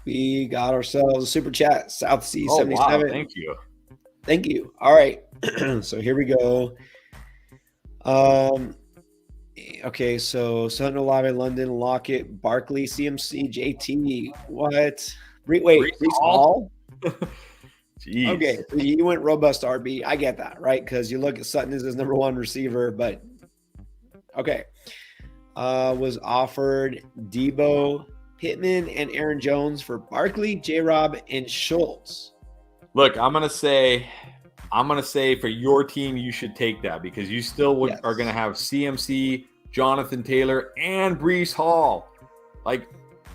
We got ourselves a super chat. South Sea Oh, 77. wow. Thank you. Thank you. All right. So here we go. Okay, so Sutton, Olave, London, Lockett, Barkley, CMC, JT. What? Wait, Brees Hall? Jeez. Okay, so you went robust RB. I get that, right? Because you look at Sutton as his number one receiver, but okay. Was offered Debo, Pittman, and Aaron Jones for Barkley, J-Rob, and Schultz. Look, I'm gonna say for your team, you should take that because you still are gonna have CMC, Jonathan Taylor, and Brees Hall. Like,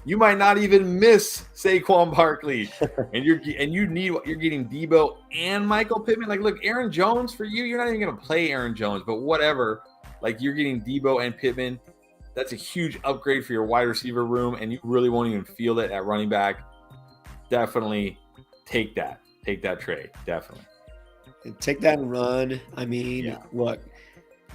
you might not even miss Saquon Barkley, and you're getting Debo and Michael Pittman. Like, look, Aaron Jones for you, you're not even gonna play Aaron Jones, but whatever. Like, you're getting Debo and Pittman. That's a huge upgrade for your wide receiver room, and you really won't even feel it at running back. Definitely take that. Take that trade. Definitely. Take that and run. I mean, Look,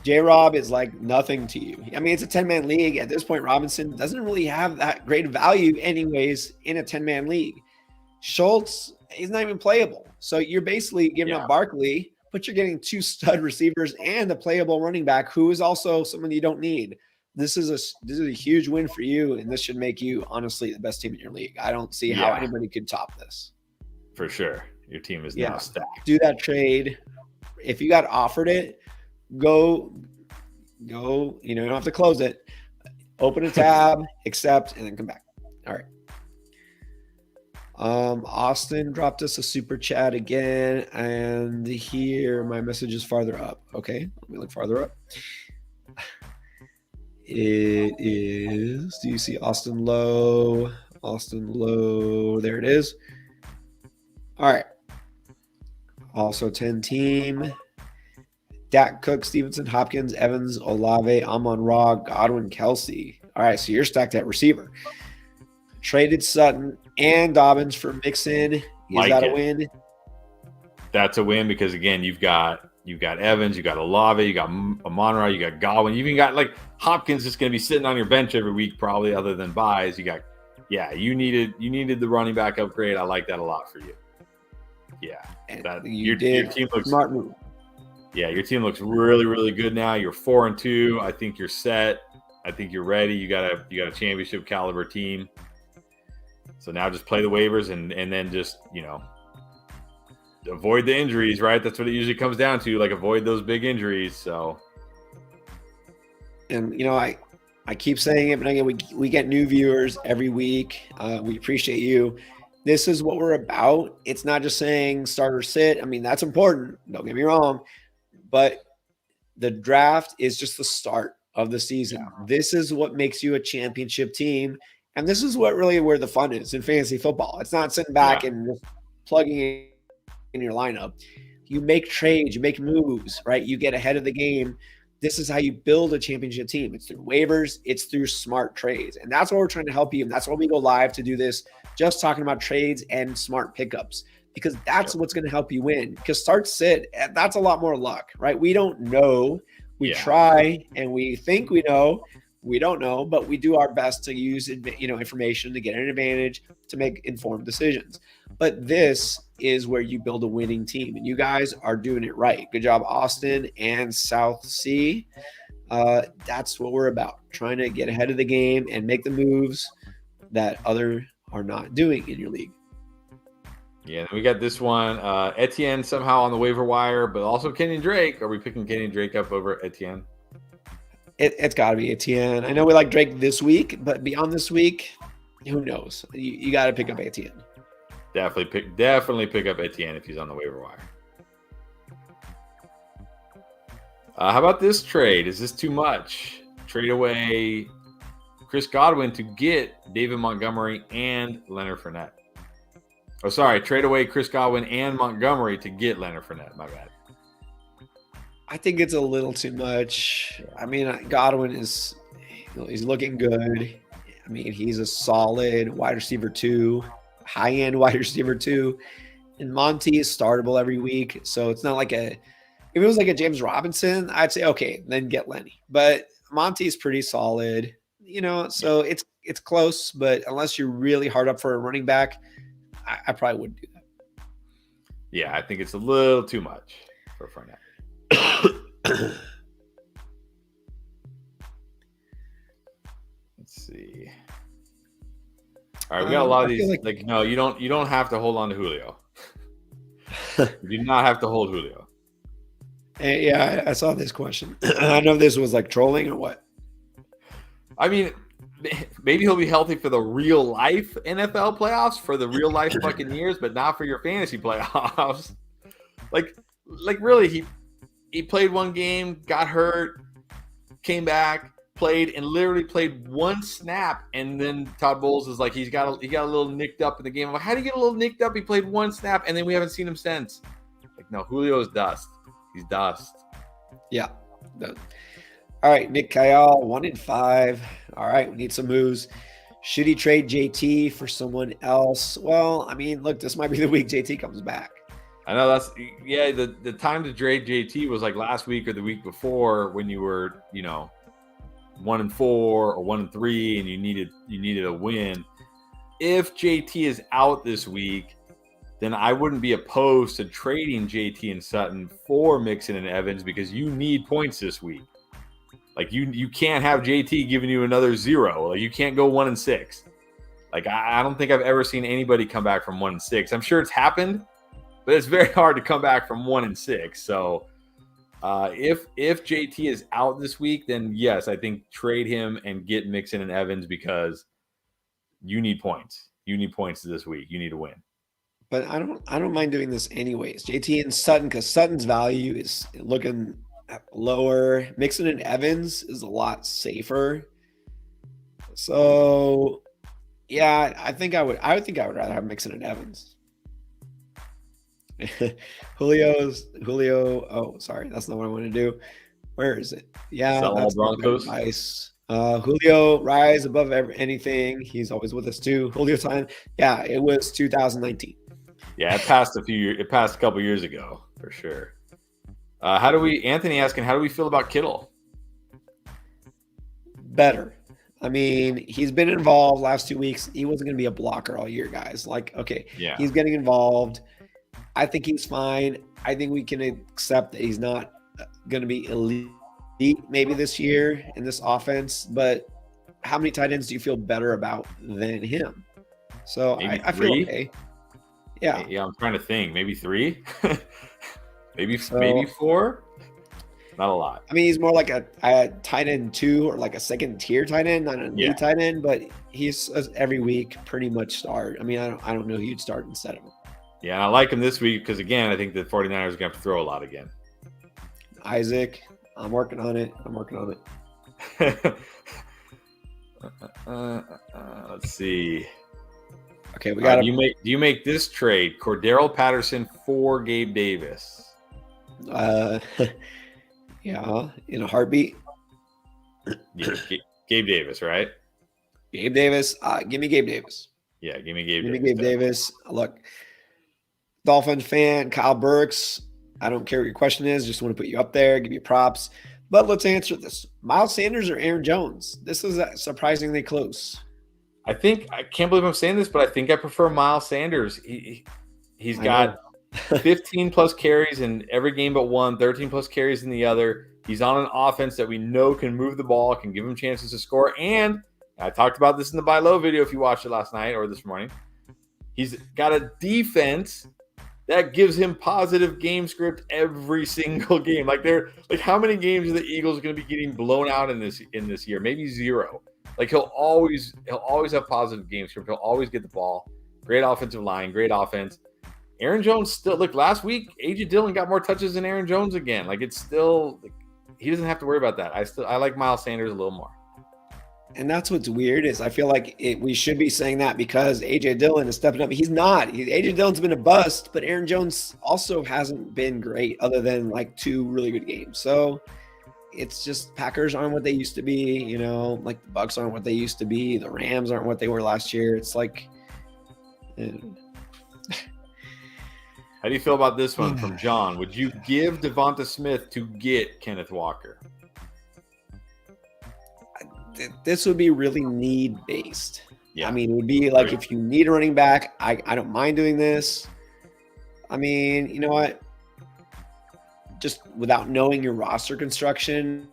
J-Rob is like nothing to you. I mean, it's a 10-man league. At this point, Robinson doesn't really have that great value anyways in a 10-man league. Schultz, he's not even playable. So you're basically giving up Barkley, but you're getting two stud receivers and a playable running back who is also someone you don't need. This is a huge win for you, and this should make you, honestly, the best team in your league. I don't see how anybody could top this. For sure. Your team is now stacked. Do that trade. If you got offered it, go, you don't have to close it. Open a tab, accept, and then come back. All right. Austin dropped us a super chat again, and here my message is farther up. Okay, let me look farther up. It is, do you see Austin Lowe? Austin Lowe, there it is. All right. Also 10 team. Dak, Cook, Stevenson, Hopkins, Evans, Olave, Amon-Ra, Godwin, Kelsey. All right, so you're stacked at receiver. Traded Sutton and Dobbins for Mixon. Is that a win? That's a win because, again, you've got Evans, you got Olave, you got Amon-Ra, you got Godwin. You even got, like, Hopkins just going to be sitting on your bench every week probably other than buys. You needed the running back upgrade. I like that a lot for you. Yeah. Your team looks smart move. Yeah, your team looks really, really good now. You're 4-2. I think you're set. I think you're ready. You got a championship caliber team. So now just play the waivers and then just, avoid the injuries, right? That's what it usually comes down to, like avoid those big injuries. So, and I keep saying it, but again, we get new viewers every week. We appreciate you. This is what we're about. It's not just saying start or sit. I mean, that's important. Don't get me wrong. But the draft is just the start of the season. Yeah. This is what makes you a championship team. And this is where the fun is in fantasy football. It's not sitting back and just plugging in your lineup. You make trades, you make moves, right? You get ahead of the game. This is how you build a championship team. It's through waivers. It's through smart trades. And that's what we're trying to help you. And that's why we go live to do this, just talking about trades and smart pickups, because that's what's going to help you win. Because start, sit, that's a lot more luck, right? We don't know. We try and we think we know. We don't know, but we do our best to use information to get an advantage, to make informed decisions. But this is where you build a winning team, and you guys are doing it right. Good job, Austin and South Sea. That's what we're about, trying to get ahead of the game and make the moves that others are not doing in your league. Yeah, we got this one. Etienne somehow on the waiver wire, but also Kenyon Drake. Are we picking Kenyon Drake up over Etienne? It's got to be Etienne. I know we like Drake this week, but beyond this week, who knows? You got to pick up Etienne. Definitely pick up Etienne if he's on the waiver wire. How about this trade? Is this too much? Trade away Chris Godwin to get David Montgomery and Leonard Fournette. Oh, sorry. Trade away Chris Godwin and Montgomery to get Leonard Fournette. My bad. I think it's a little too much. I mean, Godwin he's looking good. I mean, he's a solid wide receiver 2, high-end wide receiver 2. And Monty is startable every week. So it's not like if it was like a James Robinson, I'd say, okay, then get Lenny. But Monty is pretty solid, so it's close, but unless you're really hard up for a running back, I probably wouldn't do that. Yeah, I think it's a little too much for Fournette. Let's see. All right, we got a lot of these. No, you don't have to hold on to Julio. You do not have to hold Julio. Yeah, I saw this question. I don't know if this was like trolling or what. I mean, maybe he'll be healthy for the real life NFL playoffs, for the real life Buccaneers, but not for your fantasy playoffs. Like really, he played one game, got hurt, came back, played, and literally played one snap, and then Todd Bowles is like, he got a little nicked up in the game. I'm like, how do you get a little nicked up? He played one snap, and then we haven't seen him since. Like, no, Julio is dust. He's dust. Yeah. All right, Nick Kyle, 1-5. All right, we need some moves. Should he trade JT for someone else? Well, I mean, look, this might be the week JT comes back. I know the time to trade JT was like last week or the week before when you were, 1-4 or 1-3 and you needed a win. If JT is out this week, then I wouldn't be opposed to trading JT and Sutton for Mixon and Evans because you need points this week. Like you can't have JT giving you another 0. Like you can't go 1-6. Like I don't think I've ever seen anybody come back from 1-6. I'm sure it's happened, but it's very hard to come back from 1-6. So if JT is out this week, then yes, I think trade him and get Mixon and Evans because you need points. You need points this week. You need to win. But I don't mind doing this anyways. JT and Sutton, because Sutton's value is looking lower. Mixon and Evans is a lot safer. So yeah, I would rather have Mixon and Evans. Julio. Oh, sorry, that's not what I want to do. Where is it? Yeah, sell all Broncos. Nice. Julio rise above anything. He's always with us too. Julio time. Yeah, it was 2019. Yeah, it passed a couple years ago for sure. Anthony asking, how do we feel about Kittle? Better. I mean, he's been involved last 2 weeks. He wasn't going to be a blocker all year, guys. Like, okay, yeah, he's getting involved. I think he's fine. I think we can accept that he's not going to be elite maybe this year in this offense, but how many tight ends do you feel better about than him? So I feel okay. Yeah. Yeah, I'm trying to think. Maybe 3? maybe 4? Not a lot. I mean, he's more like a tight end 2 or like a second tier tight end, not an elite tight end, but he's every week pretty much start. I mean, I don't know who you'd start instead of him. Yeah, I like him this week because, again, I think the 49ers are going to have to throw a lot again. Isaac, I'm working on it. Let's see. Okay, we got do you make this trade, Cordero Patterson for Gabe Davis? Yeah, in a heartbeat. Yeah, Gabe Davis, right? Gabe Davis. Give me Gabe Davis. Yeah, give me Gabe Davis. Davis. Look, Dolphin fan, Kyle Burks. I don't care what your question is. Just want to put you up there, give you props. But let's answer this. Miles Sanders or Aaron Jones? This is surprisingly close. I can't believe I'm saying this, but I think I prefer Miles Sanders. He's got 15 plus carries in every game but one, 13 plus carries in the other. He's on an offense that we know can move the ball, can give him chances to score. And I talked about this in the buy low video if you watched it last night or this morning. He's got a defense that gives him positive game script every single game. Like how many games are the Eagles going to be getting blown out in this year? Maybe 0. Like he'll always have positive game script. He'll always get the ball. Great offensive line, great offense. Aaron Jones still last week, A.J. Dillon got more touches than Aaron Jones again. Like it's still he doesn't have to worry about that. I like Miles Sanders a little more. And that's what's weird is I feel like we should be saying that because A.J. Dillon is stepping up. He's not. A.J. Dillon's been a bust, but Aaron Jones also hasn't been great other than like 2 really good games. So it's just Packers aren't what they used to be, like the Bucs aren't what they used to be. The Rams aren't what they were last year. It's like How do you feel about this one from John? Would you give Devonta Smith to get Kenneth Walker? This would be really need-based. Yeah. I mean, it would be like if you need a running back, I don't mind doing this. I mean, you know what? Just without knowing your roster construction,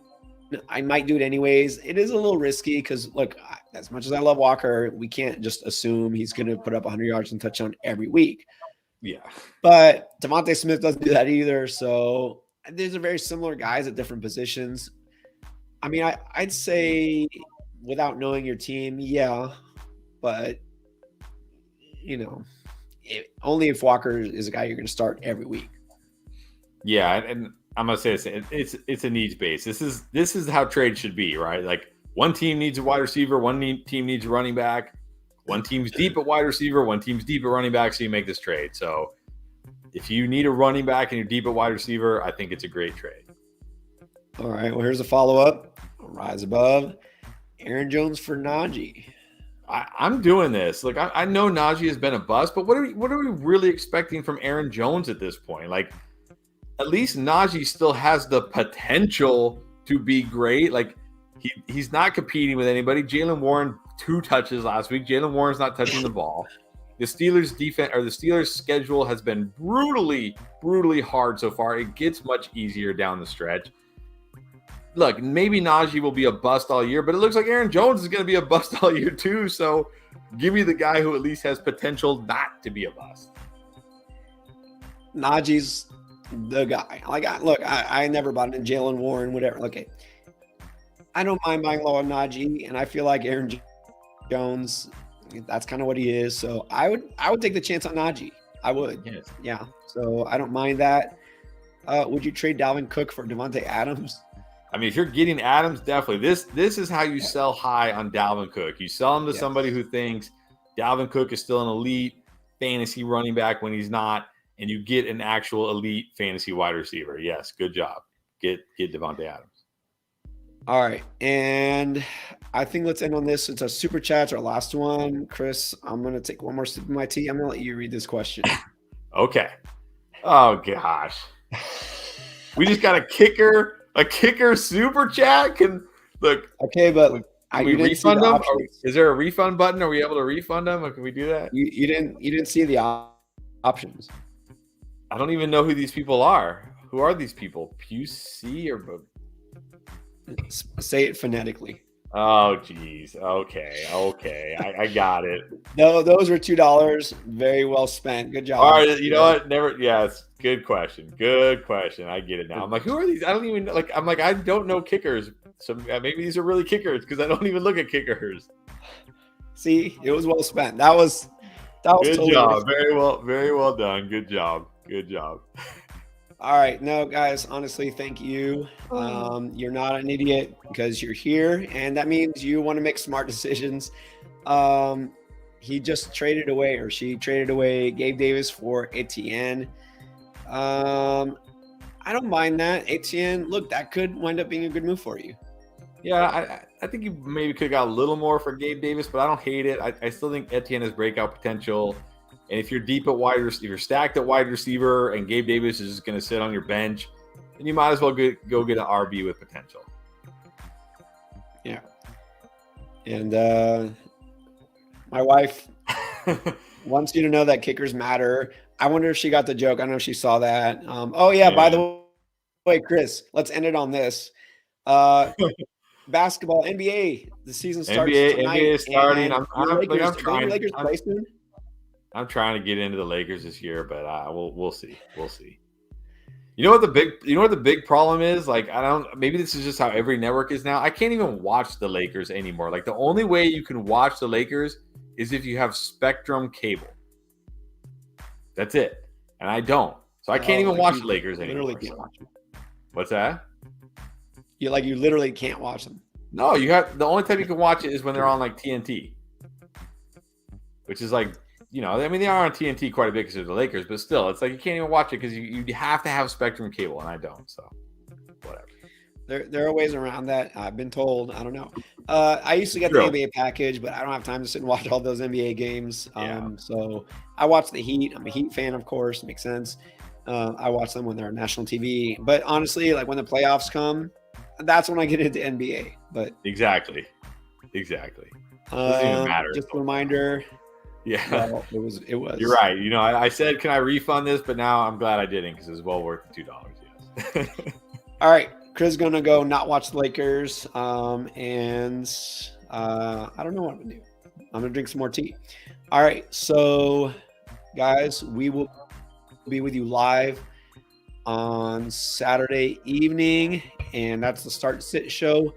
I might do it anyways. It is a little risky because, look, as much as I love Walker, we can't just assume he's going to put up 100 yards and touchdown every week. Yeah. But Devontae Smith doesn't do that either. So these are very similar guys at different positions. I mean, I'd say without knowing your team, yeah. But, only if Walker is a guy you're going to start every week. Yeah, and I'm going to say this, it's a needs base. This is how trade should be, right? Like one team needs a wide receiver, one team needs a running back. One team's deep at wide receiver, one team's deep at running back, so you make this trade. So if you need a running back and you're deep at wide receiver, I think it's a great trade. All right, well, here's a follow-up. Rise above. Aaron Jones for Najee. I'm doing this. Like I know Najee has been a bust, but what are we really expecting from Aaron Jones at this point? Like at least Najee still has the potential to be great. Like he's not competing with anybody. Jaylen Warren 2 touches last week. Jaylen Warren's not touching the ball. The Steelers defense or the Steelers schedule has been brutally hard so far. It gets much easier down the stretch. Look, maybe Najee will be a bust all year, but it looks like Aaron Jones is going to be a bust all year too. So give me the guy who at least has potential not to be a bust. Najee's the guy. Like, I never bought into Jaylen Warren, whatever. Okay. I don't mind buying low on Najee, and I feel like Aaron Jones, that's kind of what he is. So I would take the chance on Najee. I would. Yes. Yeah. So I don't mind that. Would you trade Dalvin Cook for Devontae Adams? I mean, if you're getting Adams, definitely. This is how you sell high on Dalvin Cook. You sell him to somebody who thinks Dalvin Cook is still an elite fantasy running back when he's not, and you get an actual elite fantasy wide receiver. Yes, good job. Get Devontae Adams. All right, and I think let's end on this. It's our super chats, our last one. Chris, I'm going to take one more sip of my tea. I'm going to let you read this question. Okay. Oh, gosh. We just got a kicker super chat? Okay, but can we refund them? Is there a refund button? Are we able to refund them? Or can we do that? You didn't see the options. I don't even know who these people are. Who are these people? Pusey or say it phonetically. Oh, geez. Okay. I got it. No, those were $2. Very well spent. Good job. All right. You know what? Yes. Good question. I get it now. I'm like, who are these? I don't even know. Like, I'm like, I don't know kickers. So maybe these are really kickers because I don't even look at kickers. See, it was well spent. That was good totally job. Very well done. Good job. All right. No, guys, honestly, thank you. You're not an idiot because you're here, and that means you want to make smart decisions. He just traded away, or she traded away Gabe Davis for Etienne. I don't mind that. Etienne, look, that could wind up being a good move for you. Yeah, I think you maybe could have got a little more for Gabe Davis, but I don't hate it. I still think Etienne has breakout potential. And if you're deep at wide receiver, if you're stacked at wide receiver, and Gabe Davis is just going to sit on your bench, then you might as well go get an RB with potential. Yeah. And my wife wants you to know that kickers matter. I wonder if she got the joke. I don't know if she saw that. By the way, Chris, let's end it on this. Basketball, NBA, the season starts tonight. NBA is starting. I'm trying to get into the Lakers this year, but we'll see. You know what the big problem is? Like, maybe this is just how every network is now. I can't even watch the Lakers anymore. Like, the only way you can watch the Lakers is if you have Spectrum cable. That's it. And I don't. So I can't even watch the Lakers anymore. Literally can't watch them. What's that? You literally can't watch them. No, you have the only time you can watch it is when they're on like TNT. Which is like, they are on TNT quite a bit because they're the Lakers, but still, it's like you can't even watch it because you have to have Spectrum cable, and I don't. So, whatever. There are ways around that. I've been told. I don't know. I used to get the True. NBA package, but I don't have time to sit and watch all those NBA games. Yeah. So I watch the Heat. I'm a Heat fan, of course. Makes sense. I watch them when they're on national TV. But honestly, like when the playoffs come, that's when I get into NBA. But Exactly. Doesn't even matter. just a reminder. Yeah. Well, it was. You're right. You know, I said, can I refund this? But now I'm glad I didn't because it's well worth the $2. Yes. All right. Chris is going to go not watch the Lakers. And I don't know what I'm going to do. I'm going to drink some more tea. All right. So, guys, we will be with you live on Saturday evening. And that's the Start Sit show.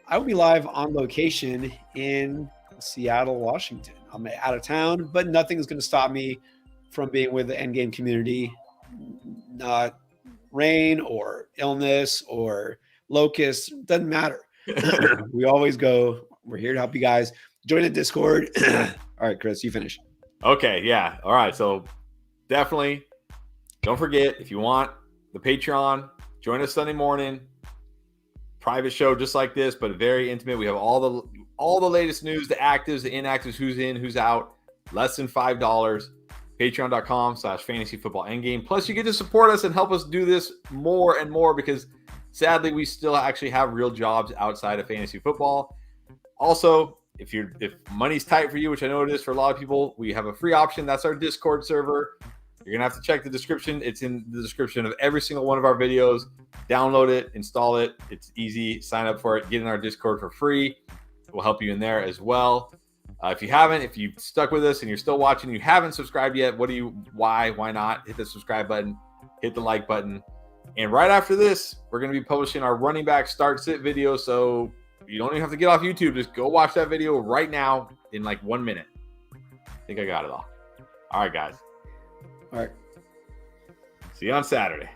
I will be live on location in Seattle, Washington. I'm out of town, but nothing is going to stop me from being with the Endgame community. Not rain or illness or locusts, doesn't matter. We always go. We're here to help you guys. Join the Discord. All right, Chris, you finish. Okay, yeah. All right. So definitely don't forget, if you want the Patreon, join us Sunday morning. Private show just like this, but very intimate. We have all the latest news, the actives, the inactives, who's in, who's out. Less than $5. Patreon.com/fantasyfootballendgame. Plus, you get to support us and help us do this more and more because sadly, we still actually have real jobs outside of fantasy football. Also, if money's tight for you, which I know it is for a lot of people, we have a free option. That's our Discord server. You're going to have to check the description. It's in the description of every single one of our videos. Download it, install it. It's easy. Sign up for it. Get in our Discord for free. We'll help you in there as well. If you've stuck with us and you're still watching, you haven't subscribed yet, why not? Hit the subscribe button, hit the like button. And right after this, we're going to be publishing our running back start sit video. So you don't even have to get off YouTube. Just go watch that video right now in like 1 minute. I think I got it all. All right, guys. All right. See you on Saturday.